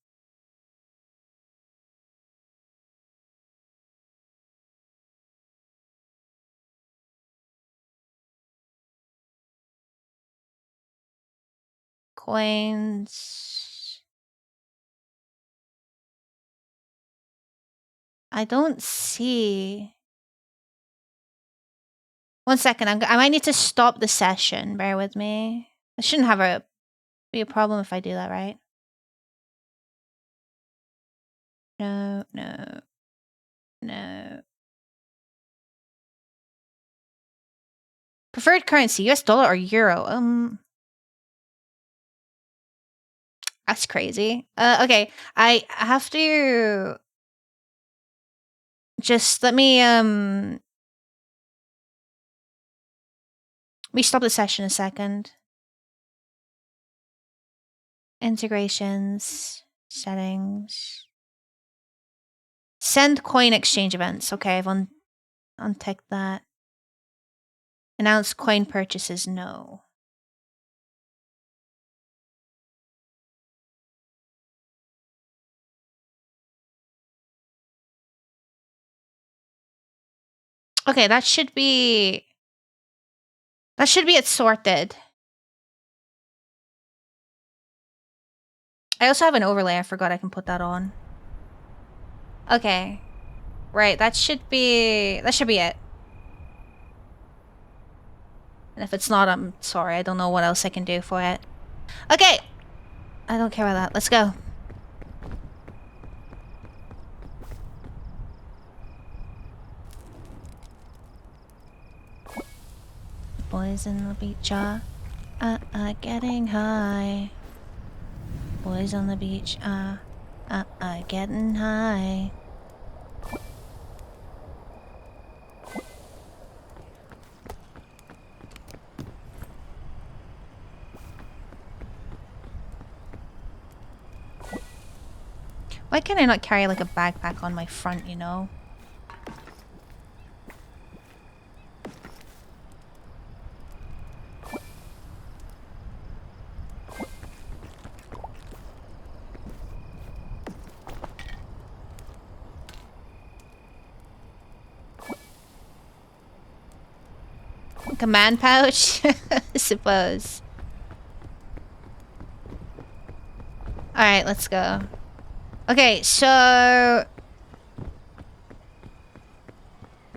Coins. I don't see. One second, I might need to stop the session. Bear with me. It shouldn't be a problem if I do that, right? No, no, no. Preferred currency, US dollar or euro? That's crazy. Okay. I have to just let me stop the session a second. Integrations, settings. Send coin exchange events. Okay, I've unticked that. Announce coin purchases, no. Okay, that should be it sorted. I also have an overlay. I forgot I can put that on. Okay. Right, that should be it. And if it's not, I'm sorry. I don't know what else I can do for it. Okay. I don't care about that. Let's go. Boys in the beach are getting high. Boys on the beach are getting high. Why can I not carry like a backpack on my front, you know? Command pouch? I suppose. Alright, let's go. Okay, so...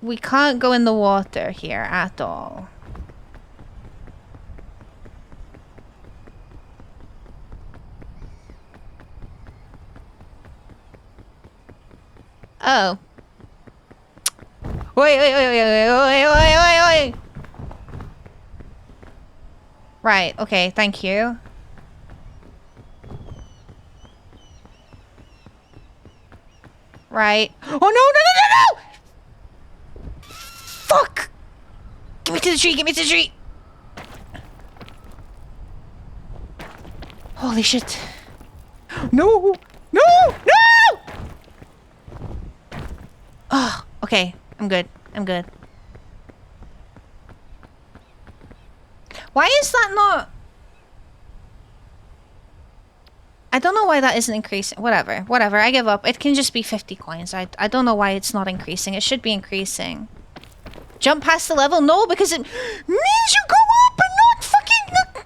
we can't go in the water here at all. Oh. Wait. Right, okay, thank you. Right. Oh, no! Fuck! Get me to the tree! Holy shit. No! Oh, okay. I'm good. Why is that not... I don't know why that isn't increasing. Whatever. I give up. It can just be 50 coins. I don't know why it's not increasing. It should be increasing. Jump past the level? No, because it means you go up and not fucking...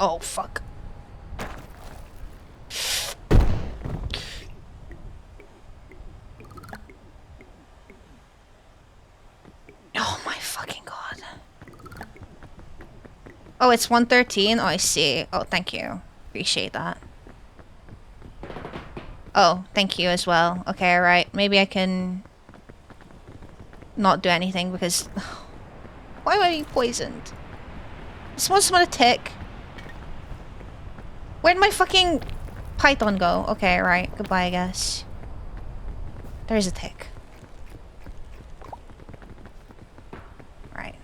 Oh, fuck. Oh my fucking god. Oh, it's 113? Oh, I see. Oh, thank you. Appreciate that. Oh, thank you as well. Okay, alright. Maybe I can... not do anything because... Why am I being poisoned? Someone's gonna tick. Where'd my fucking python go? Okay, right. Goodbye, I guess. There's a tick. Right.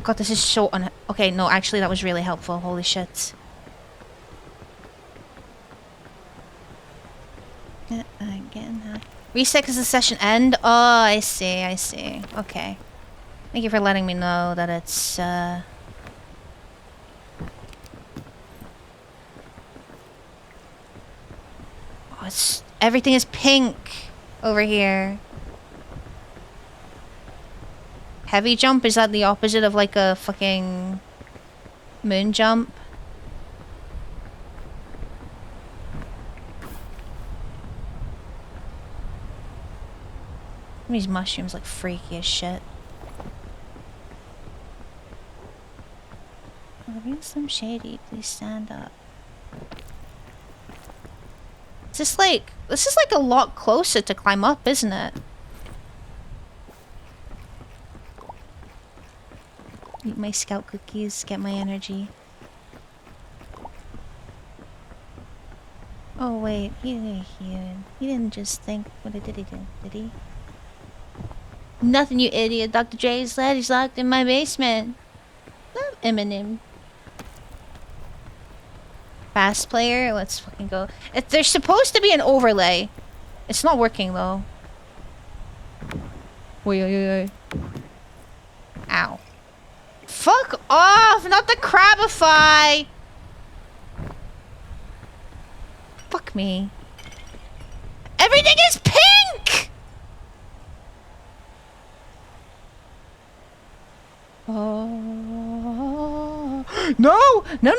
God, this is so okay, no, actually that was really helpful. Holy shit. Again. Reset because the session end? Oh, I see. Okay. Thank you for letting me know that it's, Oh, it's... everything is pink over here. Heavy jump? Is that the opposite of like a fucking moon jump? These mushrooms look freaky as shit. Reveal some shady. Please stand up. This is like a lot closer to climb up, isn't it? Eat my scout cookies, get my energy. Oh wait, he didn't just think. What did he do? Did he? Nothing, you idiot. Dr. J said he's locked in my basement. Love Eminem. Fast player, let's fucking go. There's supposed to be an overlay. It's not working though. Wait. Ow. Fuck off! Not the Crabify! Fuck me. Everything is pink! Oh. No! No!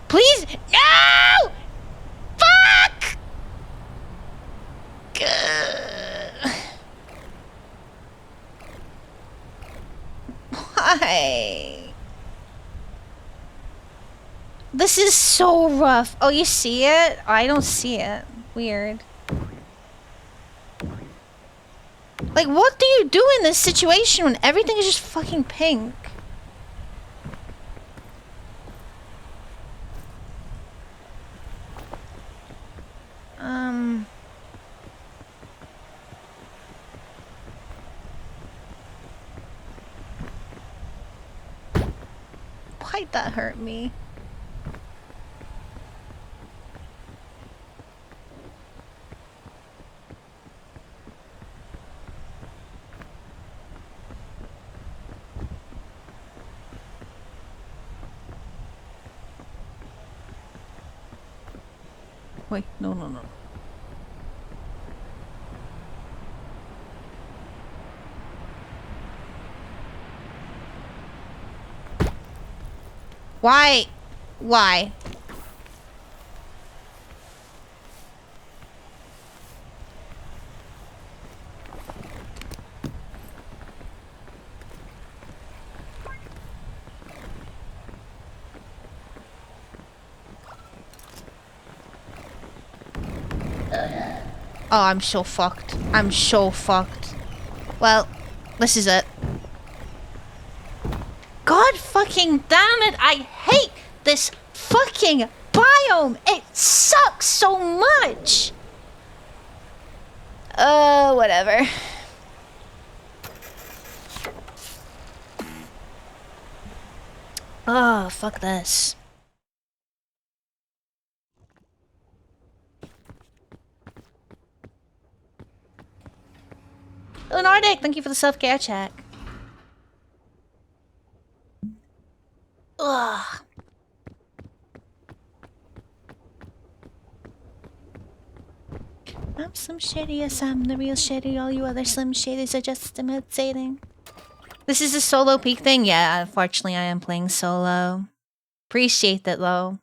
Please! No! Fuck! Why? This is so rough. Oh, you see it? I don't see it. Weird. Like, what do you do in this situation when everything is just fucking pink? Why'd that hurt me? Wait, no. Why? Why? Oh, I'm so fucked. I'm so fucked. Well, this is it. God fucking damn it! I hate this fucking biome! It sucks so much! Whatever. Oh, fuck this. Oh, Nordic, thank you for the self-care check. Ugh. I'm Slim Shady, yes, I'm the real Shady. All you other Slim Shadys are just imitating. This is a solo peak thing? Yeah, unfortunately I am playing solo. Appreciate that, though.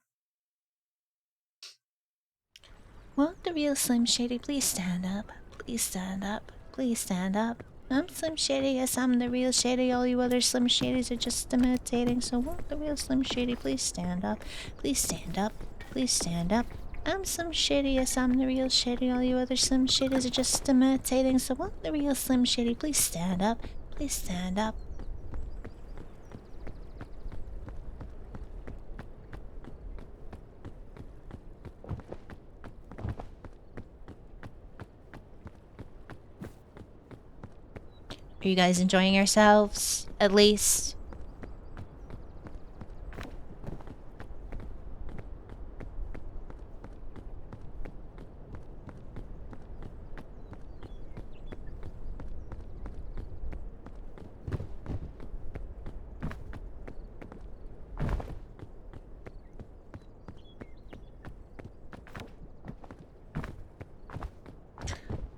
Won't the real Slim Shady please stand up? Please stand up. Please stand up. I'm Slim Shady, yes, I'm the real Shady. All you other Slim Shadys are just imitating. So won't the real Slim Shady please stand up? Please stand up. Please stand up. I'm Slim Shady, yes, I'm the real Shady. All you other Slim Shadys are just imitating. So won't the real Slim Shady please stand up? Please stand up. Are you guys enjoying yourselves? At least?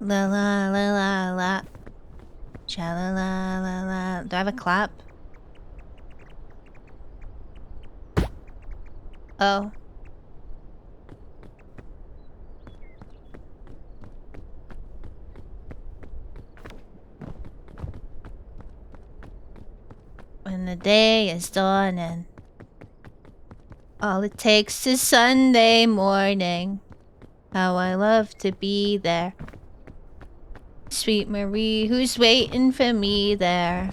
La la la la la. Cha la la la la. Do I have a clap? Oh. When the day is dawning, all it takes is Sunday morning. How I love to be there. Sweet Marie, who's waiting for me there.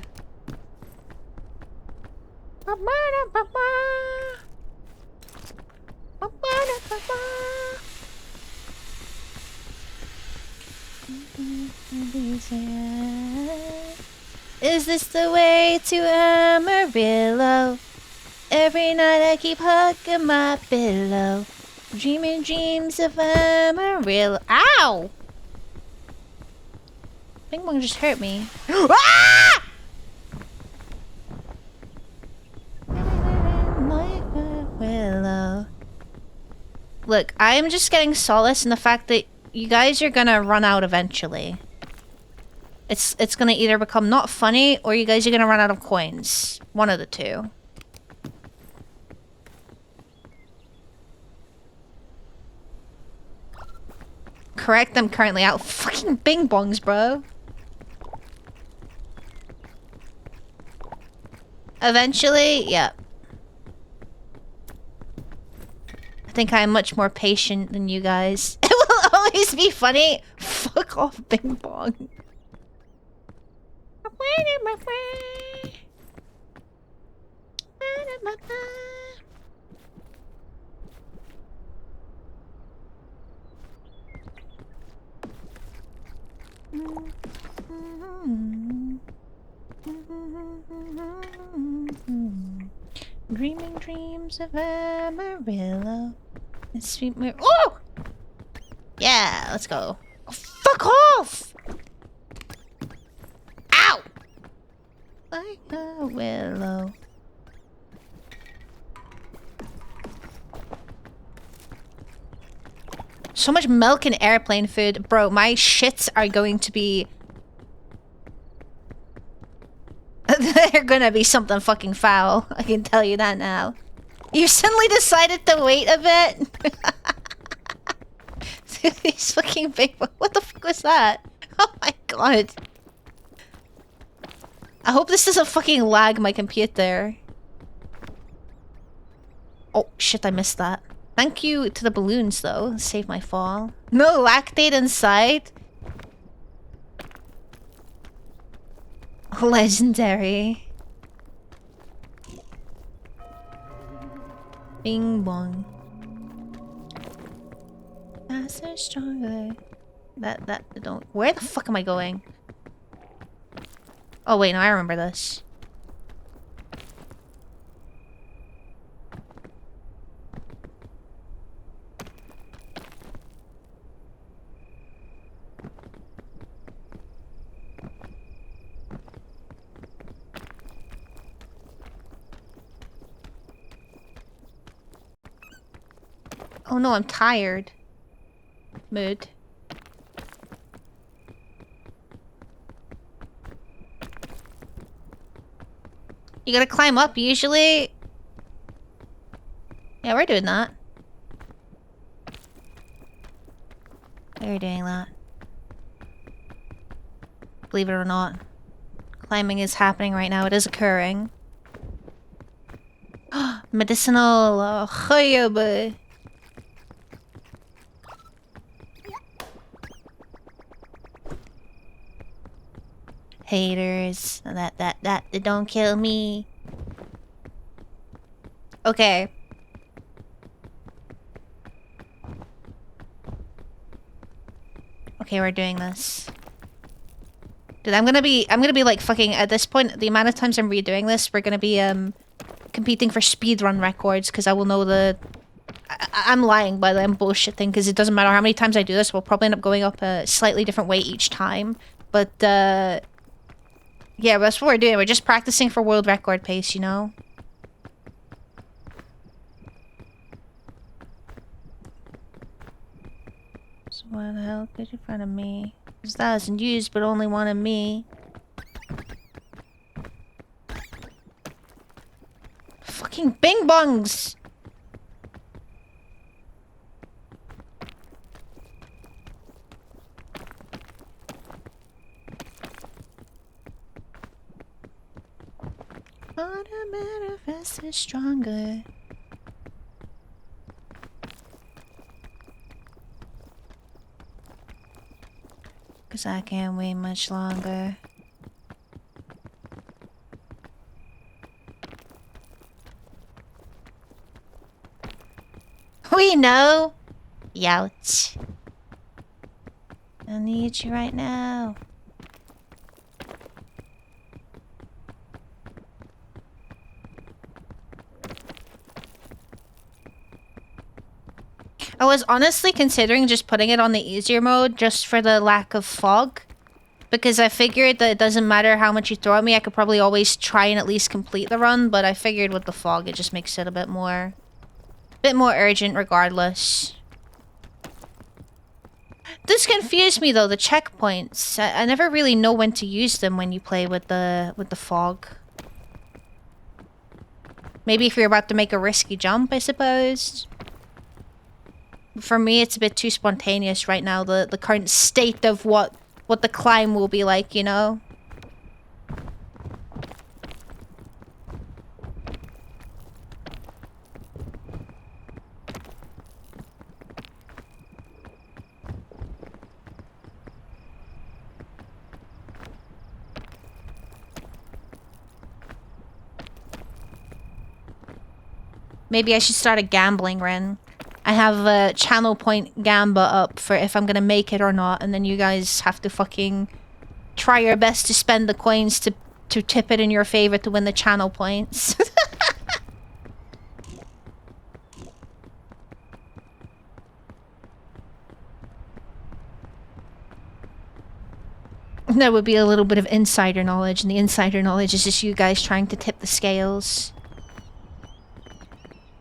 Is this the way to Amarillo? Every night I keep hugging my pillow, dreaming dreams of Amarillo. Ow! Bing Bong just hurt me. Ah! Willow. Look, I'm just getting solace in the fact that you guys are gonna run out eventually. It's gonna either become not funny or you guys are gonna run out of coins. One of the two. Correct, I'm currently out. Fucking bing bongs, bro. Eventually, yeah. I think I'm much more patient than you guys. It will always be funny. Fuck off, bing bong. Dreaming dreams of Amarillo. And sweet mir- Oh! Yeah, let's go. Oh, fuck off! Ow! Like a willow. So much milk and airplane food. Bro, my shits are going to be... They're gonna be something fucking foul. I can tell you that now. You suddenly decided to wait a bit? These fucking big... What the fuck was that? Oh my god. I hope this doesn't fucking lag my computer. Oh shit, I missed that. Thank you to the balloons though. Save my fall. No lactate inside? Legendary. Bing bong. Faster, stronger. That don't. Where the fuck am I going? Oh wait, no, I remember this. Oh no, I'm tired. Mood. You gotta climb up usually. Yeah, we're doing that. We're doing that. Believe it or not. Climbing is happening right now. It is occurring. Medicinal Hoyoba. Haters. That don't kill me. Okay. Okay, we're doing this. Dude, I'm gonna be like fucking at this point, the amount of times I'm redoing this, we're gonna be competing for speedrun records because I will know the I'm lying by the I'm bullshitting because it doesn't matter how many times I do this, we'll probably end up going up a slightly different way each time. But yeah, that's what we're doing. We're just practicing for world record pace, you know? So why the hell could you find me? Because that isn't used, but only one of me. Fucking bing bongs! But a manifest is stronger. Cause I can't wait much longer. We you know? Youch. I need you right now. I was honestly considering just putting it on the easier mode just for the lack of fog. Because I figured that it doesn't matter how much you throw at me, I could probably always try and at least complete the run, but I figured with the fog it just makes it a bit more urgent regardless. This confused me though, the checkpoints. I never really know when to use them when you play with the fog. Maybe if you're about to make a risky jump, I suppose. For me, it's a bit too spontaneous right now, the current state of what the climb will be like, you know? Maybe I should start a gambling run. I have a channel point gamba up for if I'm gonna make it or not, and then you guys have to fucking try your best to spend the coins to tip it in your favor to win the channel points. That would be a little bit of insider knowledge, and the insider knowledge is just you guys trying to tip the scales.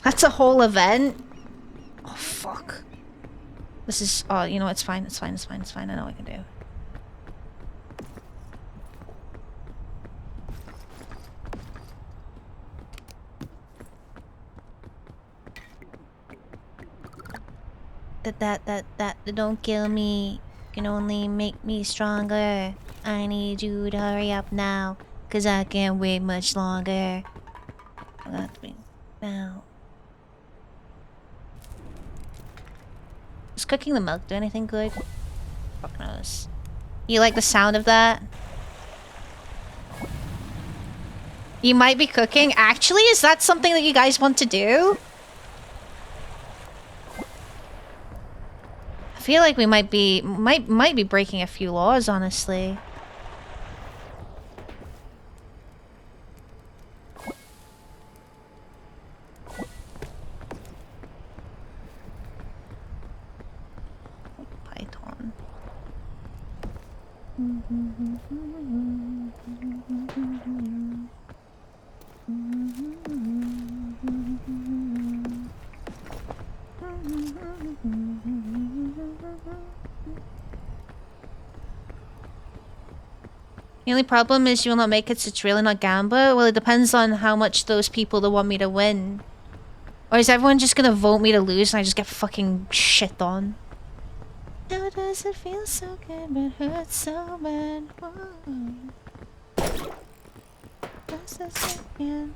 That's a whole event? Oh, fuck. This is... Oh, you know, it's fine, it's fine, it's fine, it's fine. I know what I can do. That don't kill me. Can only make me stronger. I need you to hurry up now, cause I can't wait much longer. Let me now. Does cooking the milk do anything good? Fuck knows. You like the sound of that? You might be cooking. Actually, is that something that you guys want to do? I feel like we might be breaking a few laws, honestly. Python. The only problem is you will not make it, so it's really not gamba. Well, it depends on how much those people that want me to win. Or is everyone just gonna vote me to lose and I just get fucking shit on? How does it feel so good but hurts so bad? Just a second.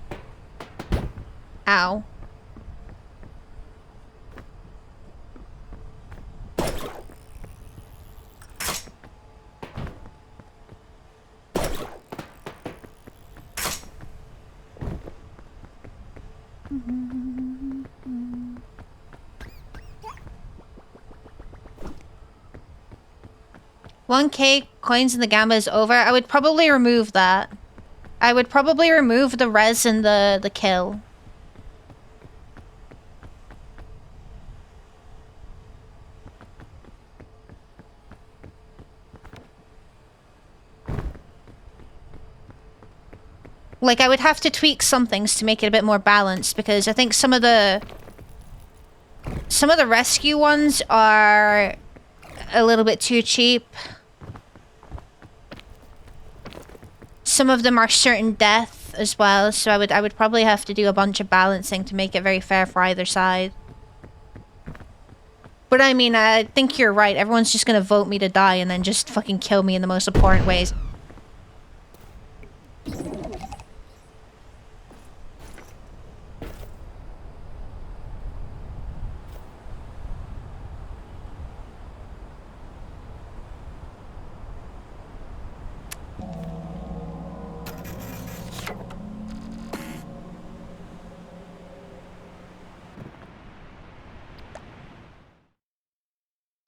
Ow. $1K coins in the gamba is over. I would probably remove that. I would probably remove the res and the kill. Like, I would have to tweak some things to make it a bit more balanced, because I think some of the rescue ones are a little bit too cheap. Some of them are certain death as well, so I would probably have to do a bunch of balancing to make it very fair for either side. But I mean, I think you're right. Everyone's just gonna vote me to die and then just fucking kill me in the most abhorrent ways.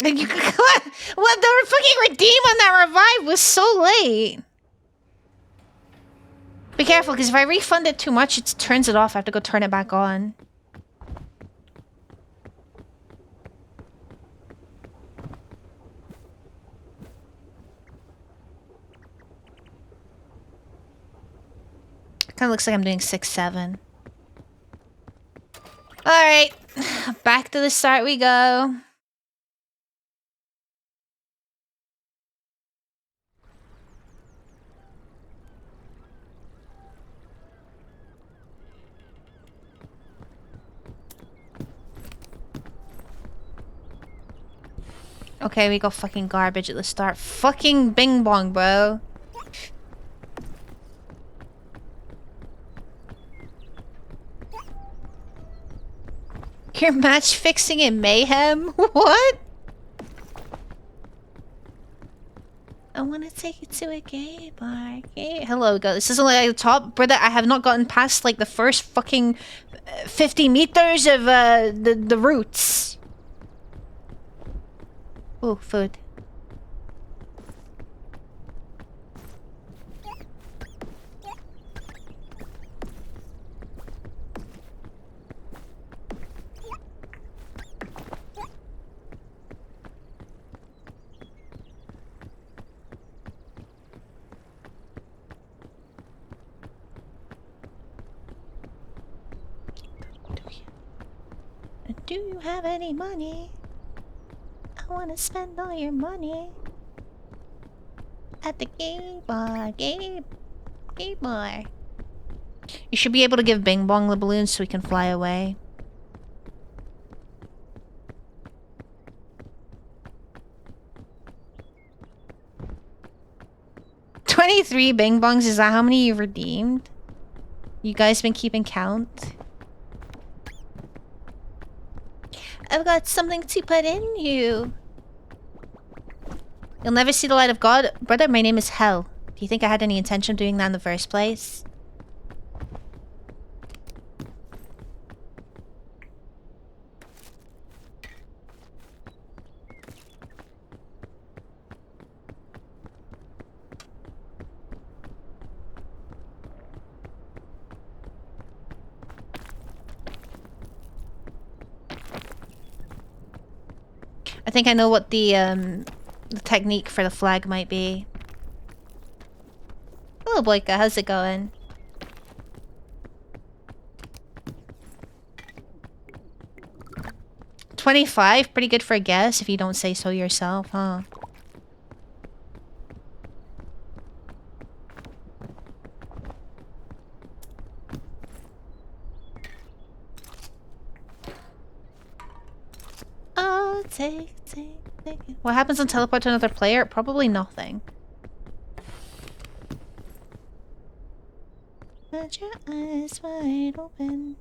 Like, you could, well, the fucking redeem on that revive was so late. Be careful, because if I refund it too much, it turns it off. I have to go turn it back on. Kind of looks like I'm doing 6-7. Alright. Back to the start we go. Okay, we got fucking garbage at the start. Fucking bing bong, bro. You're match fixing in mayhem? What? I want to take you to a gay bar. Gay. Hello, go. This is only like the top, brother. I have not gotten past like the first fucking 50 meters of the routes. Oh, food. Do you have any money? I want to spend all your money at the gay bar. Gay bar. You should be able to give Bing Bong the balloon so we can fly away. $23 Bing Bongs, is that how many you've redeemed? You guys been keeping count? I've got something to put in you. You'll never see the light of God. Brother, my name is Hell. Do you think I had any intention of doing that in the first place? I think I know what the technique for the flag might be. Hello, Boyka. How's it going? $25? Pretty good for a guess if you don't say so yourself, huh? Oh, take it. What happens on teleport to another player? Probably nothing. Let your eyes wide open.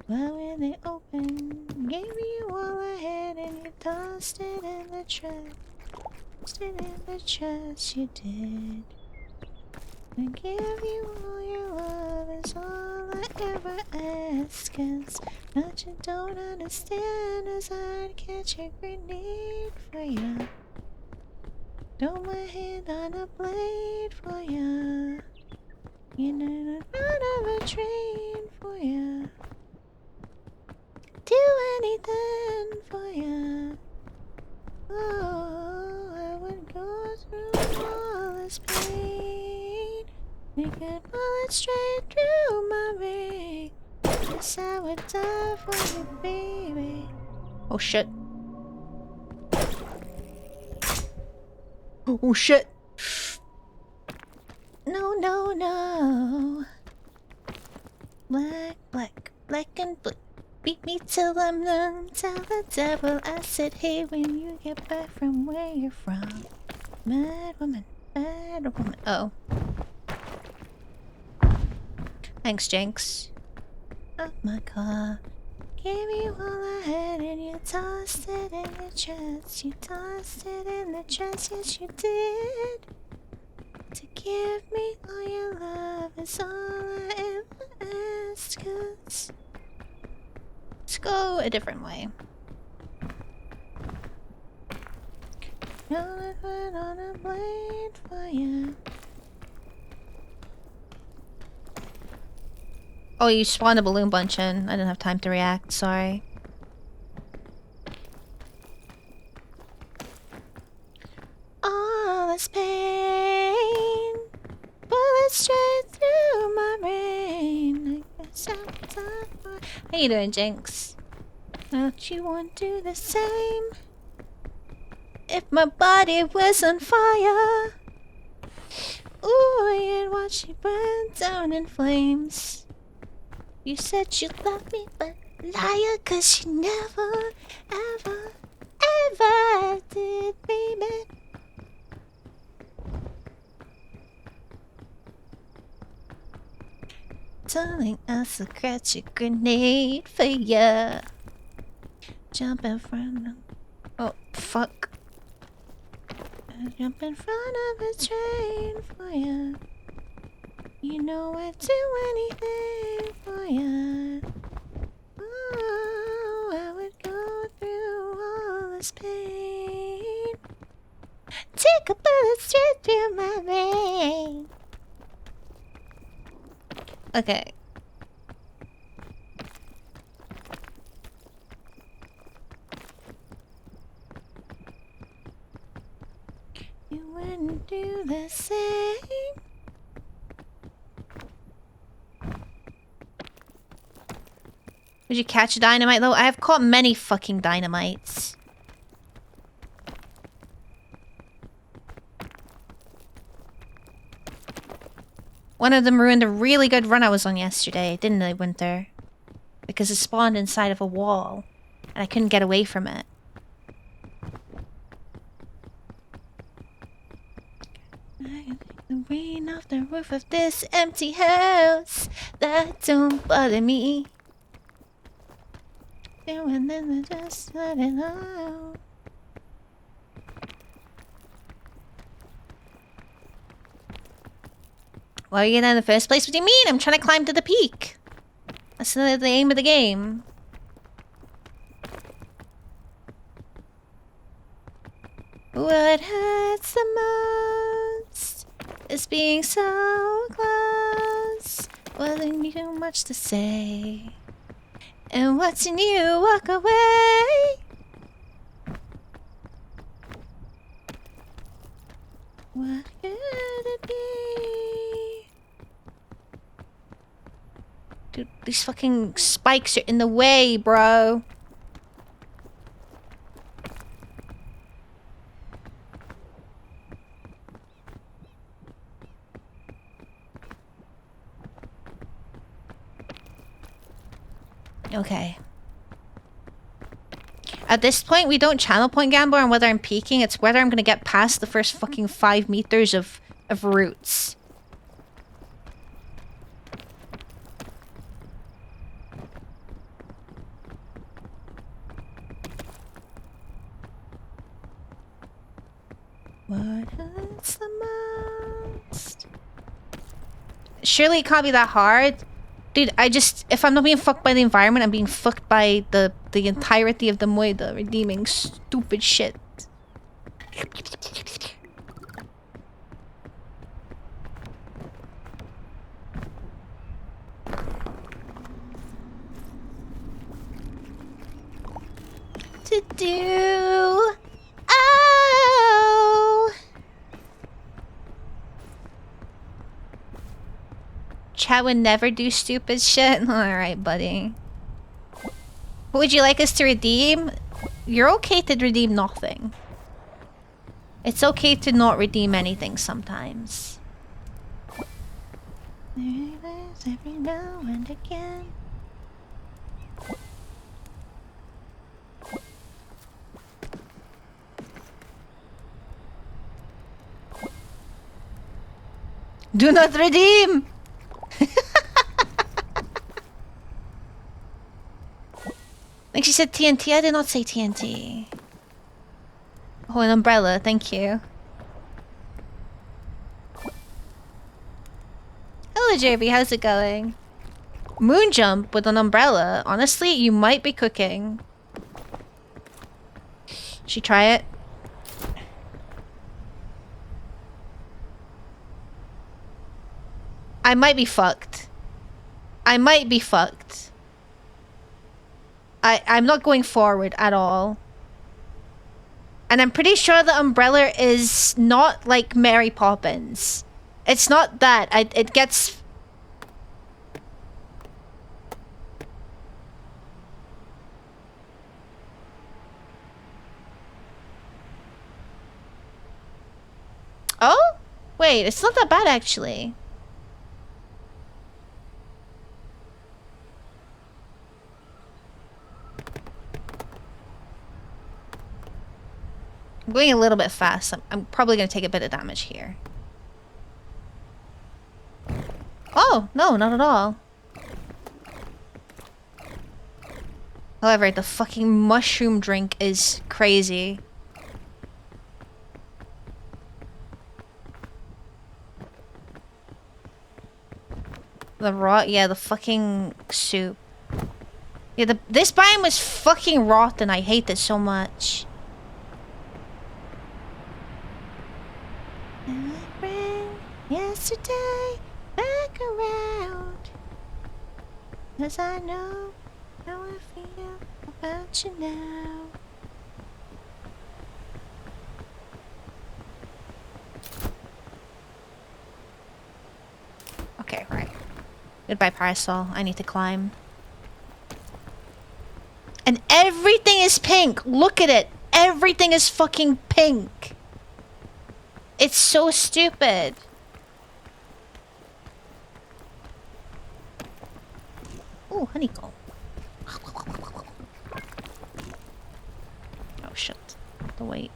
Why were they open? Gave you all I had and you tossed it in the trash. Tossed it in the trash, you did. I give you all your love is all I ever ask. 'Cause what you don't understand is I'd catch a grenade for you. Throw my hand on a blade for you. You know, run of a train for you. Do anything for you. Oh, I would go through all this pain. Make a bullet straight through my vein. Yes, I would die for you, baby. Oh shit. Oh shit. No, no, no. Black and blue. Beat me till I'm numb. Tell the devil I said, hey, when you get back from where you're from. Mad woman, bad woman. Oh. Thanks, Jinx. Up my car. Gave you all I had and you tossed it in the trash. You tossed it in the trash, yes you did. To give me all your love is all I ever ask. 'Cause let's go a different way. Gonna put on a blade for you. Oh, you spawned a balloon bunch in. I didn't have time to react, sorry. All this pain, bullets straight through my brain. How you doing, Jinx? Don't you want to do the same? If my body was on fire, ooh, you'd watch it burn down in flames. You said you loved me, but liar, 'cause you never, ever, ever did, baby. Telling us to catch a grenade for ya. Jump in front of... Oh, fuck. Jump in front of a train for ya. You know I'd do anything for ya. Oh, I would go through all this pain. Take a bullet straight through my brain. Okay. You wouldn't do the same. Did you catch a dynamite though? I have caught many fucking dynamites. One of them ruined a really good run I was on yesterday, didn't they, Winter? Because it spawned inside of a wall, and I couldn't get away from it. I can take the rain off the roof of this empty house. That don't bother me. And then I just let it out. Why are you there in the first place? What do you mean? I'm trying to climb to the peak. That's the aim of the game. What hurts the most is being so close. Wasn't too much to say. And watching you walk away. What could it be? Dude, these fucking spikes are in the way, bro. Okay. At this point, we don't channel point gamble on whether I'm peaking. It's whether I'm gonna get past the first fucking 5 meters of roots. What hurts the most? Surely it can't be that hard. Dude, if I'm not being fucked by the environment, I'm being fucked by the entirety of the Moida redeeming stupid shit. To do... Oh! Chad would never do stupid shit? Alright, buddy. What would you like us to redeem? You're okay to redeem nothing. It's okay to not redeem anything sometimes. Every now and again. Do not redeem! Like she said TNT, I did not say TNT. Oh, an umbrella, thank you. Hello JB, how's it going? Moon jump with an umbrella. Honestly, you might be cooking. Should we try it? I might be fucked. I might be fucked. I'm not going forward at all. And I'm pretty sure the umbrella is not like Mary Poppins. It's not that. It gets... Oh? Wait, it's not that bad actually. I'm going a little bit fast. I'm probably going to take a bit of damage here. Oh, no, not at all. However, the fucking mushroom drink is crazy. The raw, yeah, the fucking soup. Yeah, this biome was fucking rotten. I hate this so much. And I ran yesterday back around, 'cause I know how I feel about you now. Okay, right. Goodbye, parasol. I need to climb. And everything is pink. Look at it. Everything is fucking pink. It's so stupid. Ooh, honeycomb. Oh shit. The wait.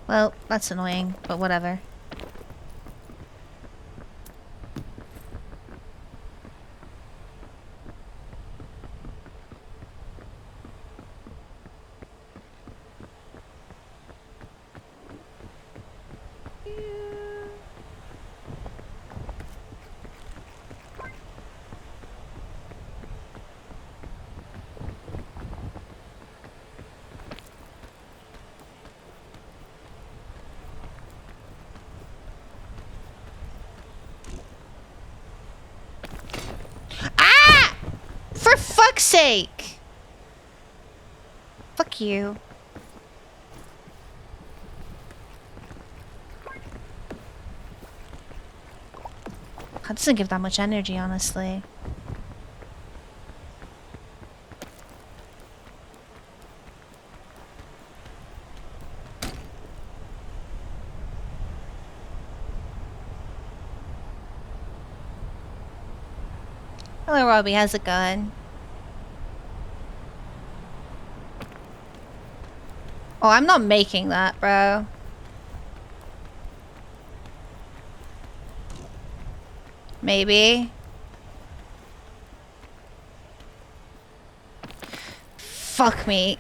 Well, that's annoying, but whatever. For fuck's sake! Fuck you. That doesn't give that much energy, honestly. Hello, Robbie. How's it going? Oh, I'm not making that, bro. Maybe. Fuck me.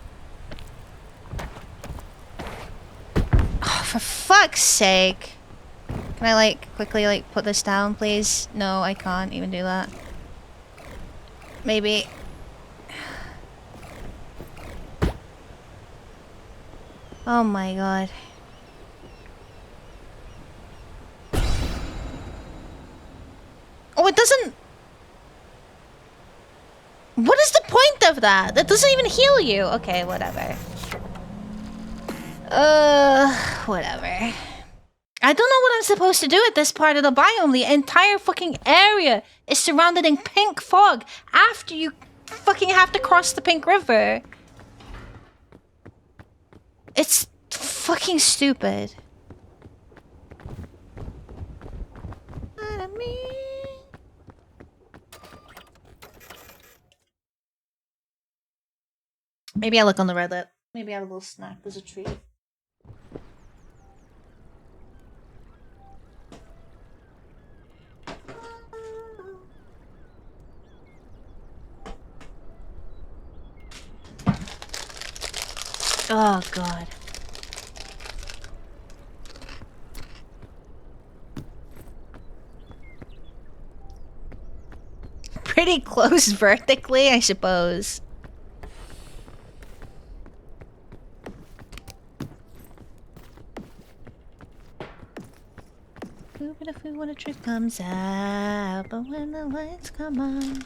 Oh, for fuck's sake. Can I, like, quickly, like, put this down, please? No, I can't even do that. Maybe. Oh my god. Oh, it doesn't... What is the point of that? That doesn't even heal you. Okay, whatever. Whatever. I don't know what I'm supposed to do at this part of the biome. The entire fucking area is surrounded in pink fog after you fucking have to cross the pink river. It's fucking stupid. Maybe I look on the Reddit. Maybe I have a little snack. There's a treat. Oh, God. Pretty close vertically, I suppose. Even if we when the truth comes out, but when the lights come on.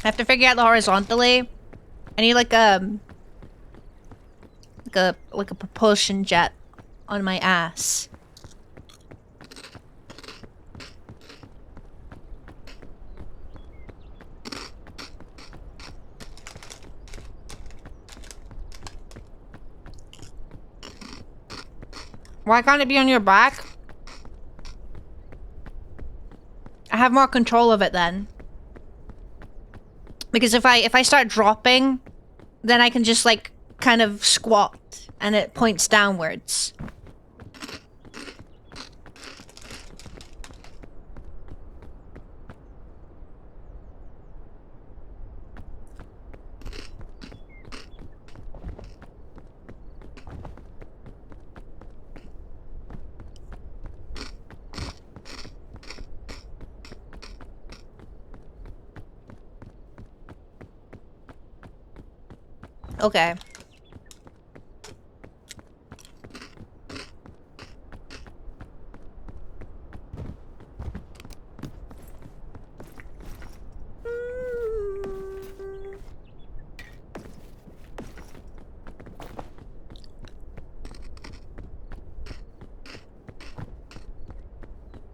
I have to figure out the horizontally. I need like a propulsion jet on my ass. Why can't it be on your back? I have more control of it then. Because if I start dropping, then I can just like kind of squat and it points downwards. Okay.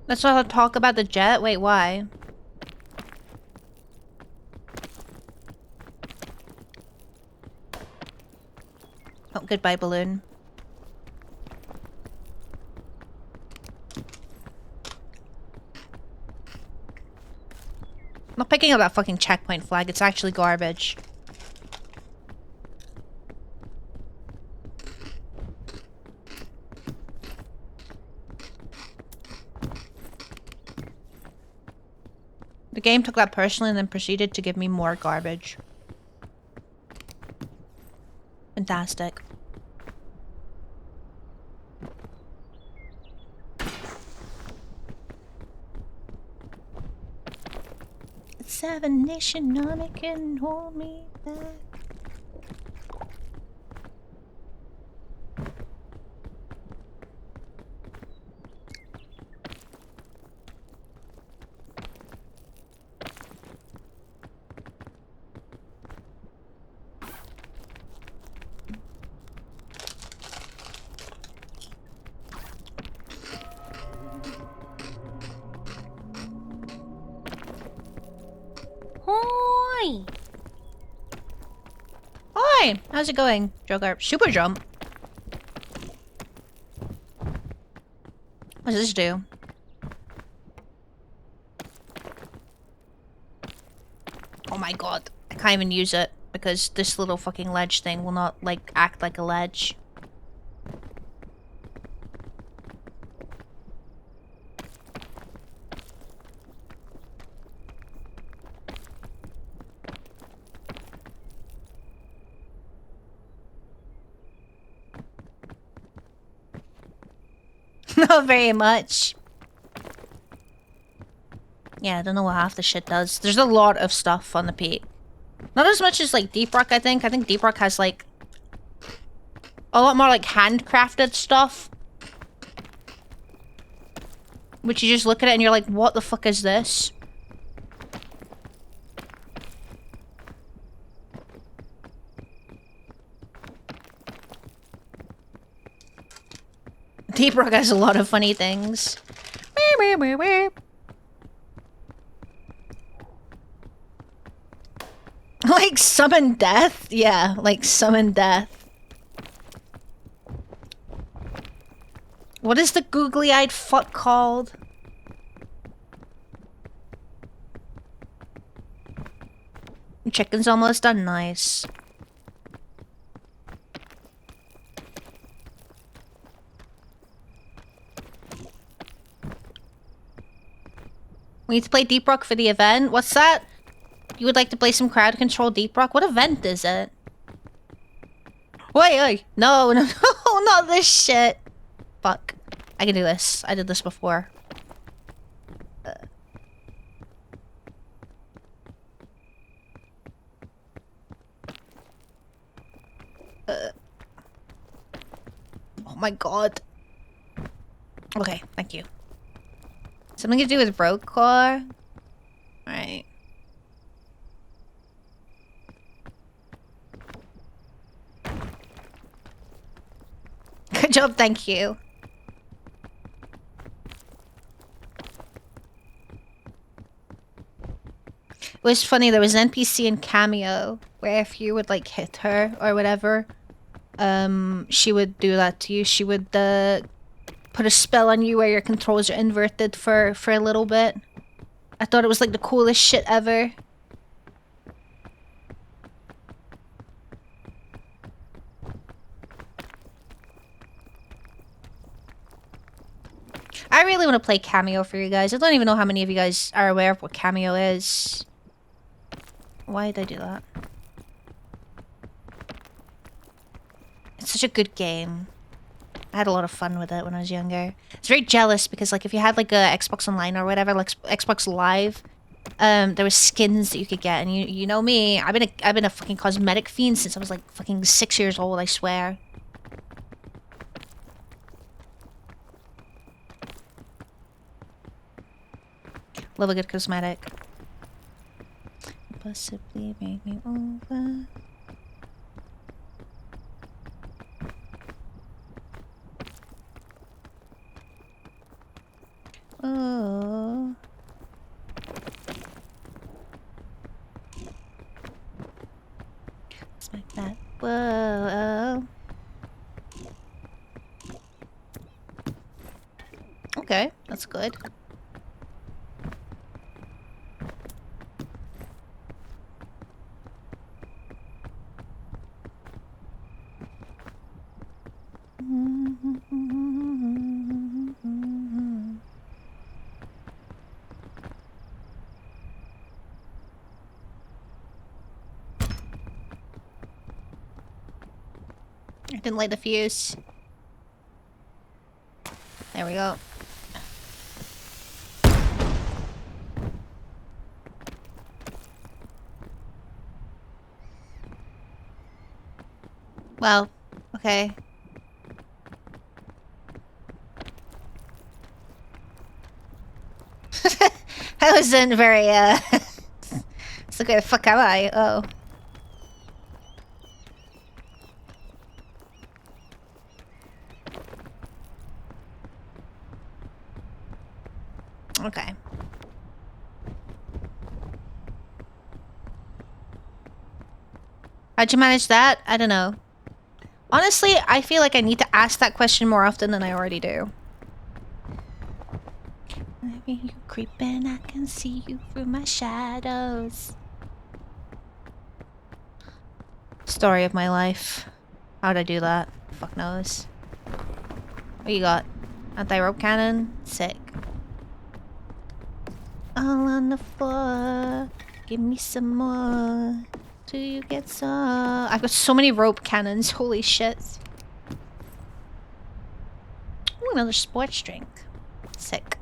Let's not talk about the jet? Wait, why? Oh, goodbye, balloon. I'm not picking up that fucking checkpoint flag. It's actually garbage. The game took that personally and then proceeded to give me more garbage. Fantastic. Seven Nation Army can hold me back. Hoi! Hi! How's it going, Jogar? Super jump. What does this do? Oh my god. I can't even use it because this little fucking ledge thing will not, like, act like a ledge. Not very much. Yeah, I don't know what half the shit does. There's a lot of stuff on the peak. Not as much as, like, Deep Rock, I think. I think Deep Rock has, like, a lot more, like, handcrafted stuff. Which you just look at it and you're like, what the fuck is this? Deep Rock has a lot of funny things. Like summon death? Yeah, like summon death. What is the googly-eyed fuck called? Chicken's almost done. Nice. We need to play Deep Rock for the event. What's that? You would like to play some crowd control Deep Rock? What event is it? Wait. No, not this shit. Fuck. I can do this. I did this before. Oh my god. Okay, thank you. Something to do with road core? Alright. Good job, thank you. It was funny, there was an NPC in Cameo where if you would like hit her or whatever, she would do that to you. She would put a spell on you where your controls are inverted for a little bit. I thought it was like the coolest shit ever. I really want to play Cameo for you guys. I don't even know how many of you guys are aware of what Cameo is. Why did I do that? It's such a good game. I had a lot of fun with it when I was younger. I was very jealous because, like, if you had, like, a Xbox Online or whatever, like Xbox Live, there was skins that you could get. And you know me, I've been a fucking cosmetic fiend since I was, like, fucking 6 years old, I swear. Love a good cosmetic. Possibly make me over. Oh. Let's make that. Whoa. Okay, that's good. I didn't light the fuse. There we go. Well, okay. I wasn't very, It's like, where the fuck am I? Oh. Okay. How'd you manage that? I don't know. Honestly, I feel like I need to ask that question more often than I already do. You creeping, I can see you through my shadows. Story of my life. How'd I do that? Fuck knows. What you got? Anti-rope cannon? Sick. All on the floor. Give me some more. Do you get some? I've got so many rope cannons. Holy shit. Ooh, another sports drink. Sick.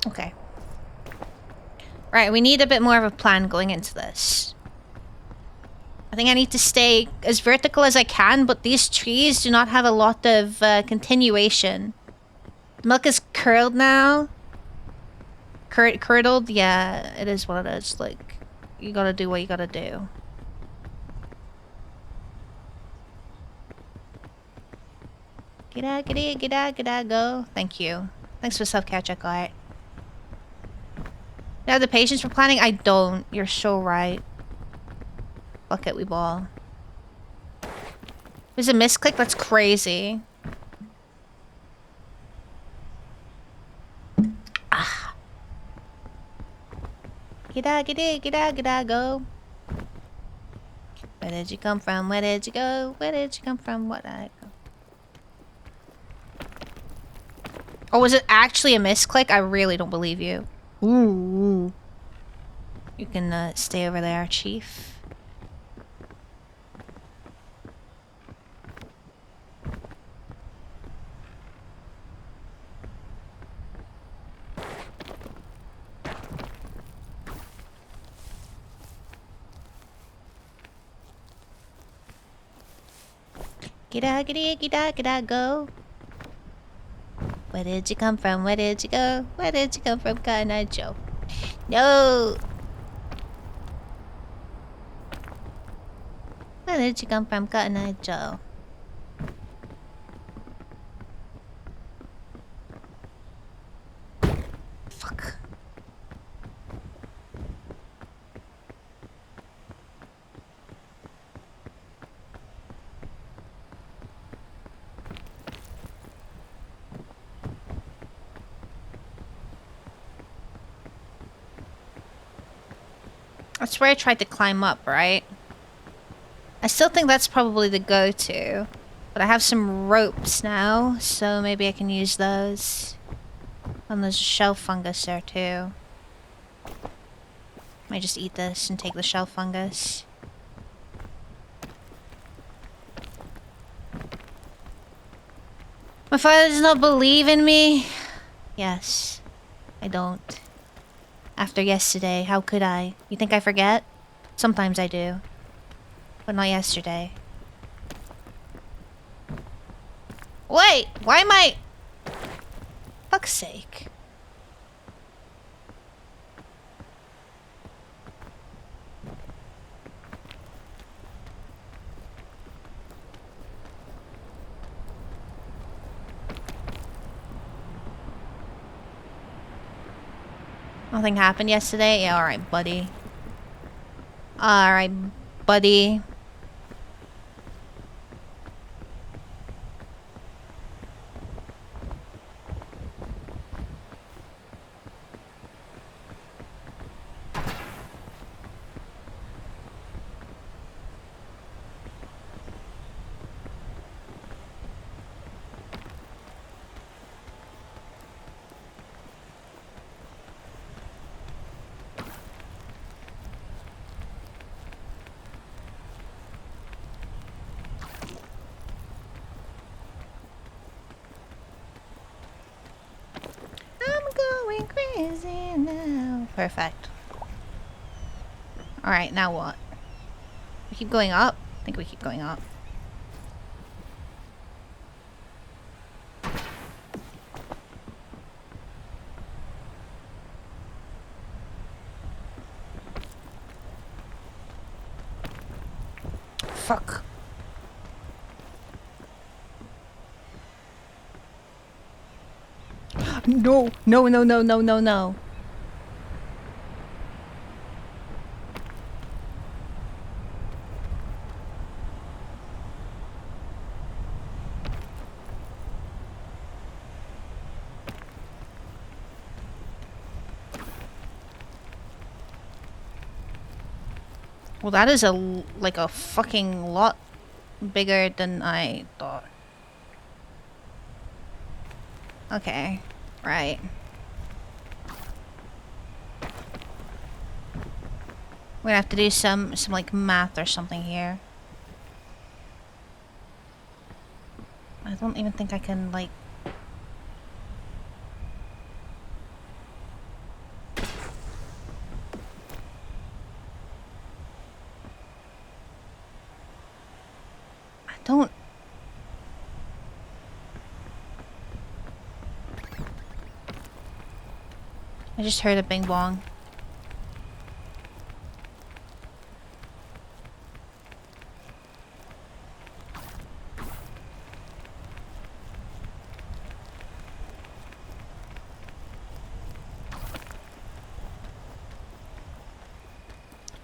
Okay. Right, we need a bit more of a plan going into this. I think I need to stay as vertical as I can, but these trees do not have a lot of continuation. The milk is curled now. Curdled? Yeah, it is what it is. Like, you gotta do what you gotta do. G'da, go. Thank you. Thanks for self-care check art. You have the patience for planning? I don't. You're so right. Fuck it, we ball. There's a misclick? That's crazy. Ah. G'da, go. Where did you come from? Where did you go? Where did you come from? What did I go? Oh, was it actually a misclick? I really don't believe you. Ooh. You can stay over there, Chief. G'da, go. Where did you come from? Where did you go? Where did you come from, Cotton Eye Joe? No! Where did you come from, Cotton Eye Joe? Fuck. That's where I tried to climb up, right? I still think that's probably the go-to. But I have some ropes now, so maybe I can use those. And there's a shell fungus there too. Might just eat this and take the shell fungus. My father does not believe in me. Yes, I don't. After yesterday, how could I? You think I forget? Sometimes I do. But not yesterday. Wait! Why am I... Fuck's sake. Nothing happened yesterday? Yeah, alright, buddy. Alright, buddy. Crazy now. Perfect. Alright, now what? We keep going up? I think we keep going up. Fuck. No, no, no, no, no, no, no. Well, that is like a fucking lot bigger than I thought. Okay, right. We're gonna have to do some like math or something here. I don't even think I can like... I don't... I just heard a bing bong.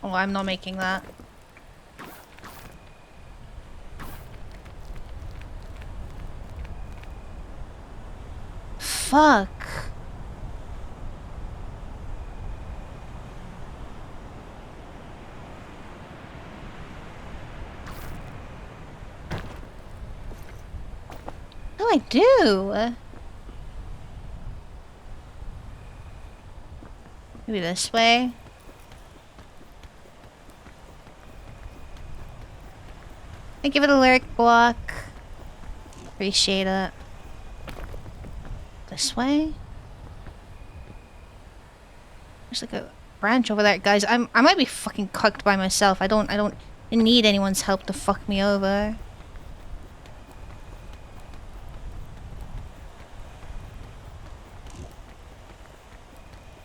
Oh, I'm not making that. Fuck. What do I do? Maybe this way? Thank you for the lyric block. Appreciate it. This way? There's like a branch over there. Guys, I might be fucking cucked by myself. I don't need anyone's help to fuck me over.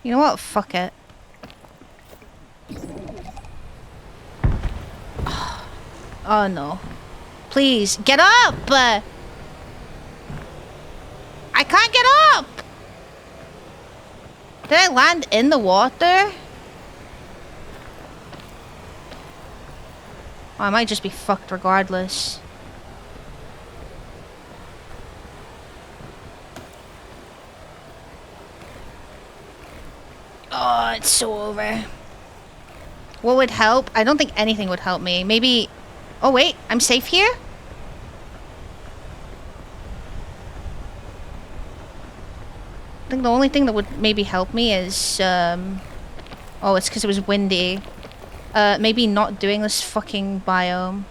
You know what? Fuck it. Oh no. Please, get up! I can't get up! Did I land in the water? Oh, I might just be fucked regardless. Oh, it's so over. What would help? I don't think anything would help me. Maybe... Oh, wait. I'm safe here? I think the only thing that would maybe help me is, Oh, it's because it was windy. Maybe not doing this fucking biome.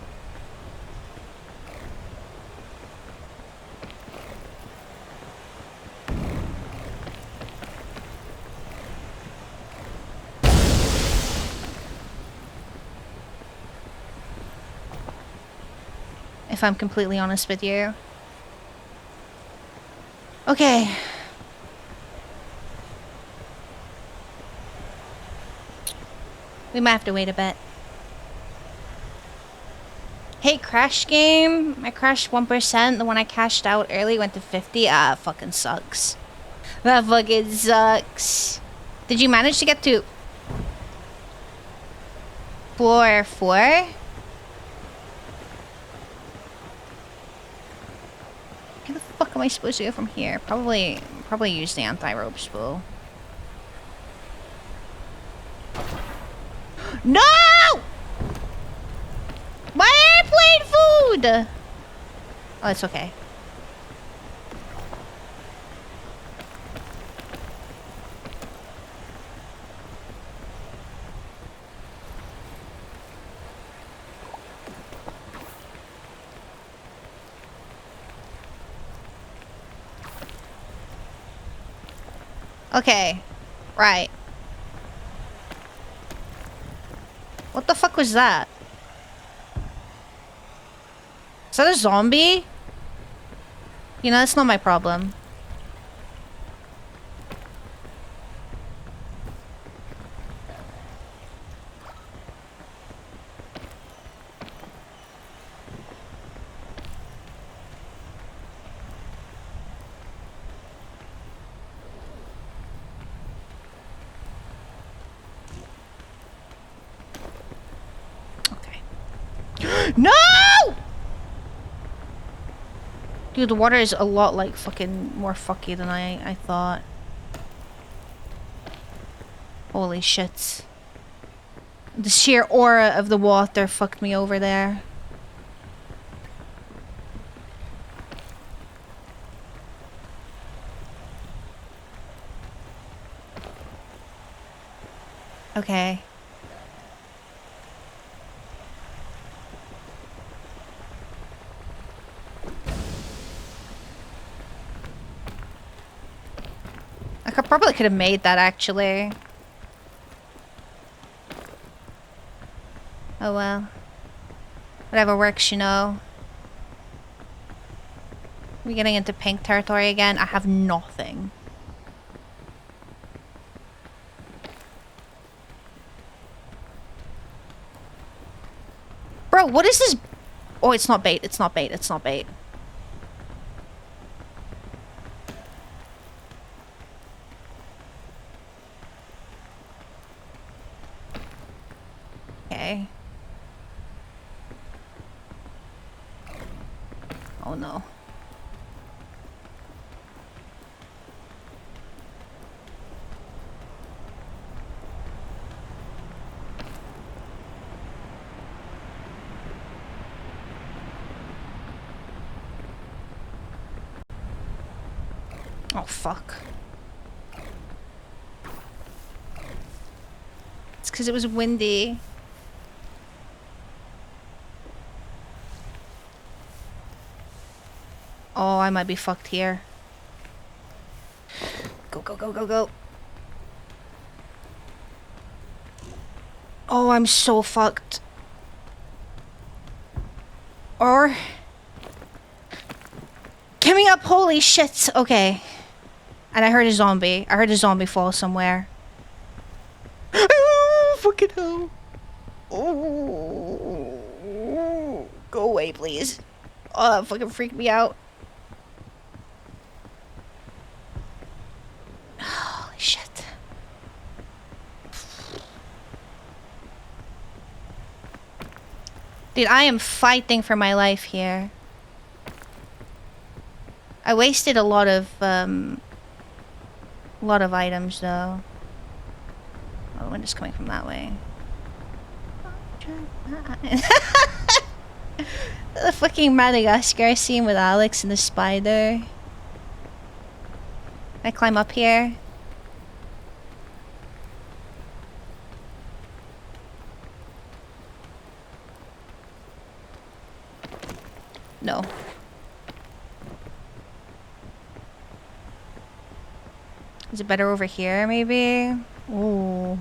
If I'm completely honest with you. Okay. We might have to wait a bit. Hey, crash game. I crashed 1%. The one I cashed out early went to 50. Ah, fucking sucks. That fucking sucks. Did you manage to get to... floor 4? Where the fuck am I supposed to go from here? Probably use the anti-rope spool. No! My airplane food! Oh, it's okay. Okay. Right. What the fuck was that? Is that a zombie? You know, that's not my problem. No! Dude, the water is a lot, like, fucking more fucky than I thought. Holy shit. The sheer aura of the water fucked me over there. Okay. Probably could have made that, actually. Oh well. Whatever works, you know. We getting into pink territory again? I have nothing. Bro, what is this? Oh, it's not bait. It's not bait. It's not bait. Oh no. Oh fuck. It's because it was windy. Oh, I might be fucked here. Go, go, go, go, go. Oh, I'm so fucked. Or... Get me up, holy shit. Okay. And I heard a zombie. I heard a zombie fall somewhere. Oh, fucking hell. Oh. Go away, please. Oh, that fucking freaked me out. Holy shit. Dude, I am fighting for my life here. I wasted a lot of items, though. Oh, the wind is coming from that way. The fucking Madagascar scene with Alex and the spider. Can I climb up here? No. Is it better over here, maybe? Ooh.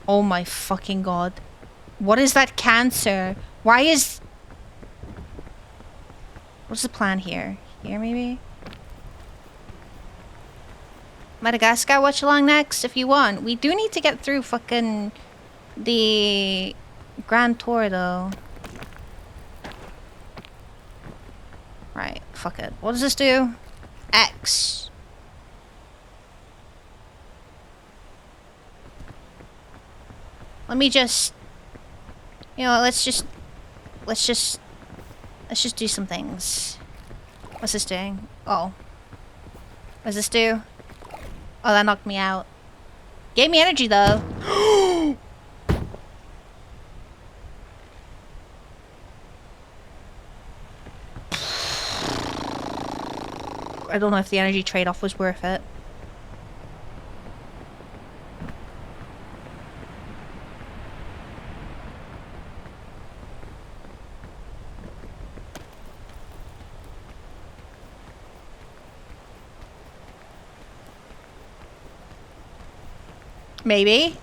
Oh my fucking god. What is that cancer? Why is... What's the plan here? Here, maybe? Madagascar watch along next if you want. We do need to get through fucking... the... Grand Tour, though. Right, fuck it. What does this do? X. Let me just... You know, let's just do some things. What's this doing? Oh. What does this do? Oh, that knocked me out. Gave me energy, though. I don't know if the energy trade-off was worth it. Maybe.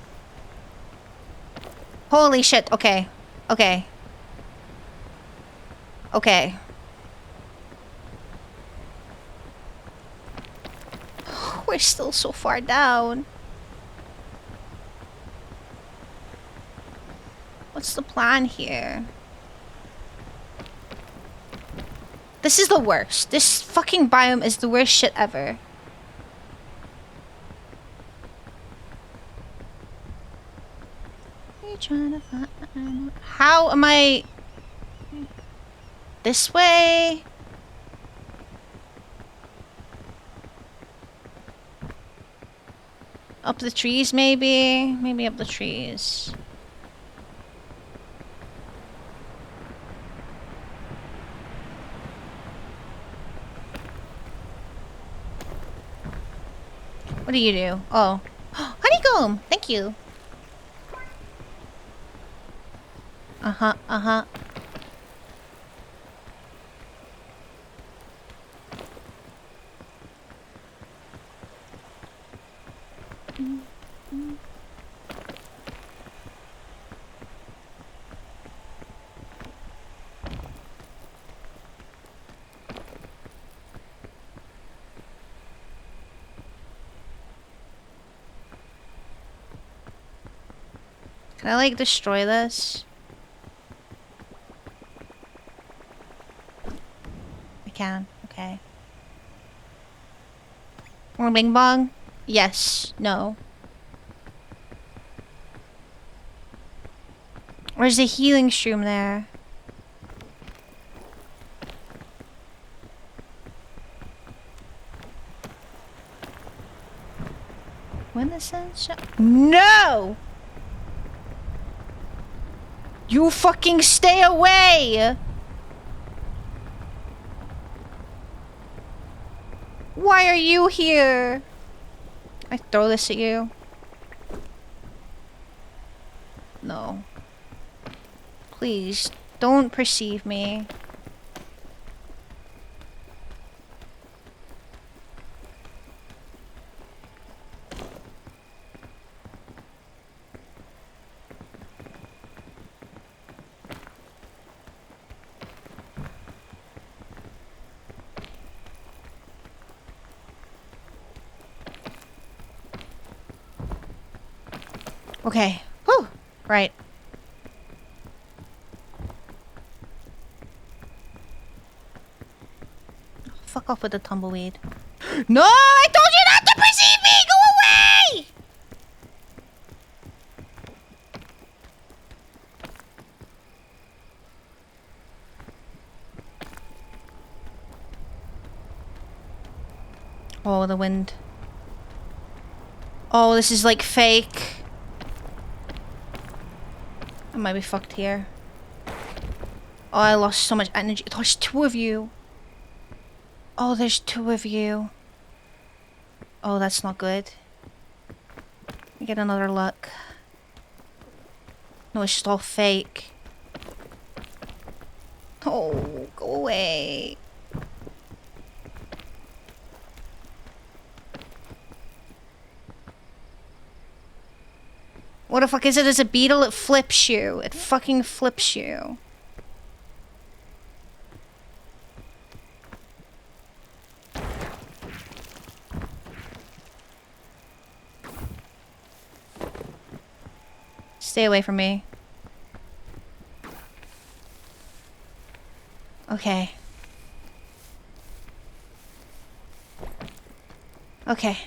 Holy shit. Okay. Okay. Okay. We're still so far down. What's the plan here? This is the worst. This fucking biome is the worst shit ever. Trying to find... How am I... This way? Up the trees, maybe? Maybe up the trees. What do you do? Oh. Honeycomb! Thank you. Uh-huh, uh-huh. Can I, like, destroy this? I can. Okay. Or bing bong? Yes. No. There's a healing shroom there. When the sun shines. No! You fucking stay away! Why are you here? I throw this at you. No. Please, don't perceive me. Okay. Whew. Right. Fuck off with the tumbleweed. No! I told you not to perceive me! Go away! Oh, the wind. Oh, this is like fake. I might be fucked here. Oh, I lost so much energy. There's two of you. Oh, there's two of you. Oh, that's not good. Let me get another look. No, it's just all fake. Oh, go away. What the fuck is it as a beetle? It flips you. It fucking flips you. Stay away from me. Okay. Okay.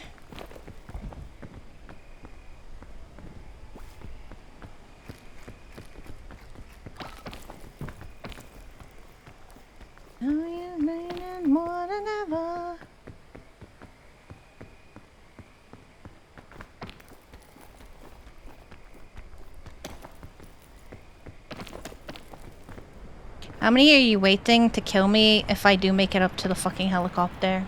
More than ever. How many are you waiting to kill me if I do make it up to the fucking helicopter?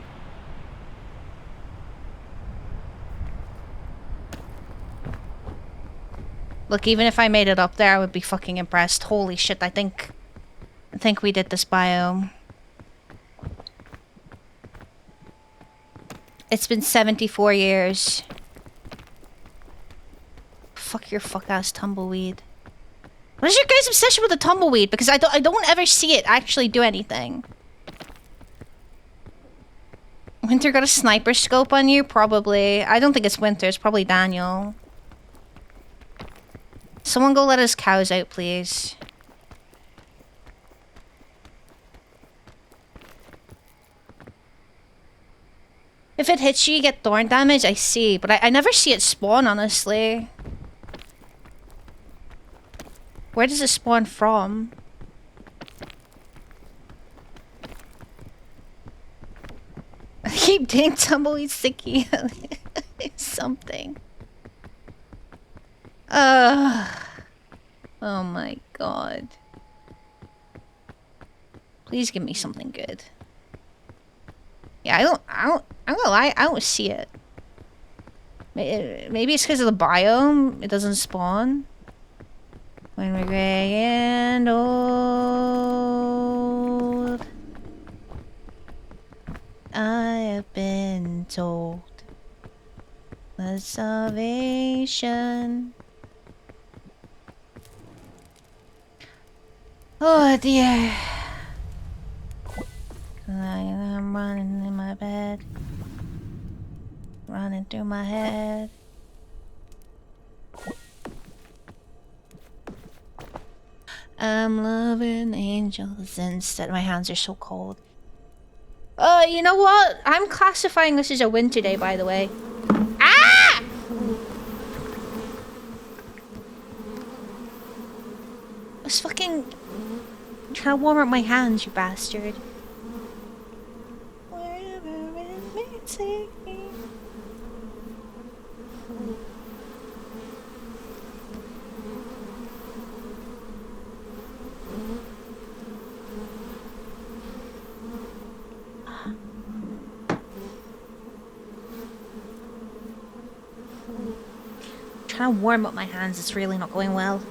Look, even if I made it up there, I would be fucking impressed. Holy shit, I think we did this biome. It's been 74 years. Fuck your fuck-ass tumbleweed. What is your guys' obsession with the tumbleweed? Because I don't ever see it actually do anything. Winter got a sniper scope on you? Probably. I don't think it's Winter. It's probably Daniel. Someone go let his cows out, please. If it hits you, you get thorn damage, I see. But I never see it spawn, honestly. Where does it spawn from? I keep doing tumbleweed sticky. Something. Oh my god. Please give me something good. Yeah, I'm gonna lie, I don't see it. Maybe it's because of the biome. It doesn't spawn. When we're gray and old, I have been told the salvation. Oh dear. I'm running in my bed. Running through my head. I'm loving angels instead. My hands are so cold. You know what? I'm classifying this as a winter day, by the way. Ah! I was fucking trying to warm up my hands, you bastard. Wherever it may take me. Trying to warm up my hands, it's really not going well.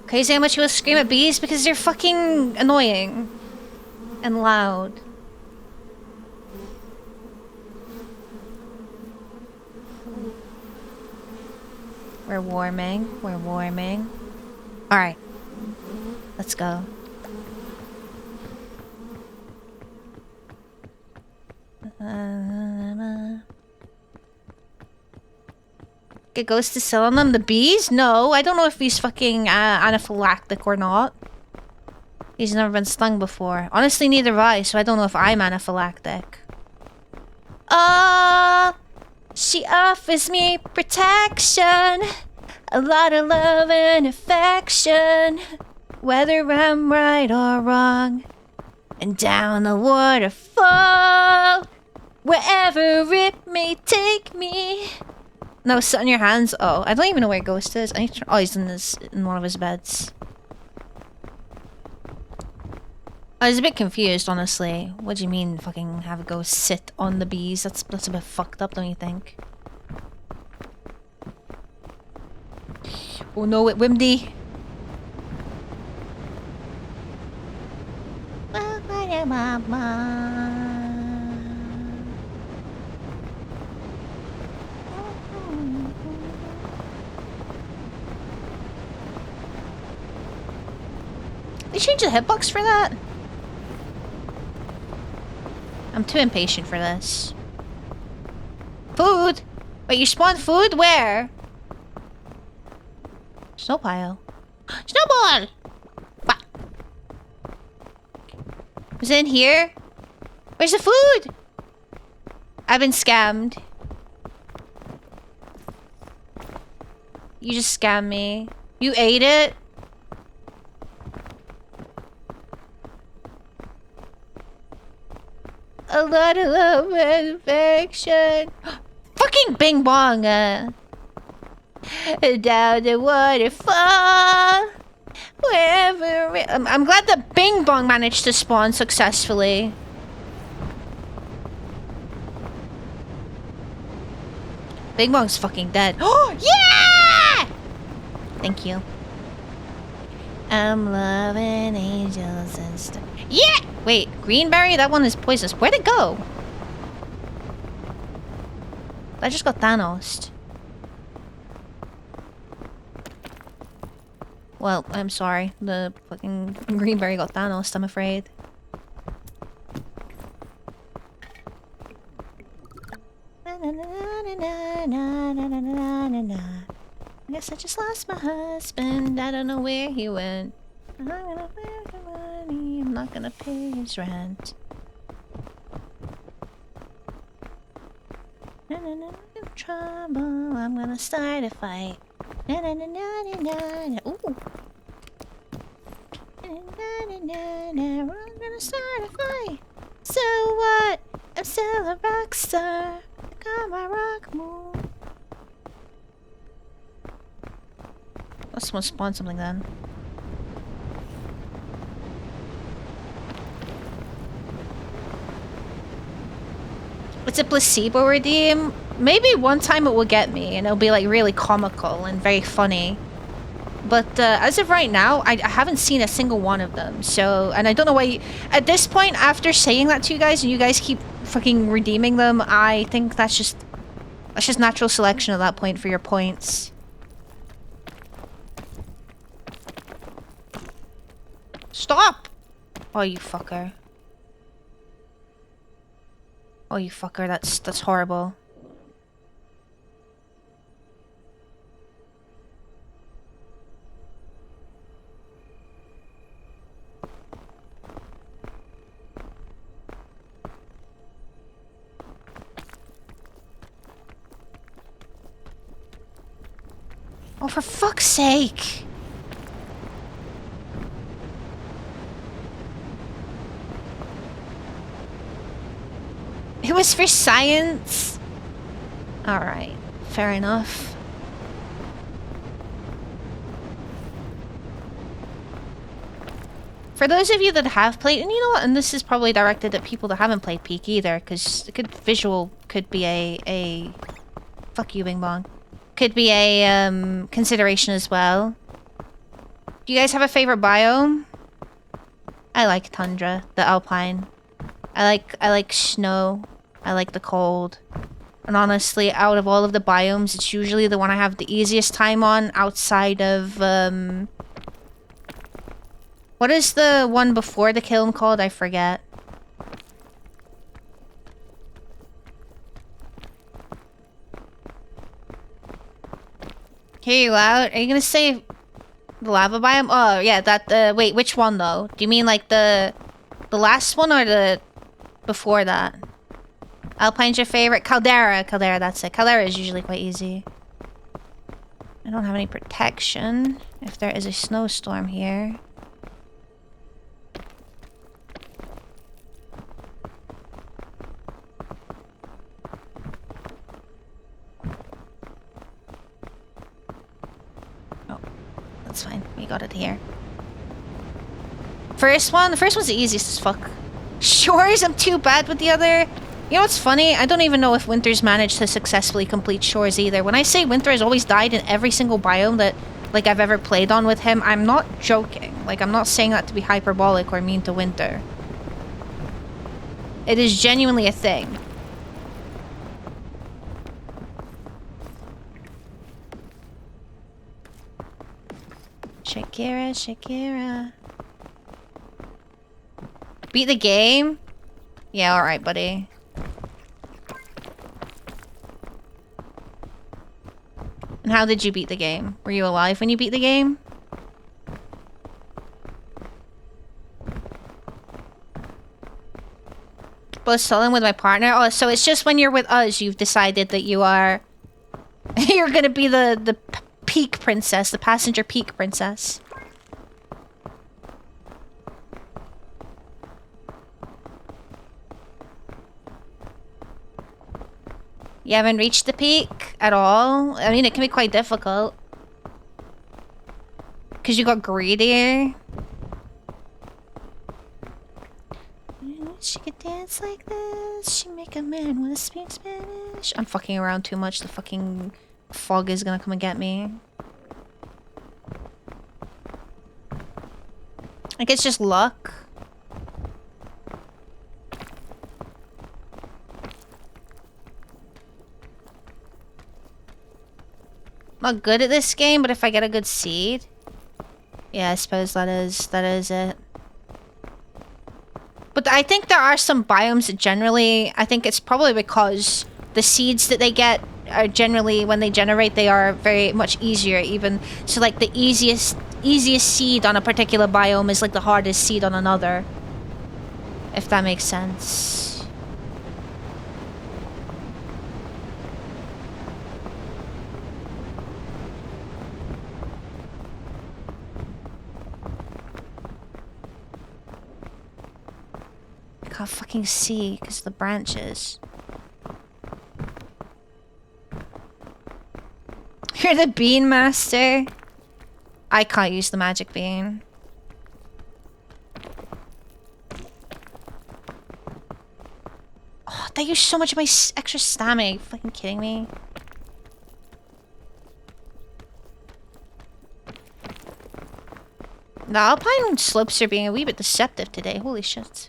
Crazy how much you will scream at bees because they're fucking annoying and loud. We're warming. We're warming. Alright. Let's go. Get Ghost to sell on them? The bees? No, I don't know if he's fucking anaphylactic or not. He's never been stung before. Honestly, neither have I, so I don't know if I'm anaphylactic. She offers me protection, a lot of love and affection, whether I'm right or wrong. And down the waterfall, wherever it may take me. No, sit on your hands. Oh, I don't even know where Ghost is. I need to... Oh, he's in one of his beds. I was a bit confused, honestly. What do you mean, fucking have a ghost sit on the bees? That's a bit fucked up, don't you think? Oh no, it Wimdy. They changed the hitbox for that? I'm too impatient for this. Food? Wait, you spawned food? Where? Snow pile. Snowball! What? Was it in here? Where's the food? I've been scammed. You just scammed me. You ate it? A lot of love and affection. Fucking Bing Bong, down the waterfall. Wherever I'm glad that Bing Bong managed to spawn successfully. Bing Bong's fucking dead. Oh, yeah! Thank you. I'm loving angels and stuff. Yeah! Wait, Greenberry? That one is poisonous. Where'd it go? I just got Thanos. Well, I'm sorry. The fucking Greenberry got Thanos, I'm afraid. I guess I just lost my husband. I don't know where he went. I'm gonna pay the money. I'm not gonna pay his rent. In trouble. I'm gonna start a fight. Ooh. I'm gonna start a fight. So what? I'm still a rock star. I got my rock move. Let's spawn something then. It's a placebo redeem. Maybe one time it will get me and it'll be like really comical and very funny. But as of right now, I haven't seen a single one of them. So, and I don't know why... At this point, after saying that to you guys and you guys keep fucking redeeming them, I think that's just natural selection at that point for your points. Stop! Oh, you fucker. Oh, you fucker, that's horrible. Oh, for fuck's sake! It was for science. Alright, fair enough. For those of you that have played, and you know what, and this is probably directed at people that haven't played Peak either, because the good visual could be a fuck you, Bing Bong. Could be a consideration as well. Do you guys have a favorite biome? I like tundra, the alpine. I like snow. I like the cold. And honestly, out of all of the biomes, it's usually the one I have the easiest time on outside of what is the one before the kiln called? I forget. Hear you out. Are you gonna say the lava biome? Oh yeah, that wait, which one though? Do you mean like the last one or the before that? Alpine's your favorite? Caldera, that's it. Caldera is usually quite easy. I don't have any protection if there is a snowstorm here. That's fine. We got it here. The first one's the easiest as fuck. Shores, I'm too bad with the other. You know what's funny? I don't even know if Winter's managed to successfully complete Shores either. When I say Winter has always died in every single biome that, like, I've ever played on with him, I'm not joking. Like, I'm not saying that to be hyperbolic or mean to Winter. It is genuinely a thing. Shakira, Shakira. Beat the game? Yeah, alright, buddy. And how did you beat the game? Were you alive when you beat the game? Both solo and with my partner? Oh, so it's just when you're with us, you've decided that you are... you're gonna be the peak princess, the passenger peak princess. You haven't reached the peak at all? I mean, it can be quite difficult. Because you got greedier. She could dance like this. She make a man wanna speak Spanish. I'm fucking around too much. The fucking fog is gonna come and get me. Like, it's just luck. I'm not good at this game, but if I get a good seed... Yeah, I suppose that is it. But I think there are some biomes that generally... I think it's probably because the seeds that they get are generally, when they generate, they are very much easier even. So like the easiest seed on a particular biome is like the hardest seed on another. If that makes sense. I can't fucking see because of the branches. You're the bean master. I can't use the magic bean. Oh, that used so much of my extra stamina. Are you fucking kidding me? The alpine slopes are being a wee bit deceptive today. Holy shit.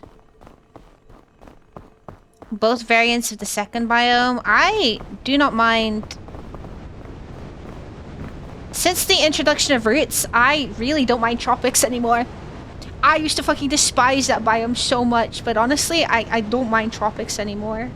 Both variants of the second biome. I do not mind. Since the introduction of roots, I really don't mind tropics anymore. I used to fucking despise that biome so much, but honestly, I don't mind tropics anymore.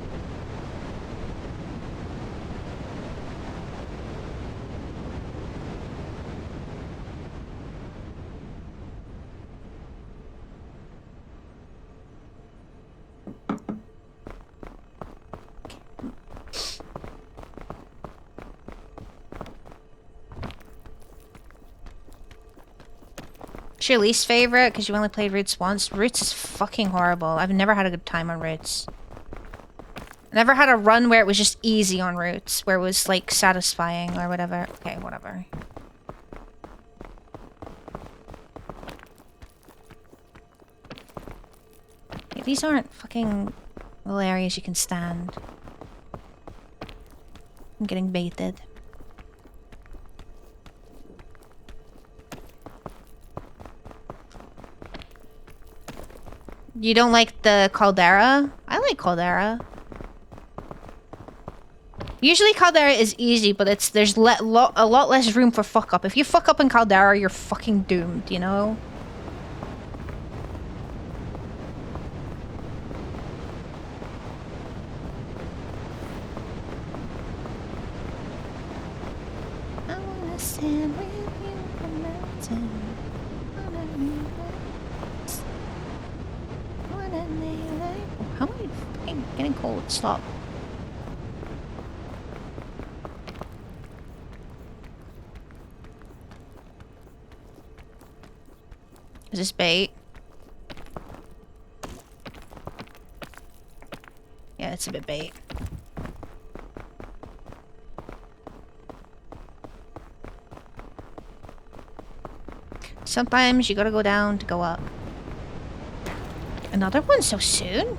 What's your least favorite? Because you only played Roots once. Roots is fucking horrible. I've never had a good time on Roots. I never had a run where it was just easy on routes, where it was like satisfying or whatever. Okay, whatever. Yeah, these aren't fucking little areas you can stand. I'm getting baited. You don't like the caldera? I like caldera. Usually caldera is easy, but there's a lot less room for fuck up. If you fuck up in caldera, you're fucking doomed, you know? I wanna stand with you on the mountain. How am I fucking getting cold? Stop. Is this bait? Yeah, it's a bit bait. Sometimes you gotta go down to go up. Another one so soon?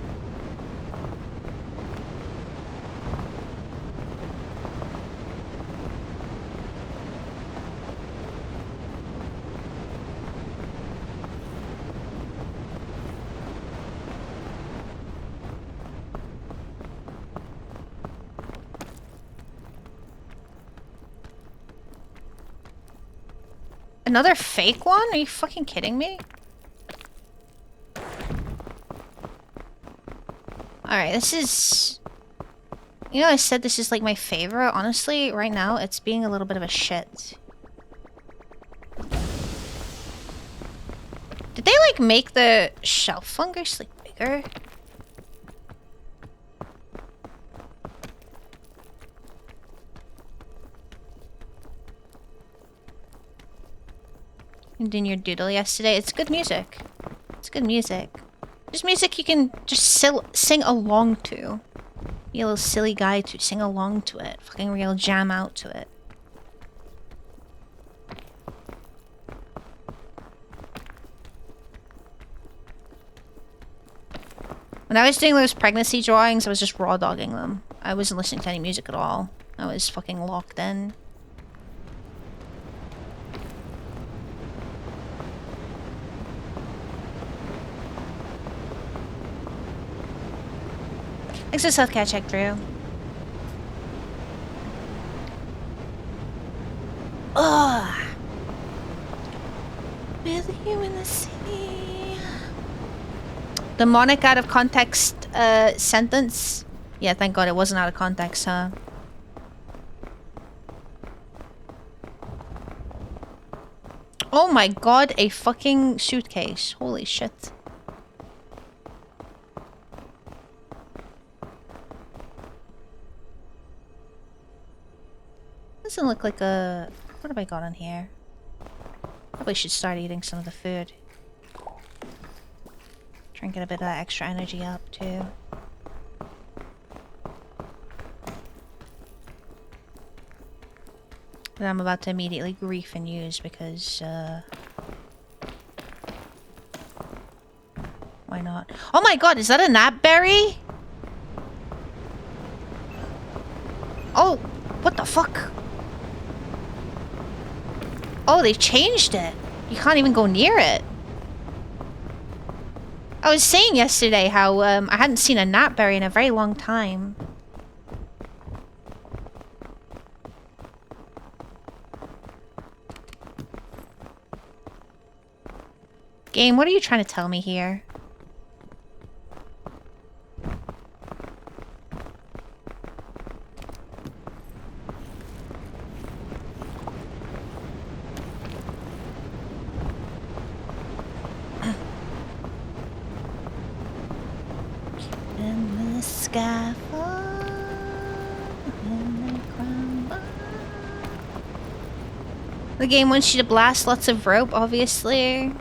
Another fake one? Are you fucking kidding me? Alright, this is... You know, I said this is like my favorite. Honestly, right now, it's being a little bit of a shit. Did they like make the shelf fungus like bigger? And in your doodle yesterday, it's good music. It's good music. Just music you can just sing along to. Be a little silly guy to sing along to it. Fucking real jam out to it. When I was doing those pregnancy drawings, I was just raw dogging them. I wasn't listening to any music at all. I was fucking locked in. Thanks for self-cat check, Drew. Ugh. With you in the sea. The Monic out of context sentence. Yeah, thank God it wasn't out of context, huh? Oh my God, a fucking suitcase. Holy shit. Doesn't look like a... What have I got on here? Probably should start eating some of the food. Try and get a bit of that extra energy up, too. But I'm about to immediately grief and use because, why not? Oh my God, is that a knapberry? Oh, what the fuck? Oh, they changed it. You can't even go near it. I was saying yesterday how I hadn't seen a knapberry in a very long time. Game, what are you trying to tell me here? In the sky fall, in the crumble. The game wants you to blast lots of rope, obviously.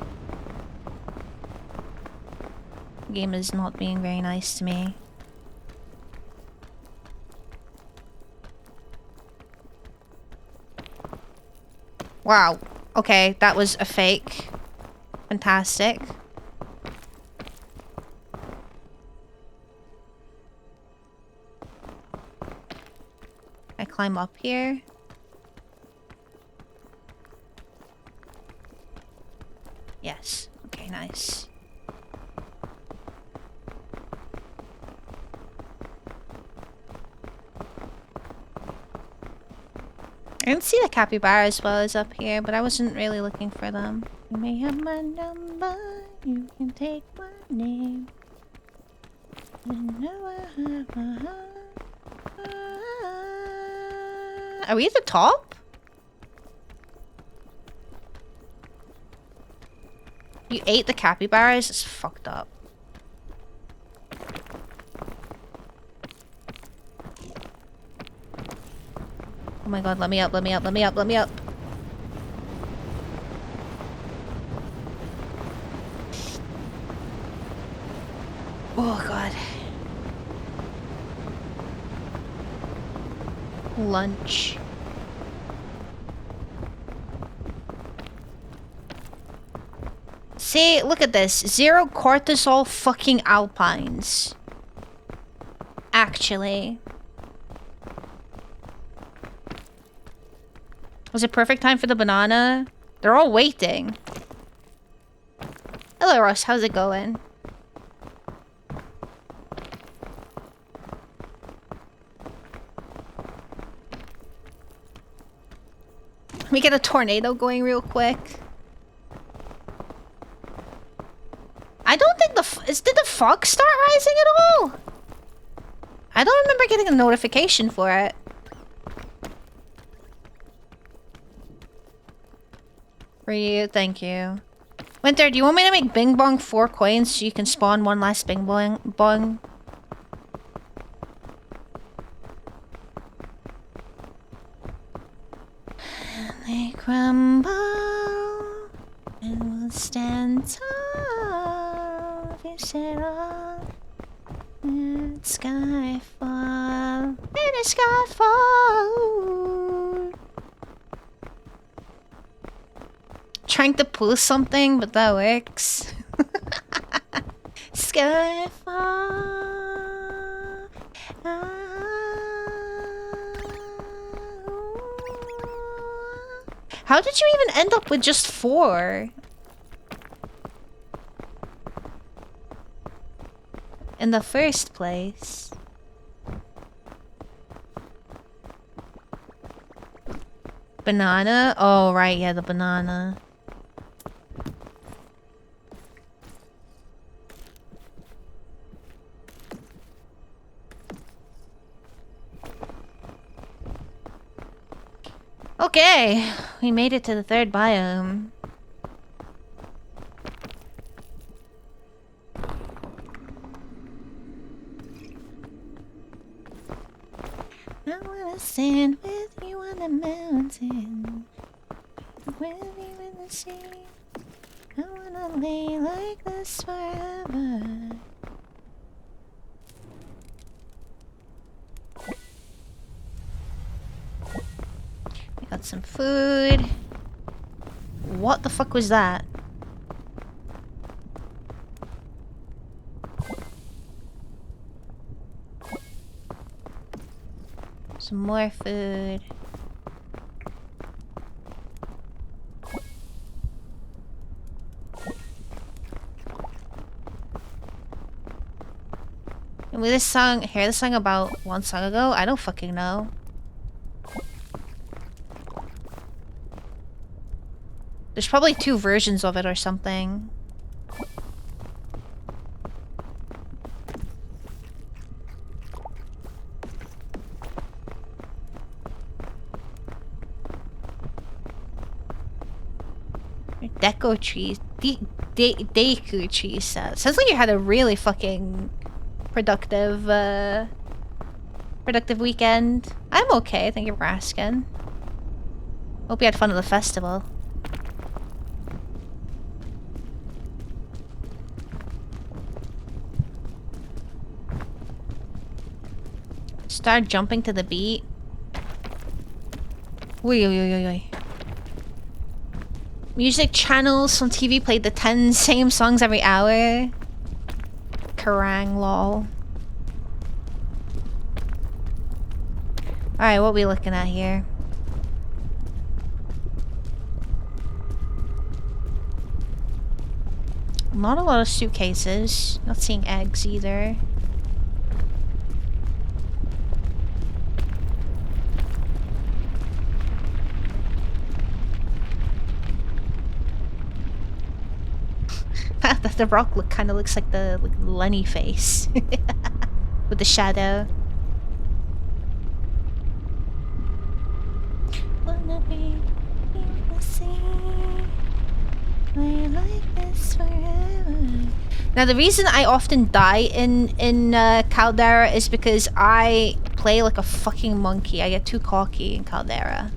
The game is not being very nice to me. Wow. Okay, that was a fake. Fantastic. I climb up here. Yes. Okay, nice. I didn't see the capybaras while I was up here, but I wasn't really looking for them. You may have my number, you can take my name. Are we at the top? You ate the capybaras? It's fucked up. Oh my god, let me up, let me up, let me up, let me up. Oh god. Lunch. See, look at this. 0 cortisol fucking alpines. Actually. Was it perfect time for the banana? They're all waiting. Hello, Russ. How's it going? Let me get a tornado going real quick. I don't think did the fog start rising at all? I don't remember getting a notification for it. For you, thank you. Winter, do you want me to make Bing Bong 4 coins so you can spawn one last Bing Bong? They crumble and we'll stand tall if you set off in skyfall. In a skyfall. Trying to pull something, but that works. Skyfall. How did you even end up with just 4? In the first place. Banana? Oh, right, yeah, the banana. Okay, we made it to the 3rd biome. I wanna stand with you on the mountain, with you in the sea. I wanna lay like this forever. Got some food. What the fuck was that? Some more food. And we hear this song about 1 song ago? I don't fucking know. There's probably 2 versions of it or something. Deco trees. Deku trees. Sounds like you had a really fucking productive weekend. I'm okay, thank you for asking. Hope you had fun at the festival. Start jumping to the beat. Oi, oi, oi, oi, oi. Music channels on TV played the 10 same songs every hour. Kerrang, lol. Alright, what are we looking at here? Not a lot of suitcases. Not seeing eggs either. The rock kind of looks like the Lenny face. With the shadow. Wanna be in the sea. We're like this forever. Now the reason I often die in Caldera is because I play like a fucking monkey. I get too cocky in Caldera.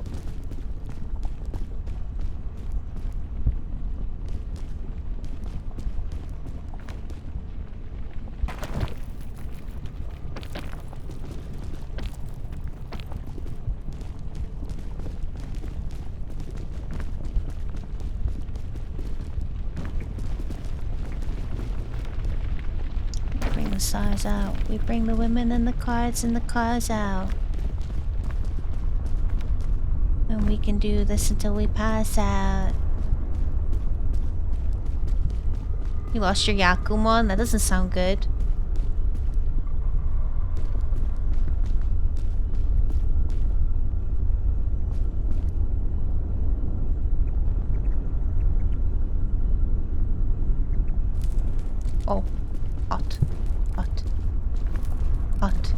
Stars out. We bring the women and the cars out. And we can do this until we pass out. You lost your Yakumon? That doesn't sound good. Oh. Hot. Hot. Hot.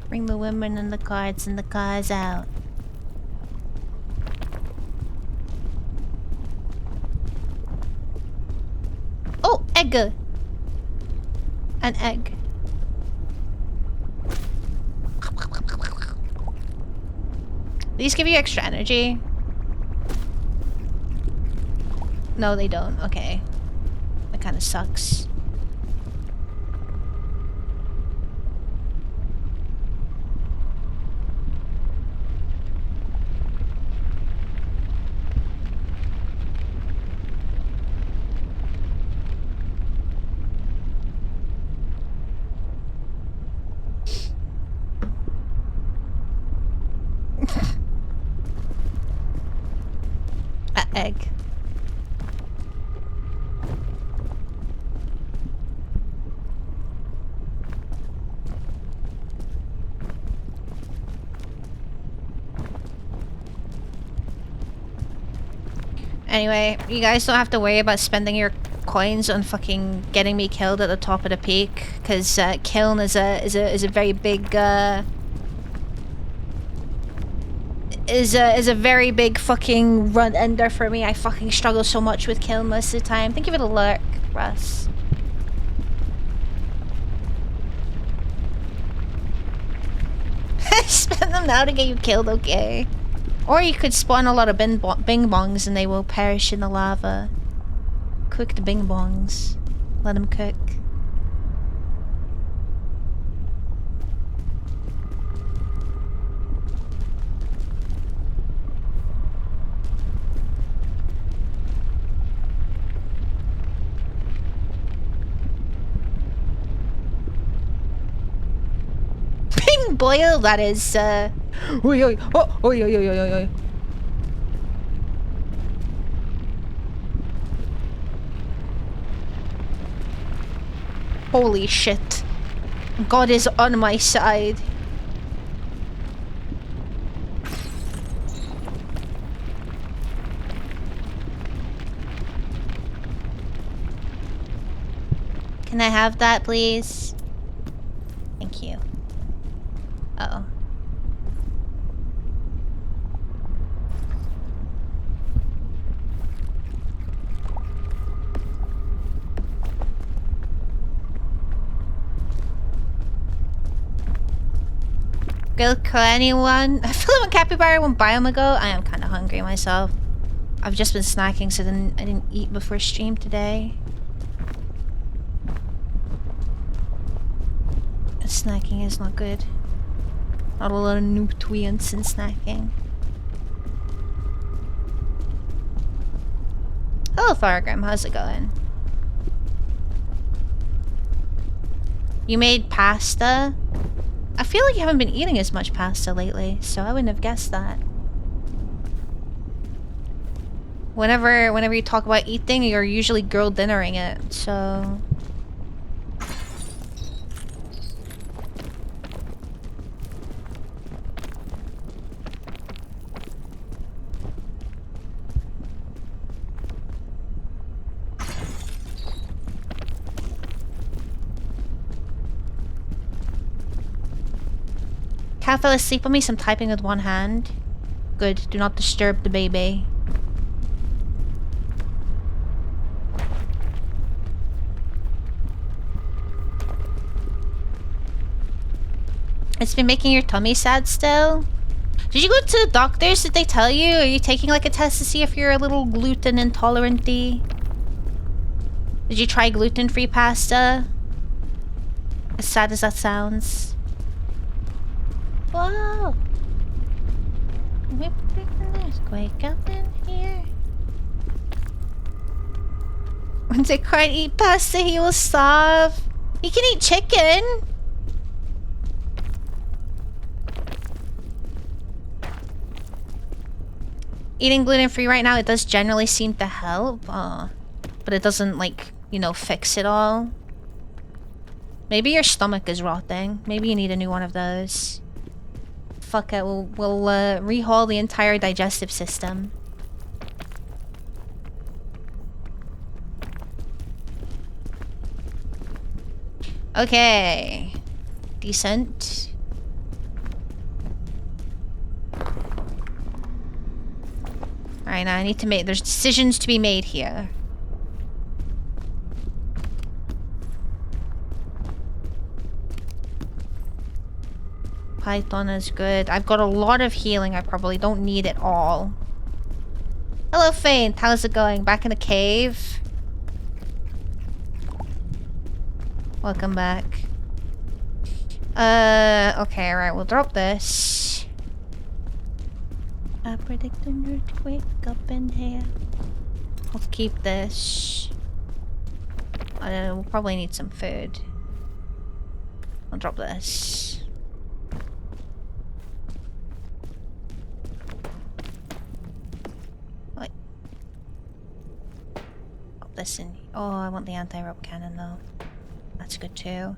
Bring the women and the cars out. Oh, egg! An egg. These give you extra energy? No, they don't. Okay. That kind of sucks. Egg. Anyway, you guys don't have to worry about spending your coins on fucking getting me killed at the top of the peak, because kiln is a very big is a very big fucking run ender for me. I fucking struggle so much with kiln most of the time. Thank you for the lurk, Russ. Spend them now to get you killed, okay? Or you could spawn a lot of bing bongs and they will perish in the lava. Cook the bing bongs. Let them cook. Bing boil, that is oi, oi, oh, oi, oi, oi, oi, oi. Holy shit. God is on my side. Can I have that, please? Thank you. Uh-oh. Girl, call anyone? I feel like when Capybara went biome ago, I am kind of hungry myself. I've just been snacking, so I didn't eat before stream today. Snacking is not good. Not a lot of nutrients in snacking. Hello, Fargrim. How's it going? You made pasta? I feel like you haven't been eating as much pasta lately, so I wouldn't have guessed that. Whenever you talk about eating, you're usually girl dinnering it, so... Cat fell asleep on me, so I'm typing with one hand. Good, do not disturb the baby. It's been making your tummy sad still? Did you go to the doctors? Did they tell you? Are you taking like a test to see if you're a little gluten intolerant-y? Did you try gluten-free pasta? As sad as that sounds. Whoa! Wake up in here. When they can't eat pasta, he will starve. He can eat chicken. Eating gluten-free right now, it does generally seem to help. But it doesn't, like, you know, fix it all. Maybe your stomach is rotting. Maybe you need a new one of those. Fuck it, we'll rehaul the entire digestive system. Okay. Decent. Alright, now I need to make... There's decisions to be made here. Python is good. I've got a lot of healing. I probably don't need it all. Hello, Faint. How's it going? Back in the cave? Welcome back. Okay, alright. We'll drop this. I predict an earthquake up in here. Let's keep this. We'll probably need some food. I'll drop this. Wait. Drop this in. Oh, I want the anti-rope cannon though. That's good too.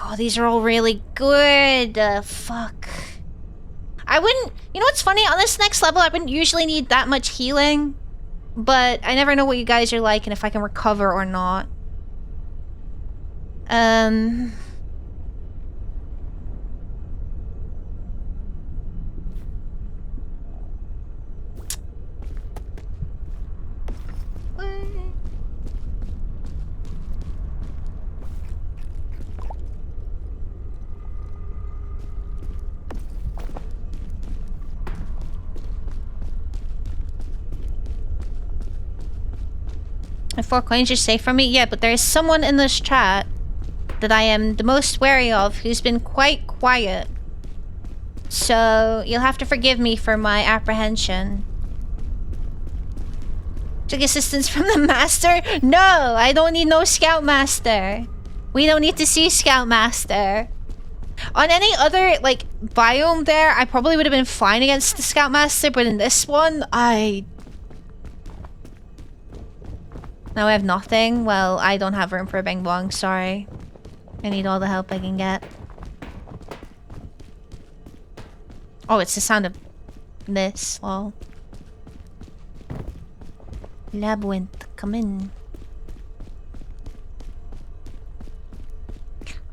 Oh, these are all really good. Fuck. I wouldn't... You know what's funny? On this next level, I wouldn't usually need that much healing. But I never know what you guys are like and if I can recover or not. The 4 coins are safe from me? Yeah, but there is someone in this chat that I am the most wary of who's been quite quiet. So, you'll have to forgive me for my apprehension. Took assistance from the master? No! I don't need no scoutmaster. We don't need to see scoutmaster. On any other, like, biome there, I probably would have been fine against the scoutmaster, but in this one, Now I have nothing? Well, I don't have room for a bing bong, sorry. I need all the help I can get. Oh, it's the sound of this. Lol. Labyrinth, come in.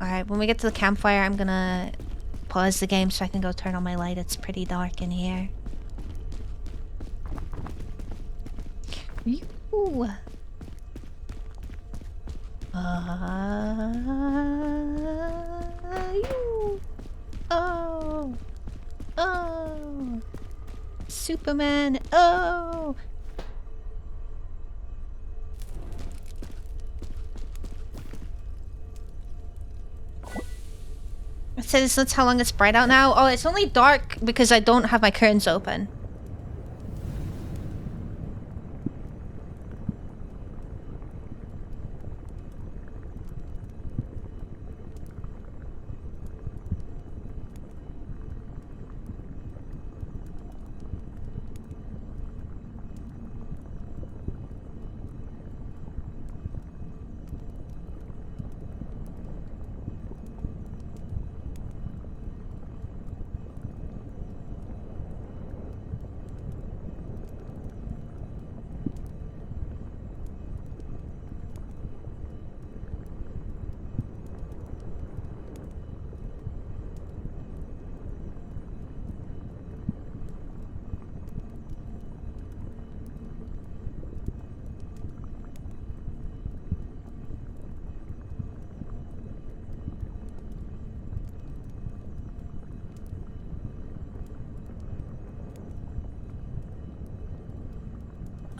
Alright, when we get to the campfire, I'm gonna pause the game so I can go turn on my light. It's pretty dark in here. Ooh. Oh. Oh. Superman. Oh. It says that's how long it's bright out now. Oh, it's only dark because I don't have my curtains open.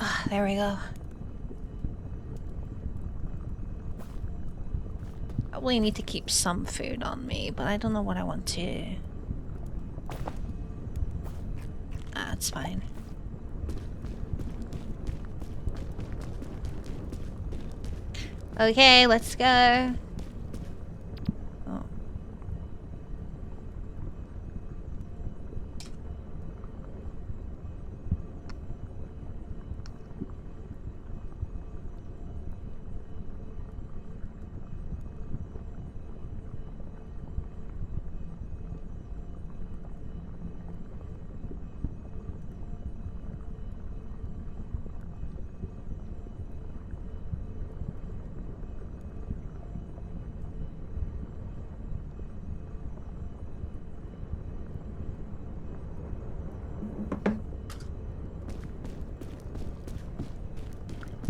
Ah, there we go. Probably need to keep some food on me, but I don't know what I want to. Ah, it's fine. Okay, let's go. Oh.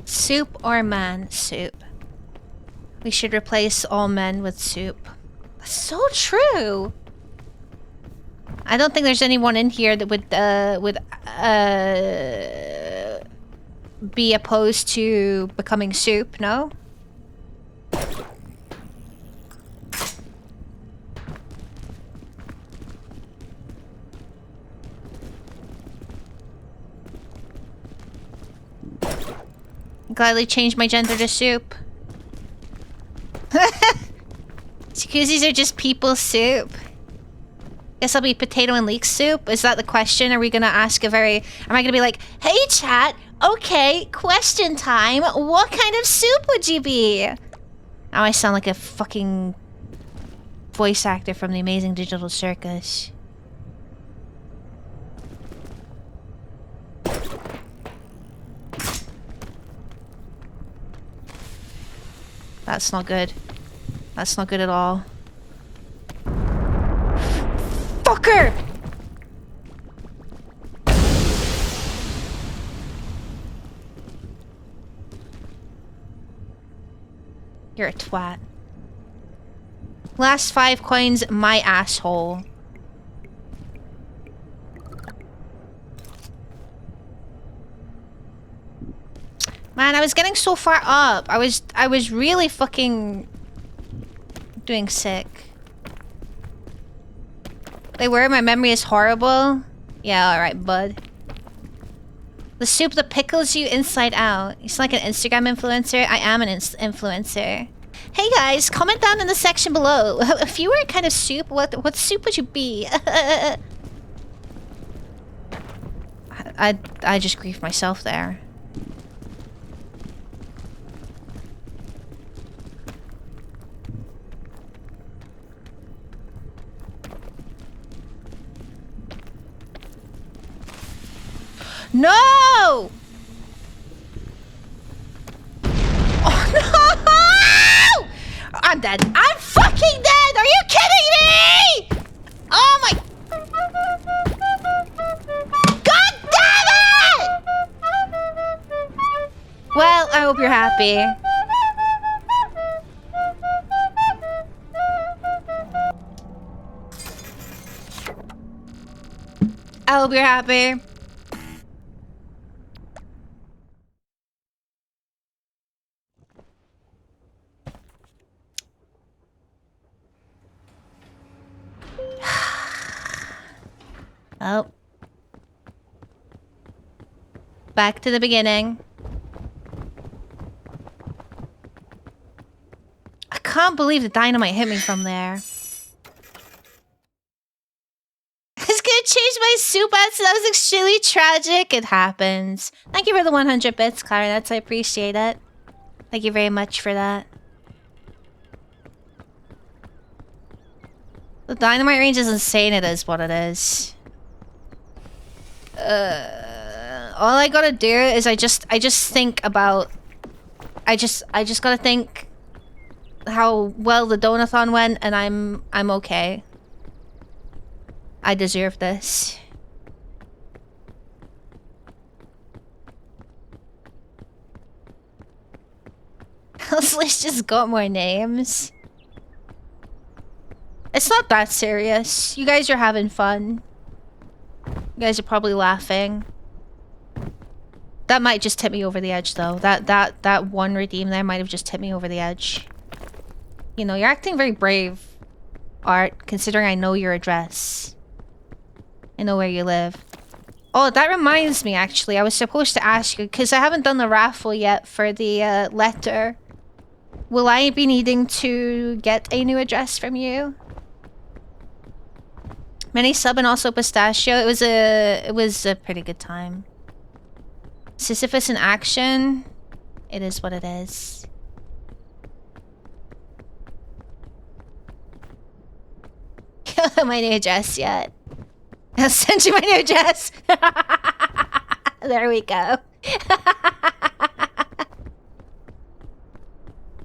Soup or man? Soup. We should replace all men with soup. That's so true. I don't think there's anyone in here that would be opposed to becoming soup, no? Gladly change my gender to soup. Jacuzzis are just people soup. Guess I'll be potato and leek soup? Is that the question? Are we gonna ask a very... Am I gonna be like, hey chat, okay, question time. What kind of soup would you be? Now I sound like a fucking voice actor from the Amazing Digital Circus. That's not good. That's not good at all. Fucker! You're a twat. Last 5 coins, my asshole. Man, I was getting so far up. I was really fucking doing sick. They were? My memory is horrible? Yeah, alright, bud. The soup that pickles you inside out. You sound like an Instagram influencer. I am an influencer. Hey guys, comment down in the section below. If you were a kind of soup, what soup would you be? I just griefed myself there. No! Oh no! I'm dead. I'm fucking dead! Are you kidding me? Oh my... God damn it! Well, I hope you're happy. I hope you're happy. Oh. Back to the beginning. I can't believe the dynamite hit me from there. I was gonna change my soup out, so that was extremely tragic. It happens. Thank you for the 100 bits, Clarinets. I appreciate it. Thank you very much for that. The dynamite range is insane. It is what it is. All I gotta do is I just think about... I just gotta think how well the donathon went, and I'm okay. I deserve this. Let's just got more names. It's not that serious. You guys are having fun. You guys are probably laughing. That might just tip me over the edge, though. That one redeem there might have just tipped me over the edge. You know, you're acting very brave, Art, considering I know your address. I know where you live. Oh, that reminds me, actually. I was supposed to ask you, because I haven't done the raffle yet for the letter. Will I be needing to get a new address from you? Mini sub and also pistachio. It was a pretty good time. Sisyphus in action. It is what it is. You don't have my new address yet. I'll send you my new address. There we go.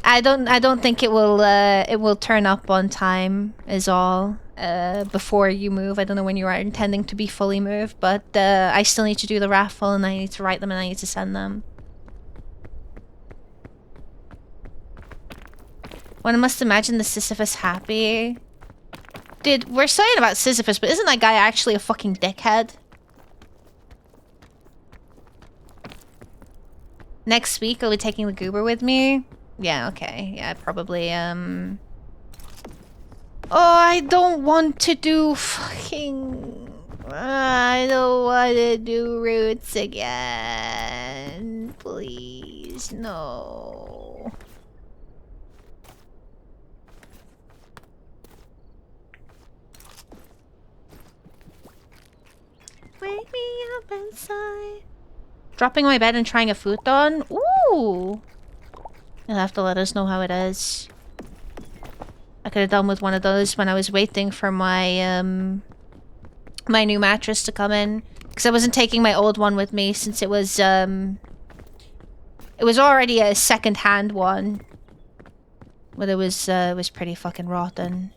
I don't think it will turn up on time is all. Before you move. I don't know when you are intending to be fully moved, but I still need to do the raffle and I need to write them and I need to send them. One must imagine the Sisyphus happy. Dude, we're saying about Sisyphus, but isn't that guy actually a fucking dickhead? Next week I'll be taking the goober with me. Yeah, okay. Yeah, probably, Oh, I don't want to do fucking... I don't want to do roots again. Please, no. Wake me up inside. Dropping my bed and trying a futon? Ooh! You'll have to let us know how it is. I could have done with one of those when I was waiting for my my new mattress to come in, because I wasn't taking my old one with me since it was already a second-hand one, but it was pretty fucking rotten.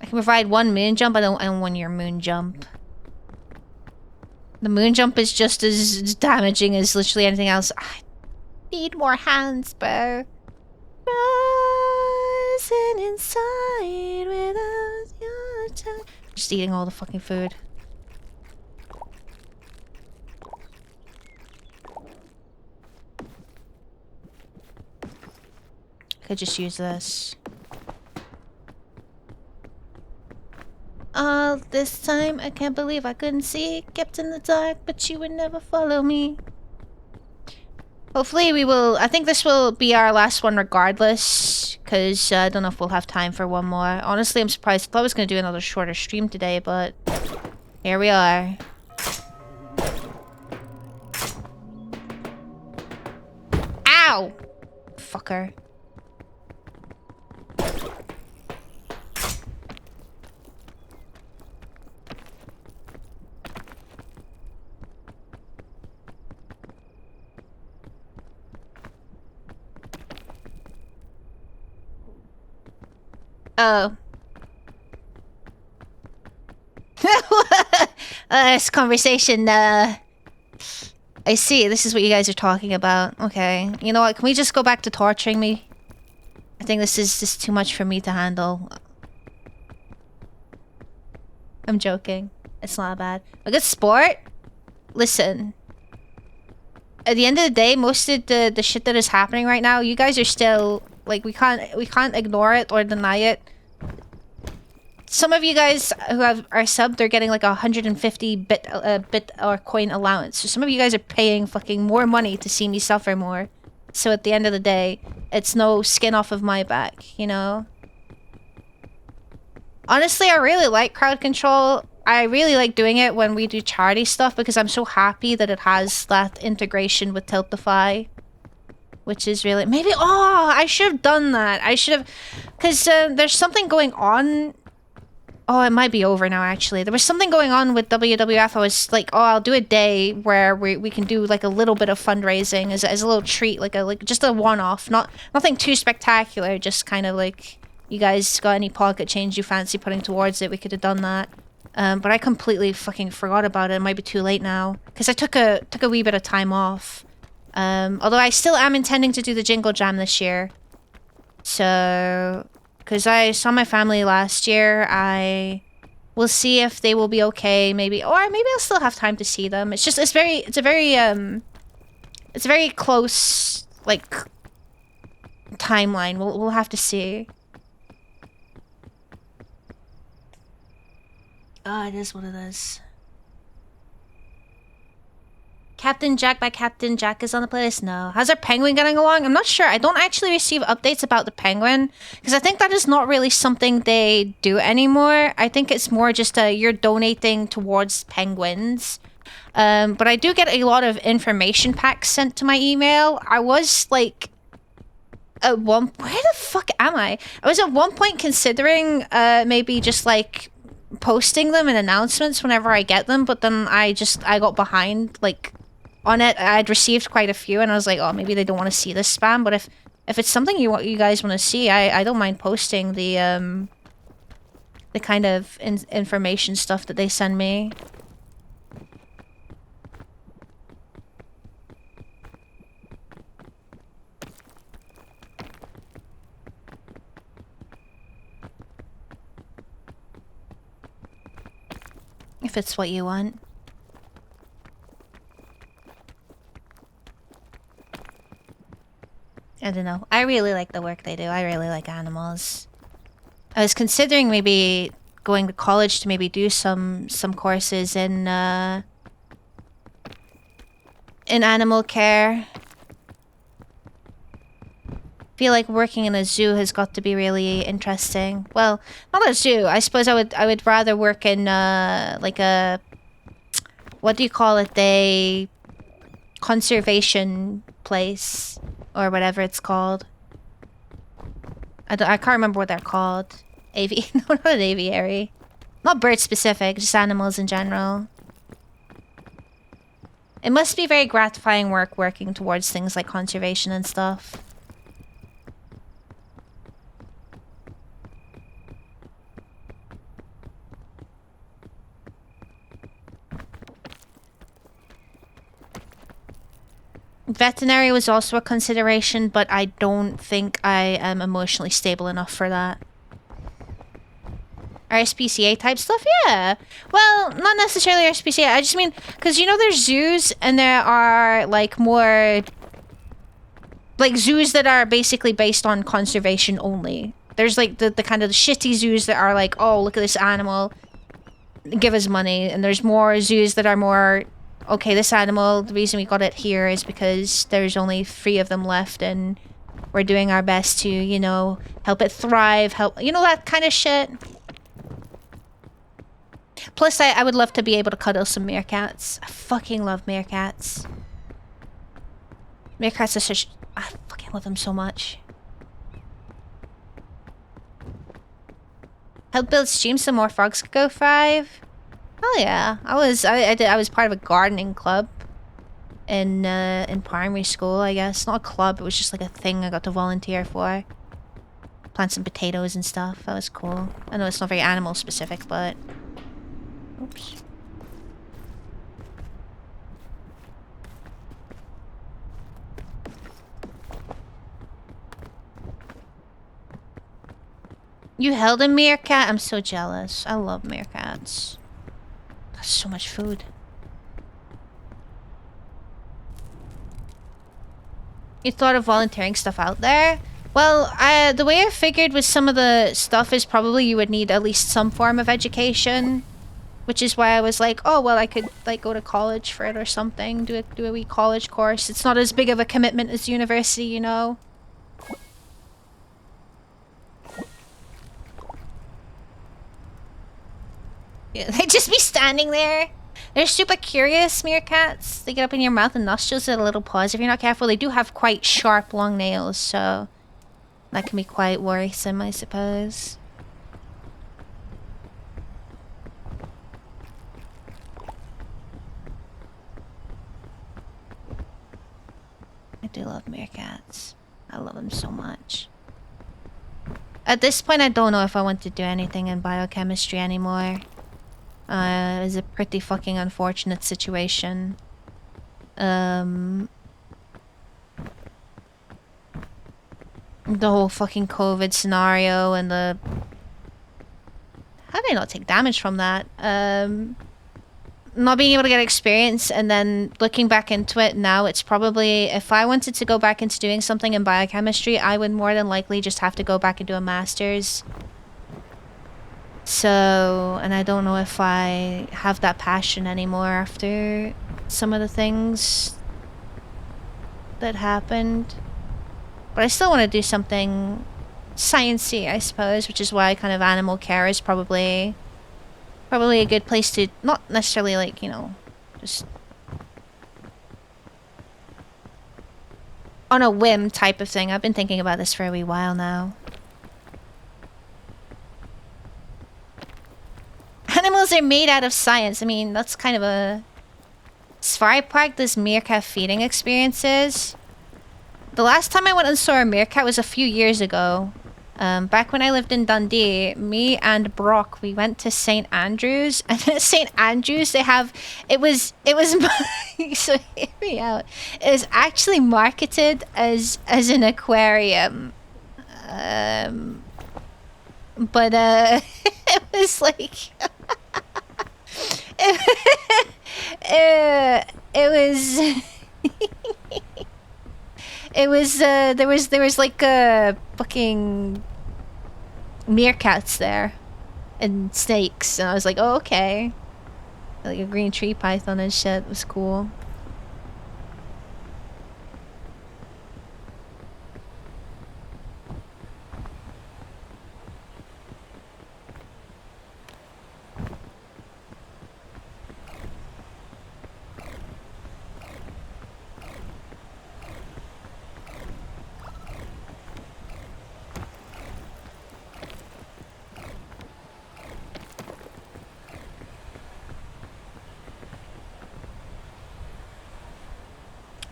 I can provide one moon jump. I don't want your moon jump. The moon jump is just as damaging as literally anything else. I need more hands, bro. Rising inside without your touch. Just eating all the fucking food. Could just use this. All this time, I can't believe I couldn't see. Kept in the dark, but you would never follow me. Hopefully we will... I think this will be our last one regardless, because I don't know if we'll have time for one more. Honestly, I'm surprised. I thought I was going to do another shorter stream today, but here we are. Ow! Fucker. Oh. This conversation, I see. This is what you guys are talking about. Okay. You know what? Can we just go back to torturing me? I think this is just too much for me to handle. I'm joking. It's not bad. A good sport? Listen. At the end of the day, most of the shit that is happening right now, you guys are still like we can't ignore it or deny it. Some of you guys who are subbed, they're getting like 150 bit or coin allowance. So some of you guys are paying fucking more money to see me suffer more. So at the end of the day, it's no skin off of my back, you know? Honestly, I really like crowd control. I really like doing it when we do charity stuff because I'm so happy that it has that integration with Tiltify. Which is really... Maybe... Oh, I should have done that. I should have... Because there's something going on... Oh, it might be over now, actually. There was something going on with WWF. I was like, oh, I'll do a day where we can do like a little bit of fundraising as a little treat, like just a one-off, nothing too spectacular. Just kind of like, you guys got any pocket change you fancy putting towards it? We could have done that, but I completely fucking forgot about it. It might be too late now because I took a wee bit of time off. Although I still am intending to do the Jingle Jam this year, so. Because I saw my family last year, I will see if they will be okay, maybe, or maybe I'll still have time to see them. It's just, it's a very close, like, timeline. We'll have to see. Oh, it is what it is. Captain Jack by Captain Jack is on the playlist? No. How's our penguin getting along? I'm not sure. I don't actually receive updates about the penguin because I think that is not really something they do anymore. I think it's more just you're donating towards penguins. But I do get a lot of information packs sent to my email. I was like... Where the fuck am I? I was at one point considering maybe just like posting them in announcements whenever I get them, but then I got behind like... On it, I'd received quite a few, and I was like, oh, maybe they don't want to see this spam. But if it's something you guys want to see, I don't mind posting the kind of information stuff that they send me. If it's what you want. I don't know. I really like the work they do. I really like animals. I was considering maybe going to college to maybe do some courses in animal care. I feel like working in a zoo has got to be really interesting. Well, not a zoo. I suppose I would rather work in like a, what do you call it? A conservation place. Or whatever it's called. I can't remember what they're called. No, not an aviary. Not bird specific, just animals in general. It must be very gratifying work working towards things like conservation and stuff. Veterinary was also a consideration, but I don't think I am emotionally stable enough for that. RSPCA type stuff? Yeah. Well, not necessarily RSPCA. I just mean, because you know there's zoos and there are like more... Like zoos that are basically based on conservation only. There's like the kind of the shitty zoos that are like, oh, look at this animal. Give us money. And there's more zoos that are more... Okay, this animal, the reason we got it here is because there's only 3 of them left and we're doing our best to, you know, help it thrive, you know, that kind of shit. Plus, I would love to be able to cuddle some meerkats. I fucking love meerkats. Meerkats are such... I fucking love them so much. Help build streams so more frogs could go thrive. Oh yeah, I was part of a gardening club in primary school, I guess. Not a club, it was just like a thing I got to volunteer for. Plant some potatoes and stuff. That was cool. I know it's not very animal specific, but... Oops. You held a meerkat? I'm so jealous. I love meerkats. That's so much food. You thought of volunteering stuff out there? Well, the way I figured with some of the stuff is probably you would need at least some form of education. Which is why I was like, oh, well, I could, like, go to college for it or something. Do a wee college course. It's not as big of a commitment as university, you know? Yeah, they just be standing there. They're super curious, meerkats. They get up in your mouth and nostrils with a little paws. If you're not careful, they do have quite sharp, long nails, so... that can be quite worrisome, I suppose. I do love meerkats. I love them so much. At this point, I don't know if I want to do anything in biochemistry anymore. It was a pretty fucking unfortunate situation. The whole fucking COVID scenario and the... How did I not take damage from that? Not being able to get experience and then looking back into it now, it's probably... If I wanted to go back into doing something in biochemistry, I would more than likely just have to go back and do a master's. So... And I don't know if I have that passion anymore after some of the things that happened. But I still want to do something sciencey, I suppose, which is why kind of animal care is probably a good place to, not necessarily like, you know, just on a whim type of thing. I've been thinking about this for a wee while now. Animals are made out of science. I mean, that's kind of a... Safari Park does meerkat feeding experiences. The last time I went and saw a meerkat was a few years ago. Back when I lived in Dundee, me and Brock, we went to St. Andrews. And at St. Andrews, they have... It was so hear me out. It was actually marketed as an aquarium. But, it was like... it was... It was, there was like, fucking meerkats there. And snakes. And I was like, oh, okay. Like a green tree python and shit. It was cool.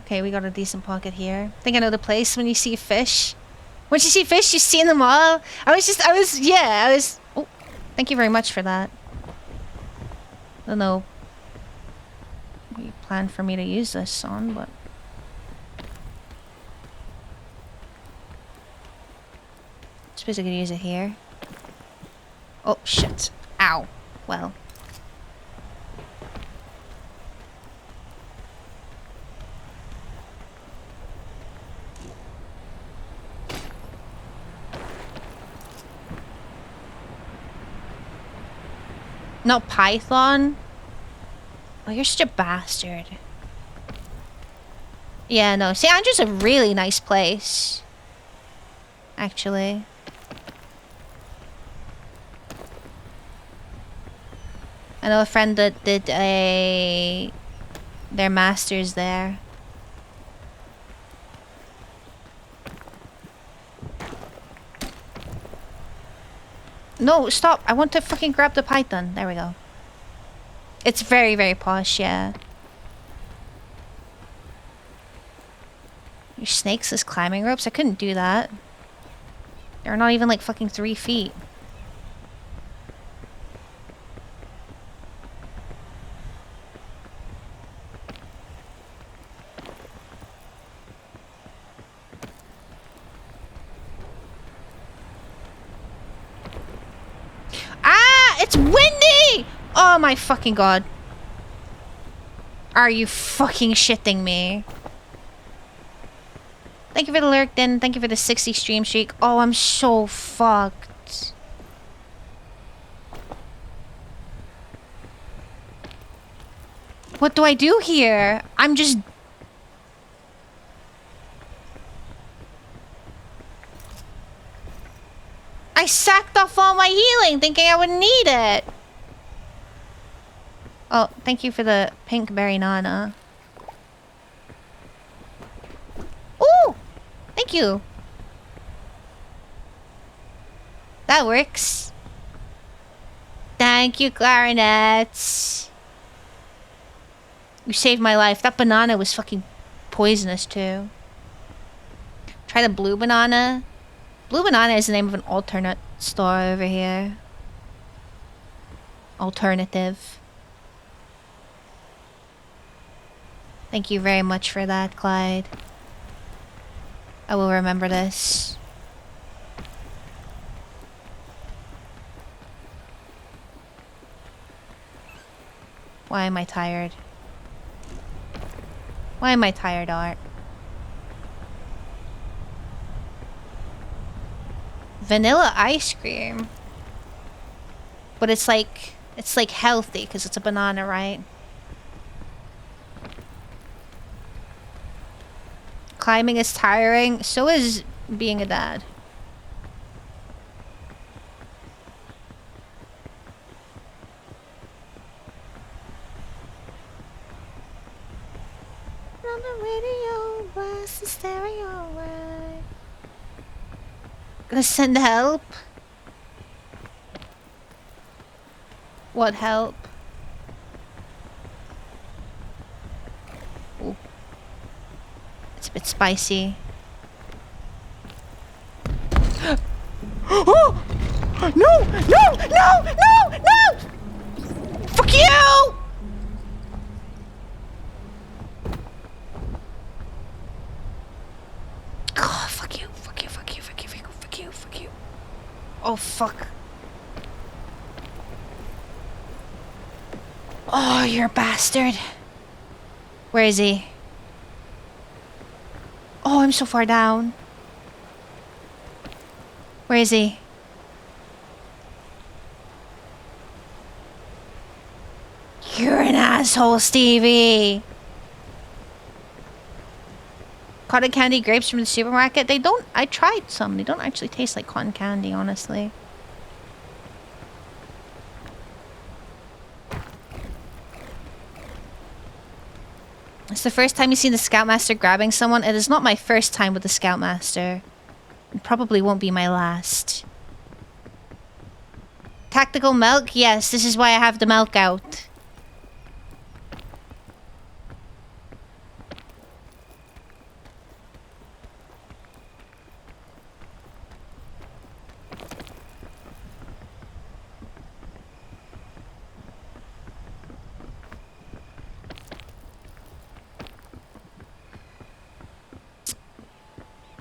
Okay, we got a decent pocket here. I think I know the place when you see fish. Once you see fish, you've seen them all. I was... Oh, thank you very much for that. I don't know what you planned for me to use this on, but... I suppose I could use it here. Oh, shit. Ow. Well... No, python? Oh, you're such a bastard. Yeah, no. St. Andrew's a really nice place. Actually. I know a friend that did their master's there. No, stop. I want to fucking grab the python. There we go. It's very, very posh, yeah. Your snakes as climbing ropes? I couldn't do that. They're not even like fucking 3 feet. It's windy! Oh my fucking god. Are you fucking shitting me? Thank you for the lurk, then. Thank you for the 60 stream streak. Oh, I'm so fucked. What do I do here? I'm just... I sacked off all my healing thinking I would need it. Oh, thank you for the pink berry nana. Ooh! Thank you. That works. Thank you, clarinets. You saved my life. That banana was fucking poisonous too. Try the blue banana. Blue banana is the name of an alternate store over here. Alternative. Thank you very much for that, Clyde. I will remember this. Why am I tired? Why am I tired, Art? Vanilla ice cream. But it's like healthy because it's a banana, right? Climbing is tiring. So is being a dad. On the radio, blast the stereo away. Gonna send help? What help? Ooh. It's a bit spicy. Oh! No! No! No! No! No! Fuck you! Oh, fuck you. Fuck you. Fuck you. Fuck you. Fuck you. Fuck you. Fuck you. Oh, fuck. Oh, you're a bastard. Where is he? Oh, I'm so far down. Where is he? You're an asshole, Stevie. Cotton candy grapes from the supermarket. They don't... I tried some. They don't actually taste like cotton candy, honestly. It's the first time you've seen the Scoutmaster grabbing someone. It is not my first time with the Scoutmaster. It probably won't be my last. Tactical milk? Yes, this is why I have the milk out.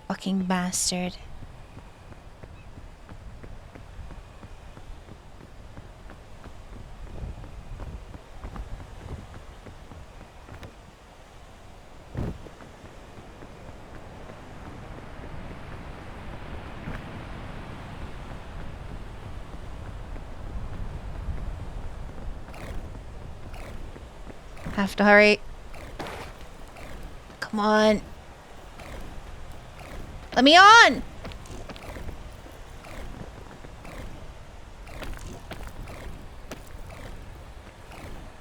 Fucking bastard. Have to hurry. Come on. Let me on!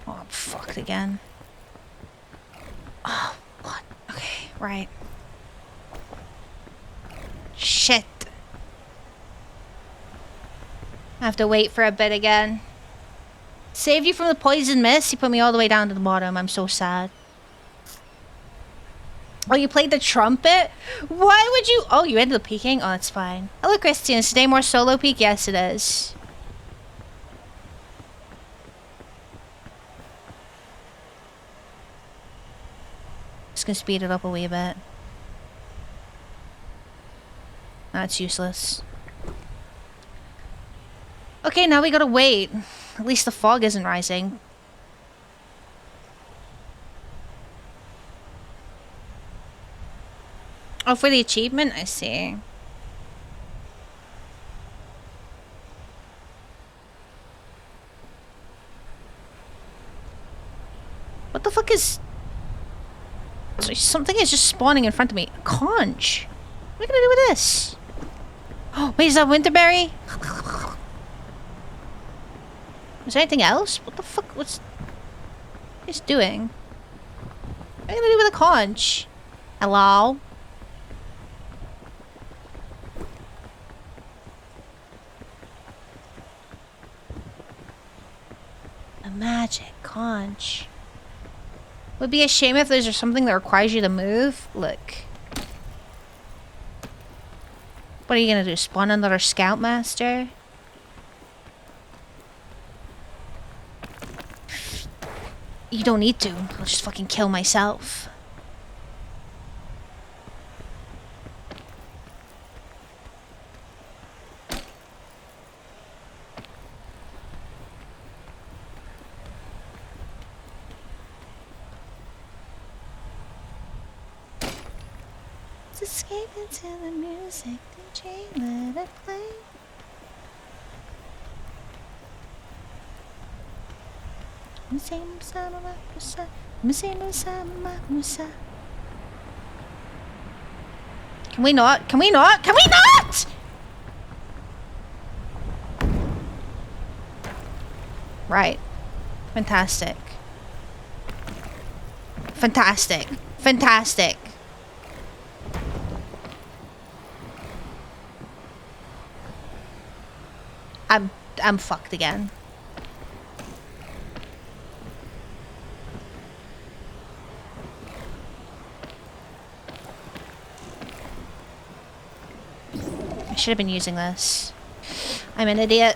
Oh, I'm fucked again. Oh, what? Okay, right. Shit. I have to wait for a bit again. Saved you from the poison mist. You put me all the way down to the bottom. I'm so sad. Oh, you played the trumpet? Why would you... Oh, you ended up peeking? Oh, that's fine. Hello, Christian. Is today more solo peek? Yes, it is. Just gonna speed it up a wee bit. That's useless. Okay, now we gotta wait. At least the fog isn't rising. Oh, for the achievement? I see. What the fuck is... Something is just spawning in front of me. Conch! What are we gonna do with this? Oh, wait, is that Winterberry? Is there anything else? What the fuck? What's he's doing? What are you gonna do with a conch? Hello? A magic conch. Would be a shame if there's something that requires you to move. Look. What are you gonna do? Spawn another Scoutmaster? You don't need to. I'll just fucking kill myself. Let's escape into the music. DJ, let it play. Can we not? Can we not? Can we not? Right. Fantastic. Fantastic. Fantastic. I'm fucked again. I should have been using this. I'm an idiot,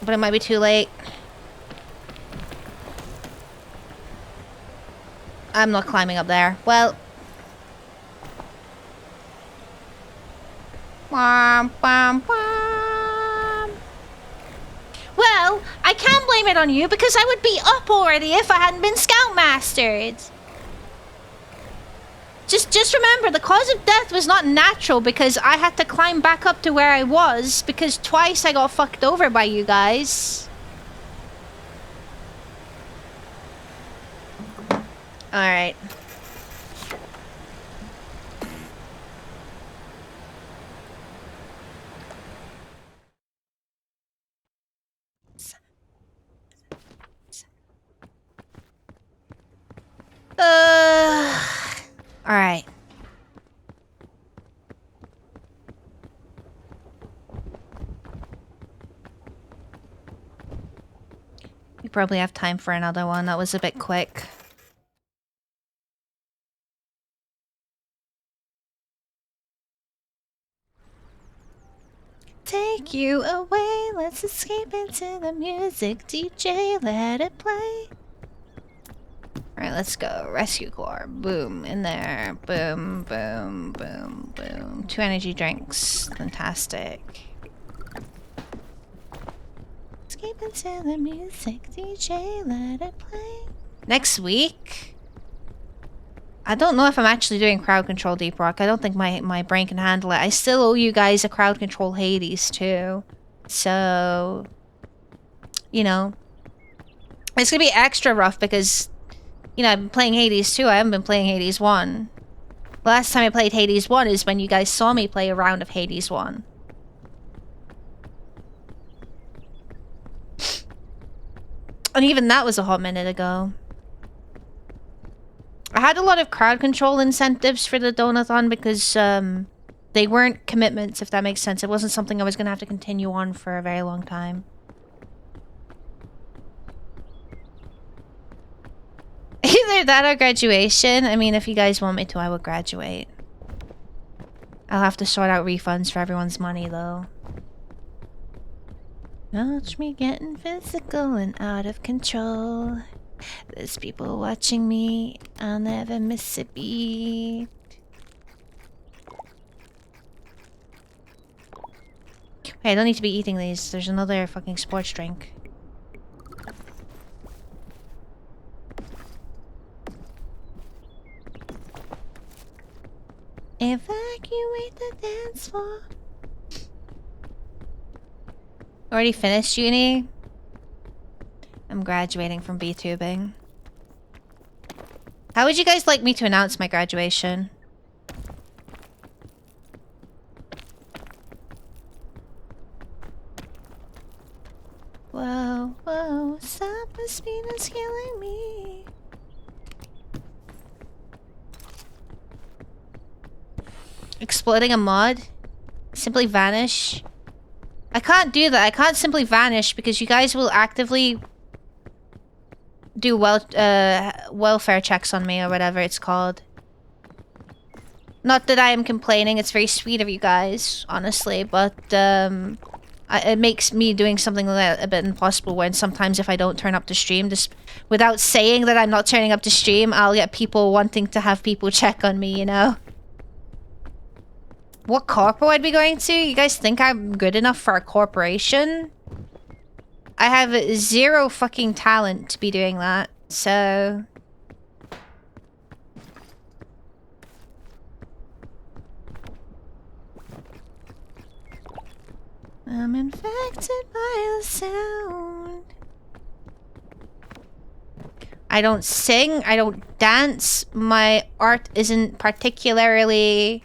but it might be too late. I'm not climbing up there. Well. Womp, womp, womp. Well, I can't blame it on you because I would be up already if I hadn't been Scoutmastered. Just remember, the cause of death was not natural because I had to climb back up to where I was because twice I got fucked over by you guys. Alright. Alright. We probably have time for another one. That was a bit quick. Take you away, let's escape into the music. DJ, let it play. Alright, let's go. Rescue Corps. Boom. In there. Boom, boom, boom, boom. 2 energy drinks. Fantastic. Escape into the music. DJ, let it play. Next week? I don't know if I'm actually doing crowd control Deep Rock. I don't think my brain can handle it. I still owe you guys a crowd control Hades too. So, you know, it's gonna be extra rough because, you know, I've been playing Hades 2. I haven't been playing Hades 1. The last time I played Hades 1 is when you guys saw me play a round of Hades 1. And even that was a hot minute ago. I had a lot of crowd control incentives for the Donathon because they weren't commitments, if that makes sense. It wasn't something I was going to have to continue on for a very long time. Either that or graduation. I mean, if you guys want me to, I will graduate. I'll have to sort out refunds for everyone's money, though. Watch me getting physical and out of control. There's people watching me. I'll never miss a beat. Wait, Okay, I don't need to be eating these. There's another fucking sports drink. Evacuate the dance floor. Already finished uni? I'm graduating from B-tubing. How would you guys like me to announce my graduation? Whoa, whoa, stop the speed is killing me. Exploding a mod? Simply vanish? I can't do that. I can't simply vanish because you guys will actively do welfare checks on me or whatever it's called. Not that I am complaining, it's very sweet of you guys, honestly, but it makes me doing something like that a bit impossible when sometimes if I don't turn up to stream, just without saying that I'm not turning up to stream, I'll get people wanting to have people check on me, you know? What corpo I'd be going to? You guys think I'm good enough for a corporation? I have zero fucking talent to be doing that, so... I'm infected by the sound. I don't sing, I don't dance, my art isn't particularly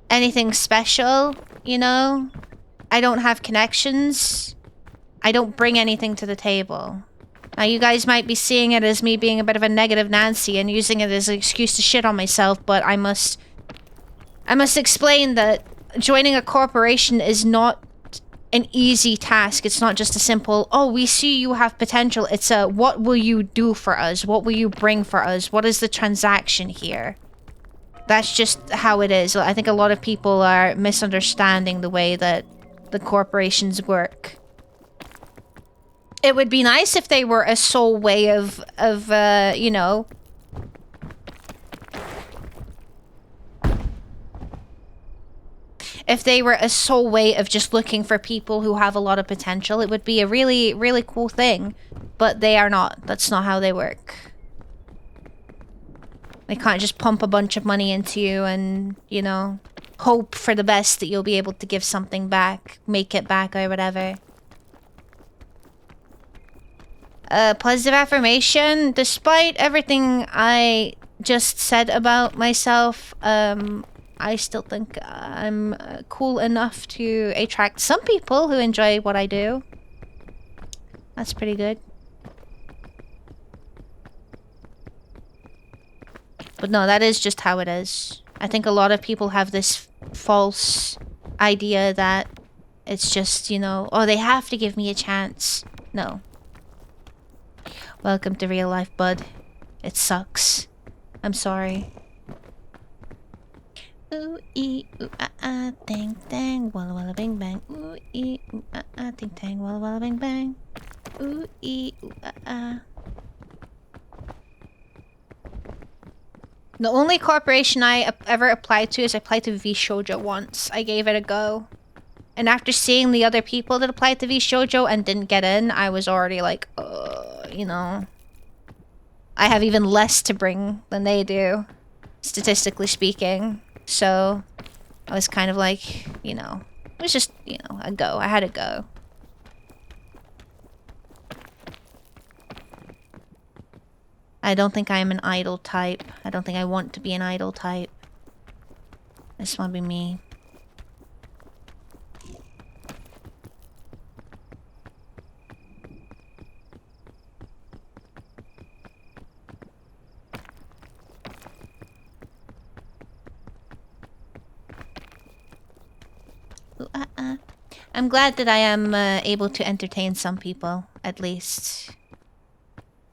anything special, you know? I don't have connections. I don't bring anything to the table. Now you guys might be seeing it as me being a bit of a negative Nancy and using it as an excuse to shit on myself, but I must explain that joining a corporation is not an easy task. It's not just a simple, oh, we see you have potential. It's a, what will you do for us? What will you bring for us? What is the transaction here? That's just how it is. I think a lot of people are misunderstanding the way that the corporations work. It would be nice if they were a sole way of you know... If they were a sole way of just looking for people who have a lot of potential, it would be a really, really cool thing. But they are not. That's not how they work. They can't just pump a bunch of money into you and, you know, hope for the best that you'll be able to give something back, make it back or whatever. Positive affirmation. Despite everything I just said about myself, I still think I'm cool enough to attract some people who enjoy what I do. That's pretty good. But no, that is just how it is. I think a lot of people have this false idea that it's just, you know, oh, they have to give me a chance. No. Welcome to real life, bud. It sucks. I'm sorry. Ooh ee ooh ah ah, dang dang, walla walla bang bang. Ooh ee ooh ah ah, ding dang, walla walla bang bang. Ooh ee ooh ah ah. The only corporation I ever applied to is I applied to V Shoujo once. I gave it a go. And after seeing the other people that applied to V Shoujo and didn't get in, I was already like, you know. I have even less to bring than they do, statistically speaking. So, I was kind of like, you know, it was just, you know, a go. I had a go. I don't think I am an idol type. I don't think I want to be an idol type. I just want to be me. Ooh, I'm glad that I am able to entertain some people, at least.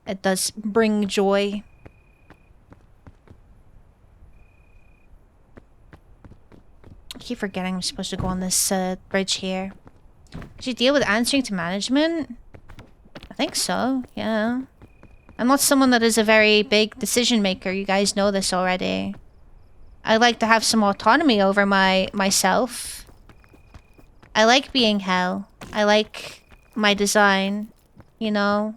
It does bring joy. I keep forgetting I'm supposed to go on this bridge here. Did you deal with answering to management? I think so, yeah. I'm not someone that is a very big decision maker. You guys know this already. I like to have some autonomy over myself. I like being hell. I like my design, you know?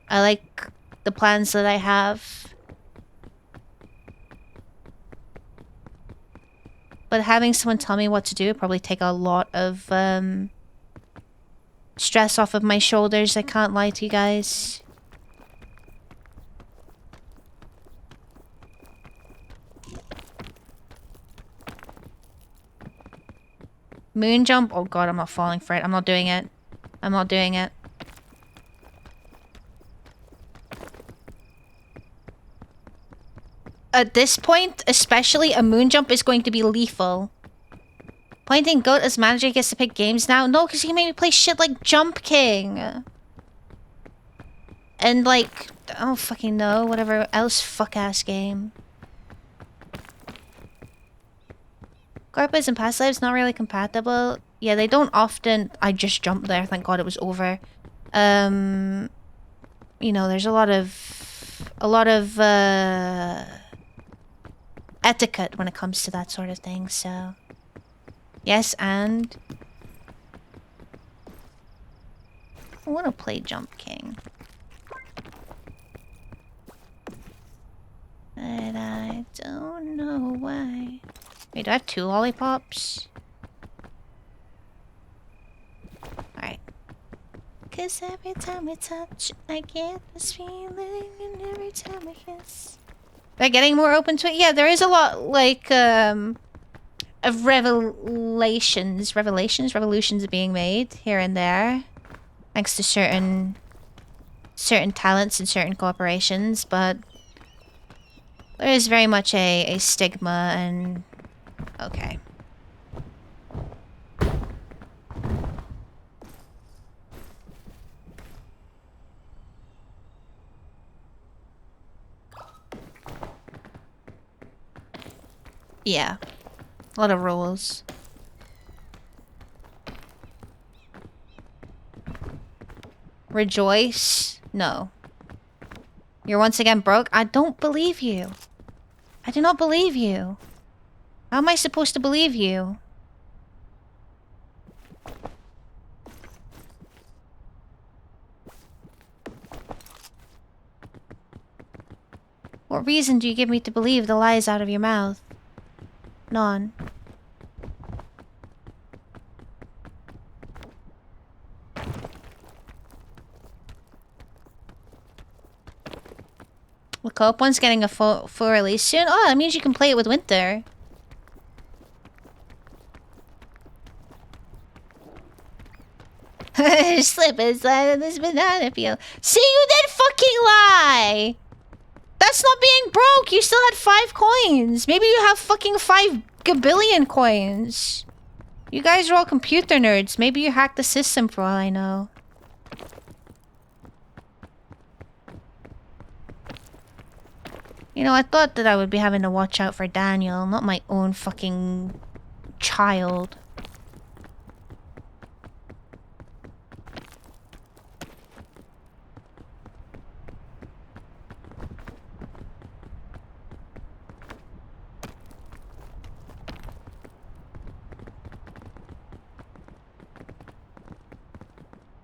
I like the plans that I have. But having someone tell me what to do would probably take a lot of, stress off of my shoulders, I can't lie to you guys. Moon jump? Oh god, I'm not falling for it. I'm not doing it. I'm not doing it. At this point, especially, a moon jump is going to be lethal. Pointing goat as manager gets to pick games now? No, because he made me play shit like Jump King. And like, I don't fucking know, whatever else fuck-ass game. Corpus and past lives not really compatible. Yeah, they don't often... I just jumped there, thank god it was over. You know, there's a lot of etiquette when it comes to that sort of thing, so... Yes, and... I want to play Jump King. But I don't know why. Wait, do I have 2 lollipops? Alright. 'Cause every time we touch, I get this feeling, and every time we kiss... They're getting more open to it? Yeah, there is a lot, like, of revolutions being made here and there. Thanks to certain talents and certain corporations, but there is very much a stigma and... Okay. Yeah. A lot of rules. Rejoice? No. You're once again broke? I don't believe you. I do not believe you. How am I supposed to believe you? What reason do you give me to believe the lies out of your mouth? None. The co-op one's getting a full release soon? Oh, that means you can play it with Winter. Slip inside of this banana peel. See, you did fucking lie! That's not being broke! You still had 5 coins! Maybe you have fucking 5 gabillion coins! You guys are all computer nerds. Maybe you hacked the system for all I know. You know, I thought that I would be having to watch out for Daniel, not my own fucking child.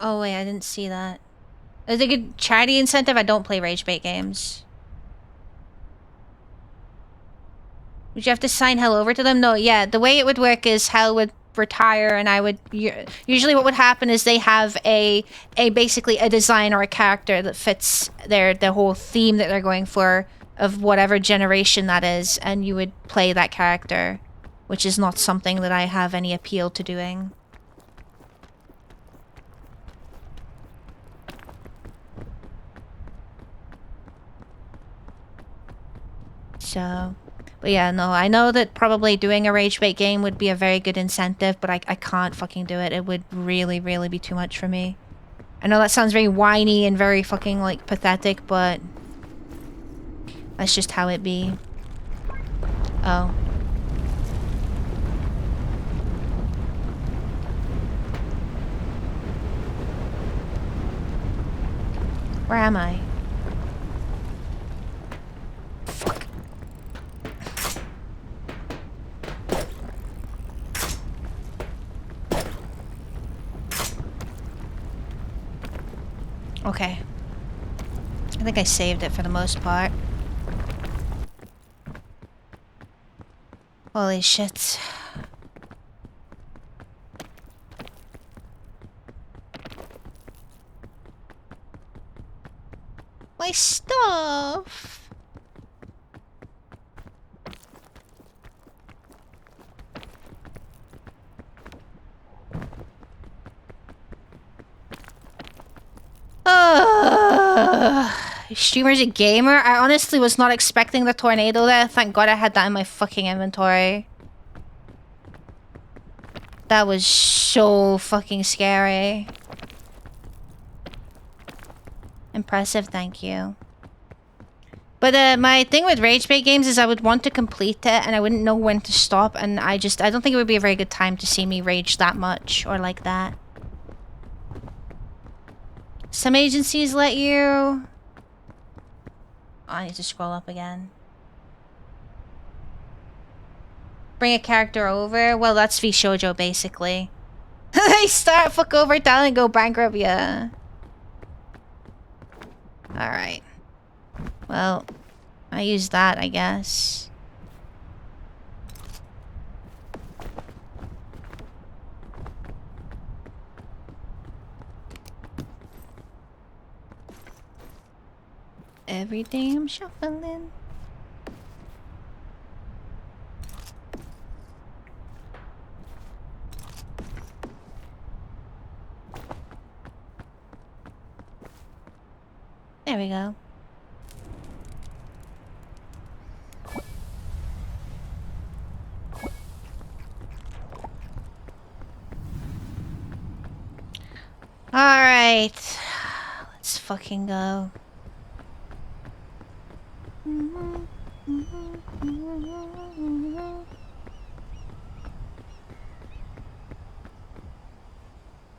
Oh wait, I didn't see that. Is it a good charity incentive? I don't play rage bait games. Would you have to sign Hell over to them? No, yeah. The way it would work is Hell would retire and I would... Usually what would happen is they have basically a design or a character that fits the whole theme that they're going for of whatever generation that is, and you would play that character, which is not something that I have any appeal to doing. So... But yeah, no, I know that probably doing a rage bait game would be a very good incentive, but I can't fucking do it. It would really, really be too much for me. I know that sounds very whiny and very fucking, like, pathetic, but... That's just how it be. Oh. Where am I? Fuck. Okay. I think I saved it for the most part. Holy shit. My stuff! Streamer's a gamer? I honestly was not expecting the tornado there. Thank God I had that in my fucking inventory. That was so fucking scary. Impressive, thank you. But my thing with Rage Bait games is I would want to complete it and I wouldn't know when to stop, and I don't think it would be a very good time to see me rage that much or like that. Some agencies let you... Oh, I need to scroll up again. Bring a character over? Well, that's V Shoujo, basically. They start fuck over talent, go bankrupt, yeah. Alright. Well, I use that, I guess. Every day I'm shuffling. There we go. Alright. Let's fucking go.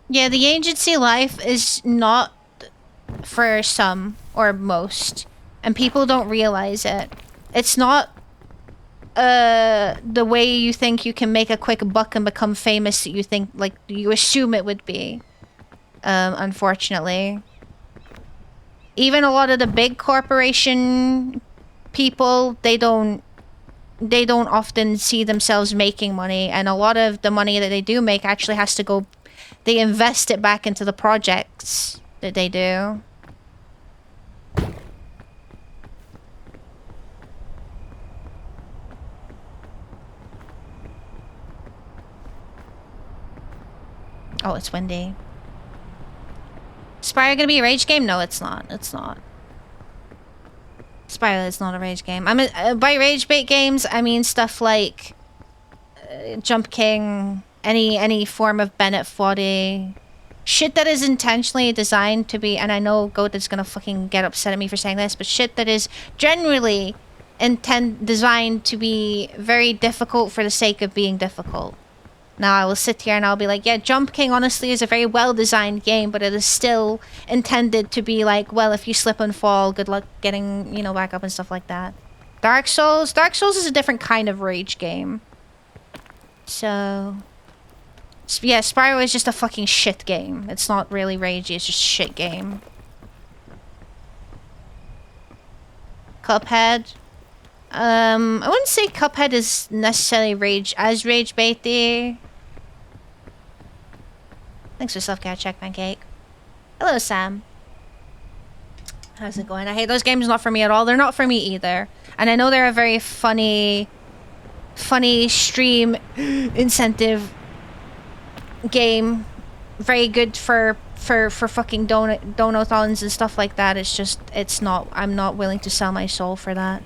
Yeah, the agency life is not for some or most, and people don't realize it. It's not the way you think you can make a quick buck and become famous that you think, like, you assume it would be. Unfortunately. Even a lot of the big corporation people, they don't often see themselves making money, and a lot of the money that they do make actually has to go... They invest it back into the projects that they do. Oh, it's windy. Spyro gonna be a rage game? No, it's not. It's not. Spyro is not a rage game. By rage bait games, I mean stuff like Jump King, any form of Bennett 40. Shit that is intentionally designed to be, and I know Goat is gonna fucking get upset at me for saying this, but shit that is generally designed to be very difficult for the sake of being difficult. Now I will sit here and I'll be like, yeah, Jump King honestly is a very well-designed game, but it is still intended to be like, well, if you slip and fall, good luck getting, you know, back up and stuff like that. Dark Souls is a different kind of rage game. So... yeah, Spyro is just a fucking shit game. It's not really ragey, it's just a shit game. Cuphead. I wouldn't say Cuphead is necessarily rage baity. Thanks for self-care check, Pancake. Hello, Sam. How's it going? I hate those games, not for me at all. They're not for me either. And I know they're a very funny stream incentive game. Very good for fucking donathons and stuff like that. It's just, it's not, I'm not willing to sell my soul for that.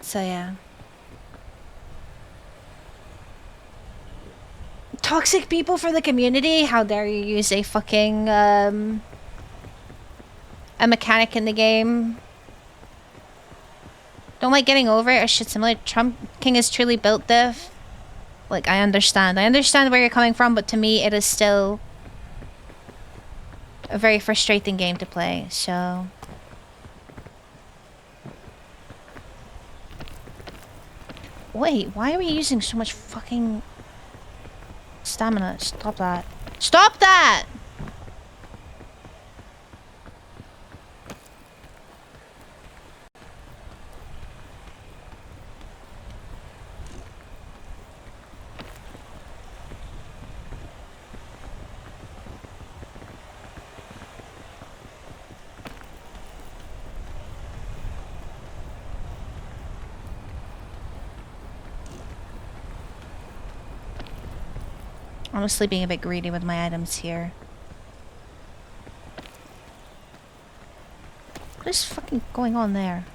So yeah. Toxic people for the community? How dare you use a fucking, a mechanic in the game? Don't like getting over it or shit similar. Trump King is truly built diff. Like, I understand. I understand where you're coming from, but to me it is still... a very frustrating game to play, so... Wait, why are we using so much fucking stamina? Stop that. Stop that! Honestly, being a bit greedy with my items here. What is fucking going on there?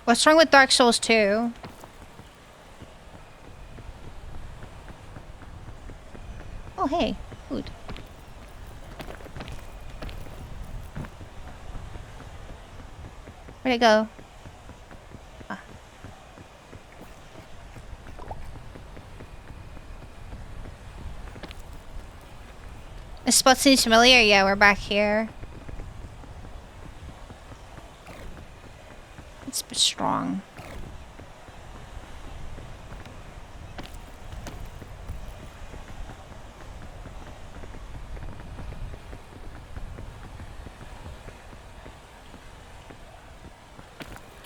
What's wrong with Dark Souls 2? Oh, hey. Food. Where'd it go? Ah. This spot seems familiar. Yeah, we're back here. It's a bit strong.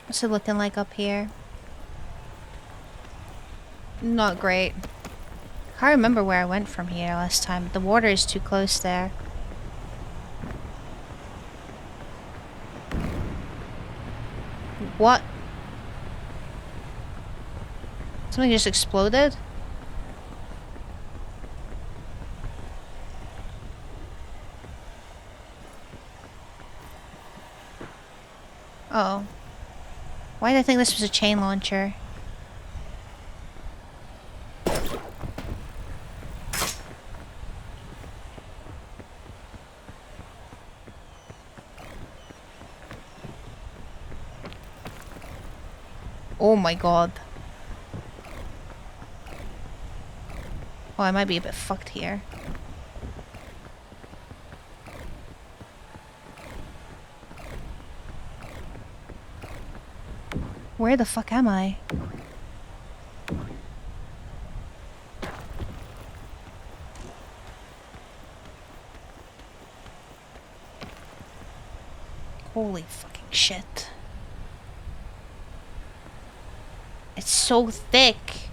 What's it looking like up here? Not great. Can't remember where I went from here last time. The water is too close there. What? Something just exploded? Oh. Why did I think this was a chain launcher? Oh my god. Oh, I might be a bit fucked here. Where the fuck am I? Holy fucking shit. It's so thick.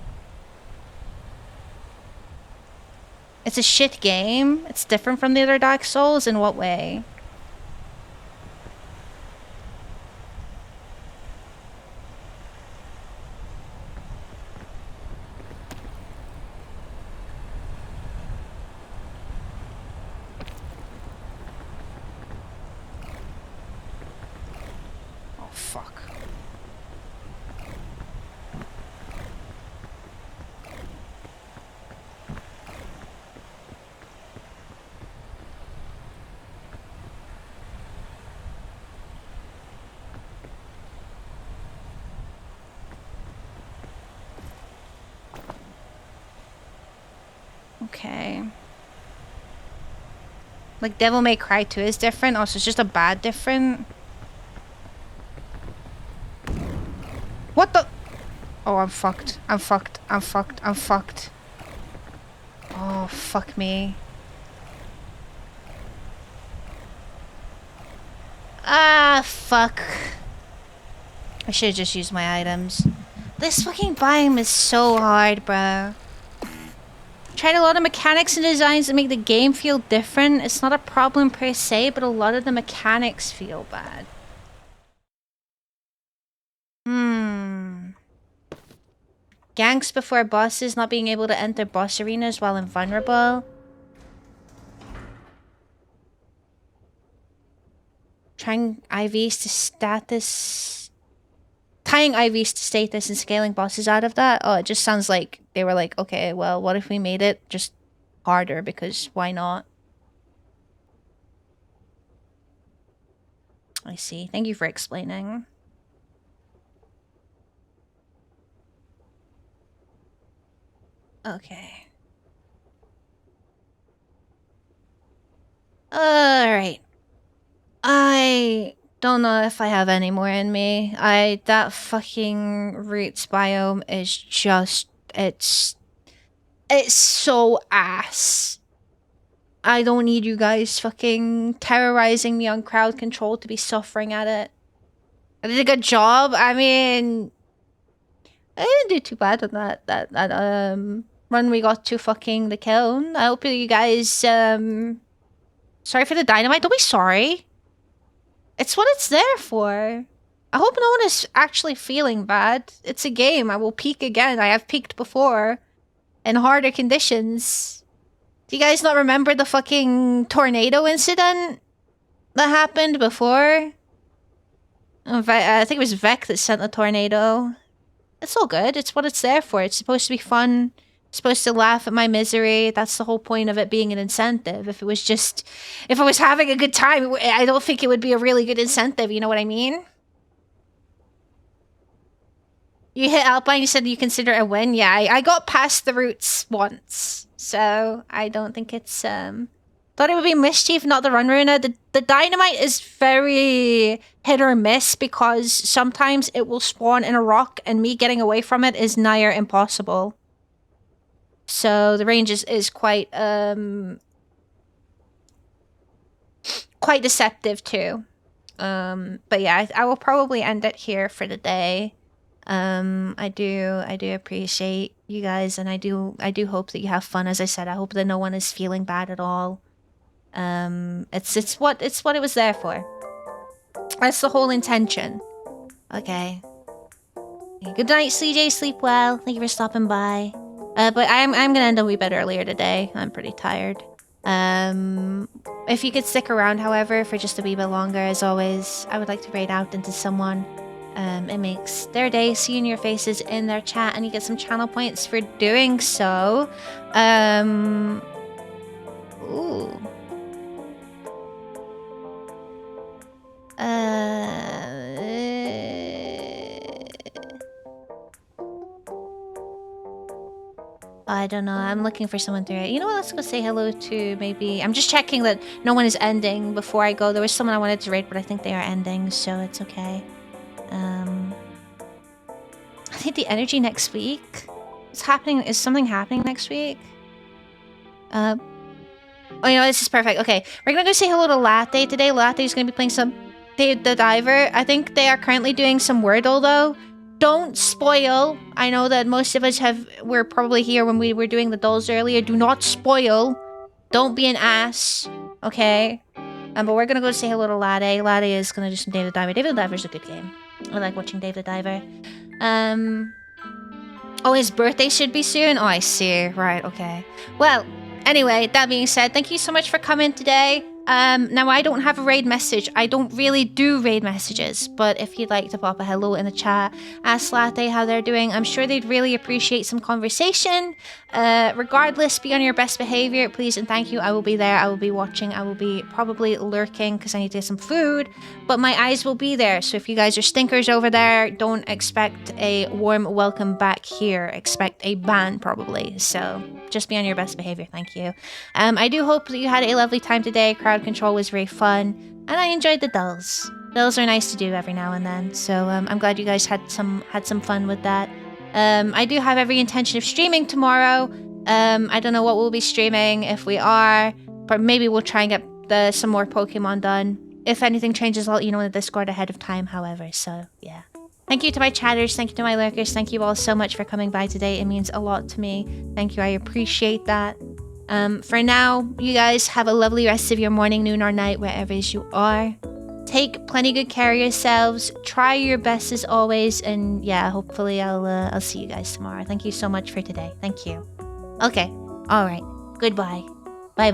It's a shit game. It's different from the other Dark Souls. In what way? Oh, fuck. Okay. Like, Devil May Cry 2 is different. Also, it's just a bad different. What the? Oh, I'm fucked. I'm fucked. I'm fucked. I'm fucked. Oh, fuck me. Ah, fuck. I should have just used my items. This fucking biome is so hard, bro. Tried a lot of mechanics and designs that make the game feel different. It's not a problem per se, but a lot of the mechanics feel bad. Ganks before bosses, not being able to enter boss arenas while invulnerable. Trying IVs to status... Tying IVs to status and scaling bosses out of that. Oh, it just sounds like they were like, okay, well, what if we made it just harder? Because why not? I see. Thank you for explaining. Okay. Alright. I don't know if I have any more in me. That fucking roots biome is just it's so ass. I don't need you guys fucking terrorizing me on crowd control to be suffering at it. I did a good job. I mean, I didn't do too bad on that run we got to fucking the kiln. I hope you guys sorry for the dynamite. Don't be sorry. It's what it's there for. I hope no one is actually feeling bad. It's a game. I will peak again. I have peaked before in harder conditions. Do you guys not remember the fucking tornado incident that happened before? I think it was Vec that sent the tornado. It's all good. It's what it's there for. It's supposed to be fun. It's supposed to laugh at my misery. That's the whole point of it being an incentive. If I was having a good time, I don't think it would be a really good incentive. You know what I mean? You hit Alpine, you said you consider it a win. Yeah, I got past the roots once. So I don't think it's, thought it would be Mischief, not the Run Runa. The Dynamite is very hit or miss because sometimes it will spawn in a rock and me getting away from it is nigh impossible. So the range is quite deceptive too. But yeah, I will probably end it here for the day. I do appreciate you guys, and I do hope that you have fun. As I said, I hope that no one is feeling bad at all. It's what it was there for. That's the whole intention. Okay. Good night, CJ. Sleep well. Thank you for stopping by. But I'm gonna end a wee bit earlier today. I'm pretty tired. If you could stick around, however, for just a wee bit longer, as always, I would like to raid out into someone. It makes their day seeing your faces in their chat, and you get some channel points for doing so. Ooh. I don't know. I'm looking for someone to... You know what? Let's go say hello to maybe... I'm just checking that no one is ending before I go. There was someone I wanted to raid, but I think they are ending, so it's okay. I think the energy next week... What's happening? Is something happening next week? Oh, you know, this is perfect. Okay, we're gonna go say hello to Latte today. Latte is gonna be playing some... the Diver. I think they are currently doing some Wordle, though. Don't spoil. I know that most of us were probably here when we were doing the dolls earlier. Do not spoil. Don't be an ass. Okay? But we're gonna go say hello to Latte. Latte is gonna do some Dave the Diver. Dave the Diver is a good game. I like watching Dave the Diver. Oh, his birthday should be soon? Oh, I see. Right, okay. Well, anyway, that being said, thank you so much for coming today. Now I don't have a raid message. I don't really do raid messages, but if you'd like to pop a hello in the chat, ask Latte how they're doing. I'm sure they'd really appreciate some conversation. Regardless, be on your best behavior, please and thank you. I will be there. I will be watching. I will be probably lurking because I need to get some food, but my eyes will be there. So if you guys are stinkers over there, don't expect a warm welcome back here. Expect a ban probably. So just be on your best behavior. Thank you. I do hope that you had a lovely time today. Crowd control was very fun, and I enjoyed the dolls. Dolls are nice to do every now and then, so I'm glad you guys had some fun with that. I do have every intention of streaming tomorrow. I don't know what we'll be streaming if we are, but maybe we'll try and get some more Pokemon done. If anything changes, I'll let you know in the Discord ahead of time, however, so yeah. Thank you to my chatters, thank you to my lurkers, thank you all so much for coming by today. It means a lot to me. Thank you, I appreciate that. For now, you guys have a lovely rest of your morning, noon, or night, wherever you are. Take plenty good care of yourselves. Try your best as always, and yeah, hopefully I'll see you guys tomorrow. Thank you so much for today. Thank you. Okay, all right. Goodbye.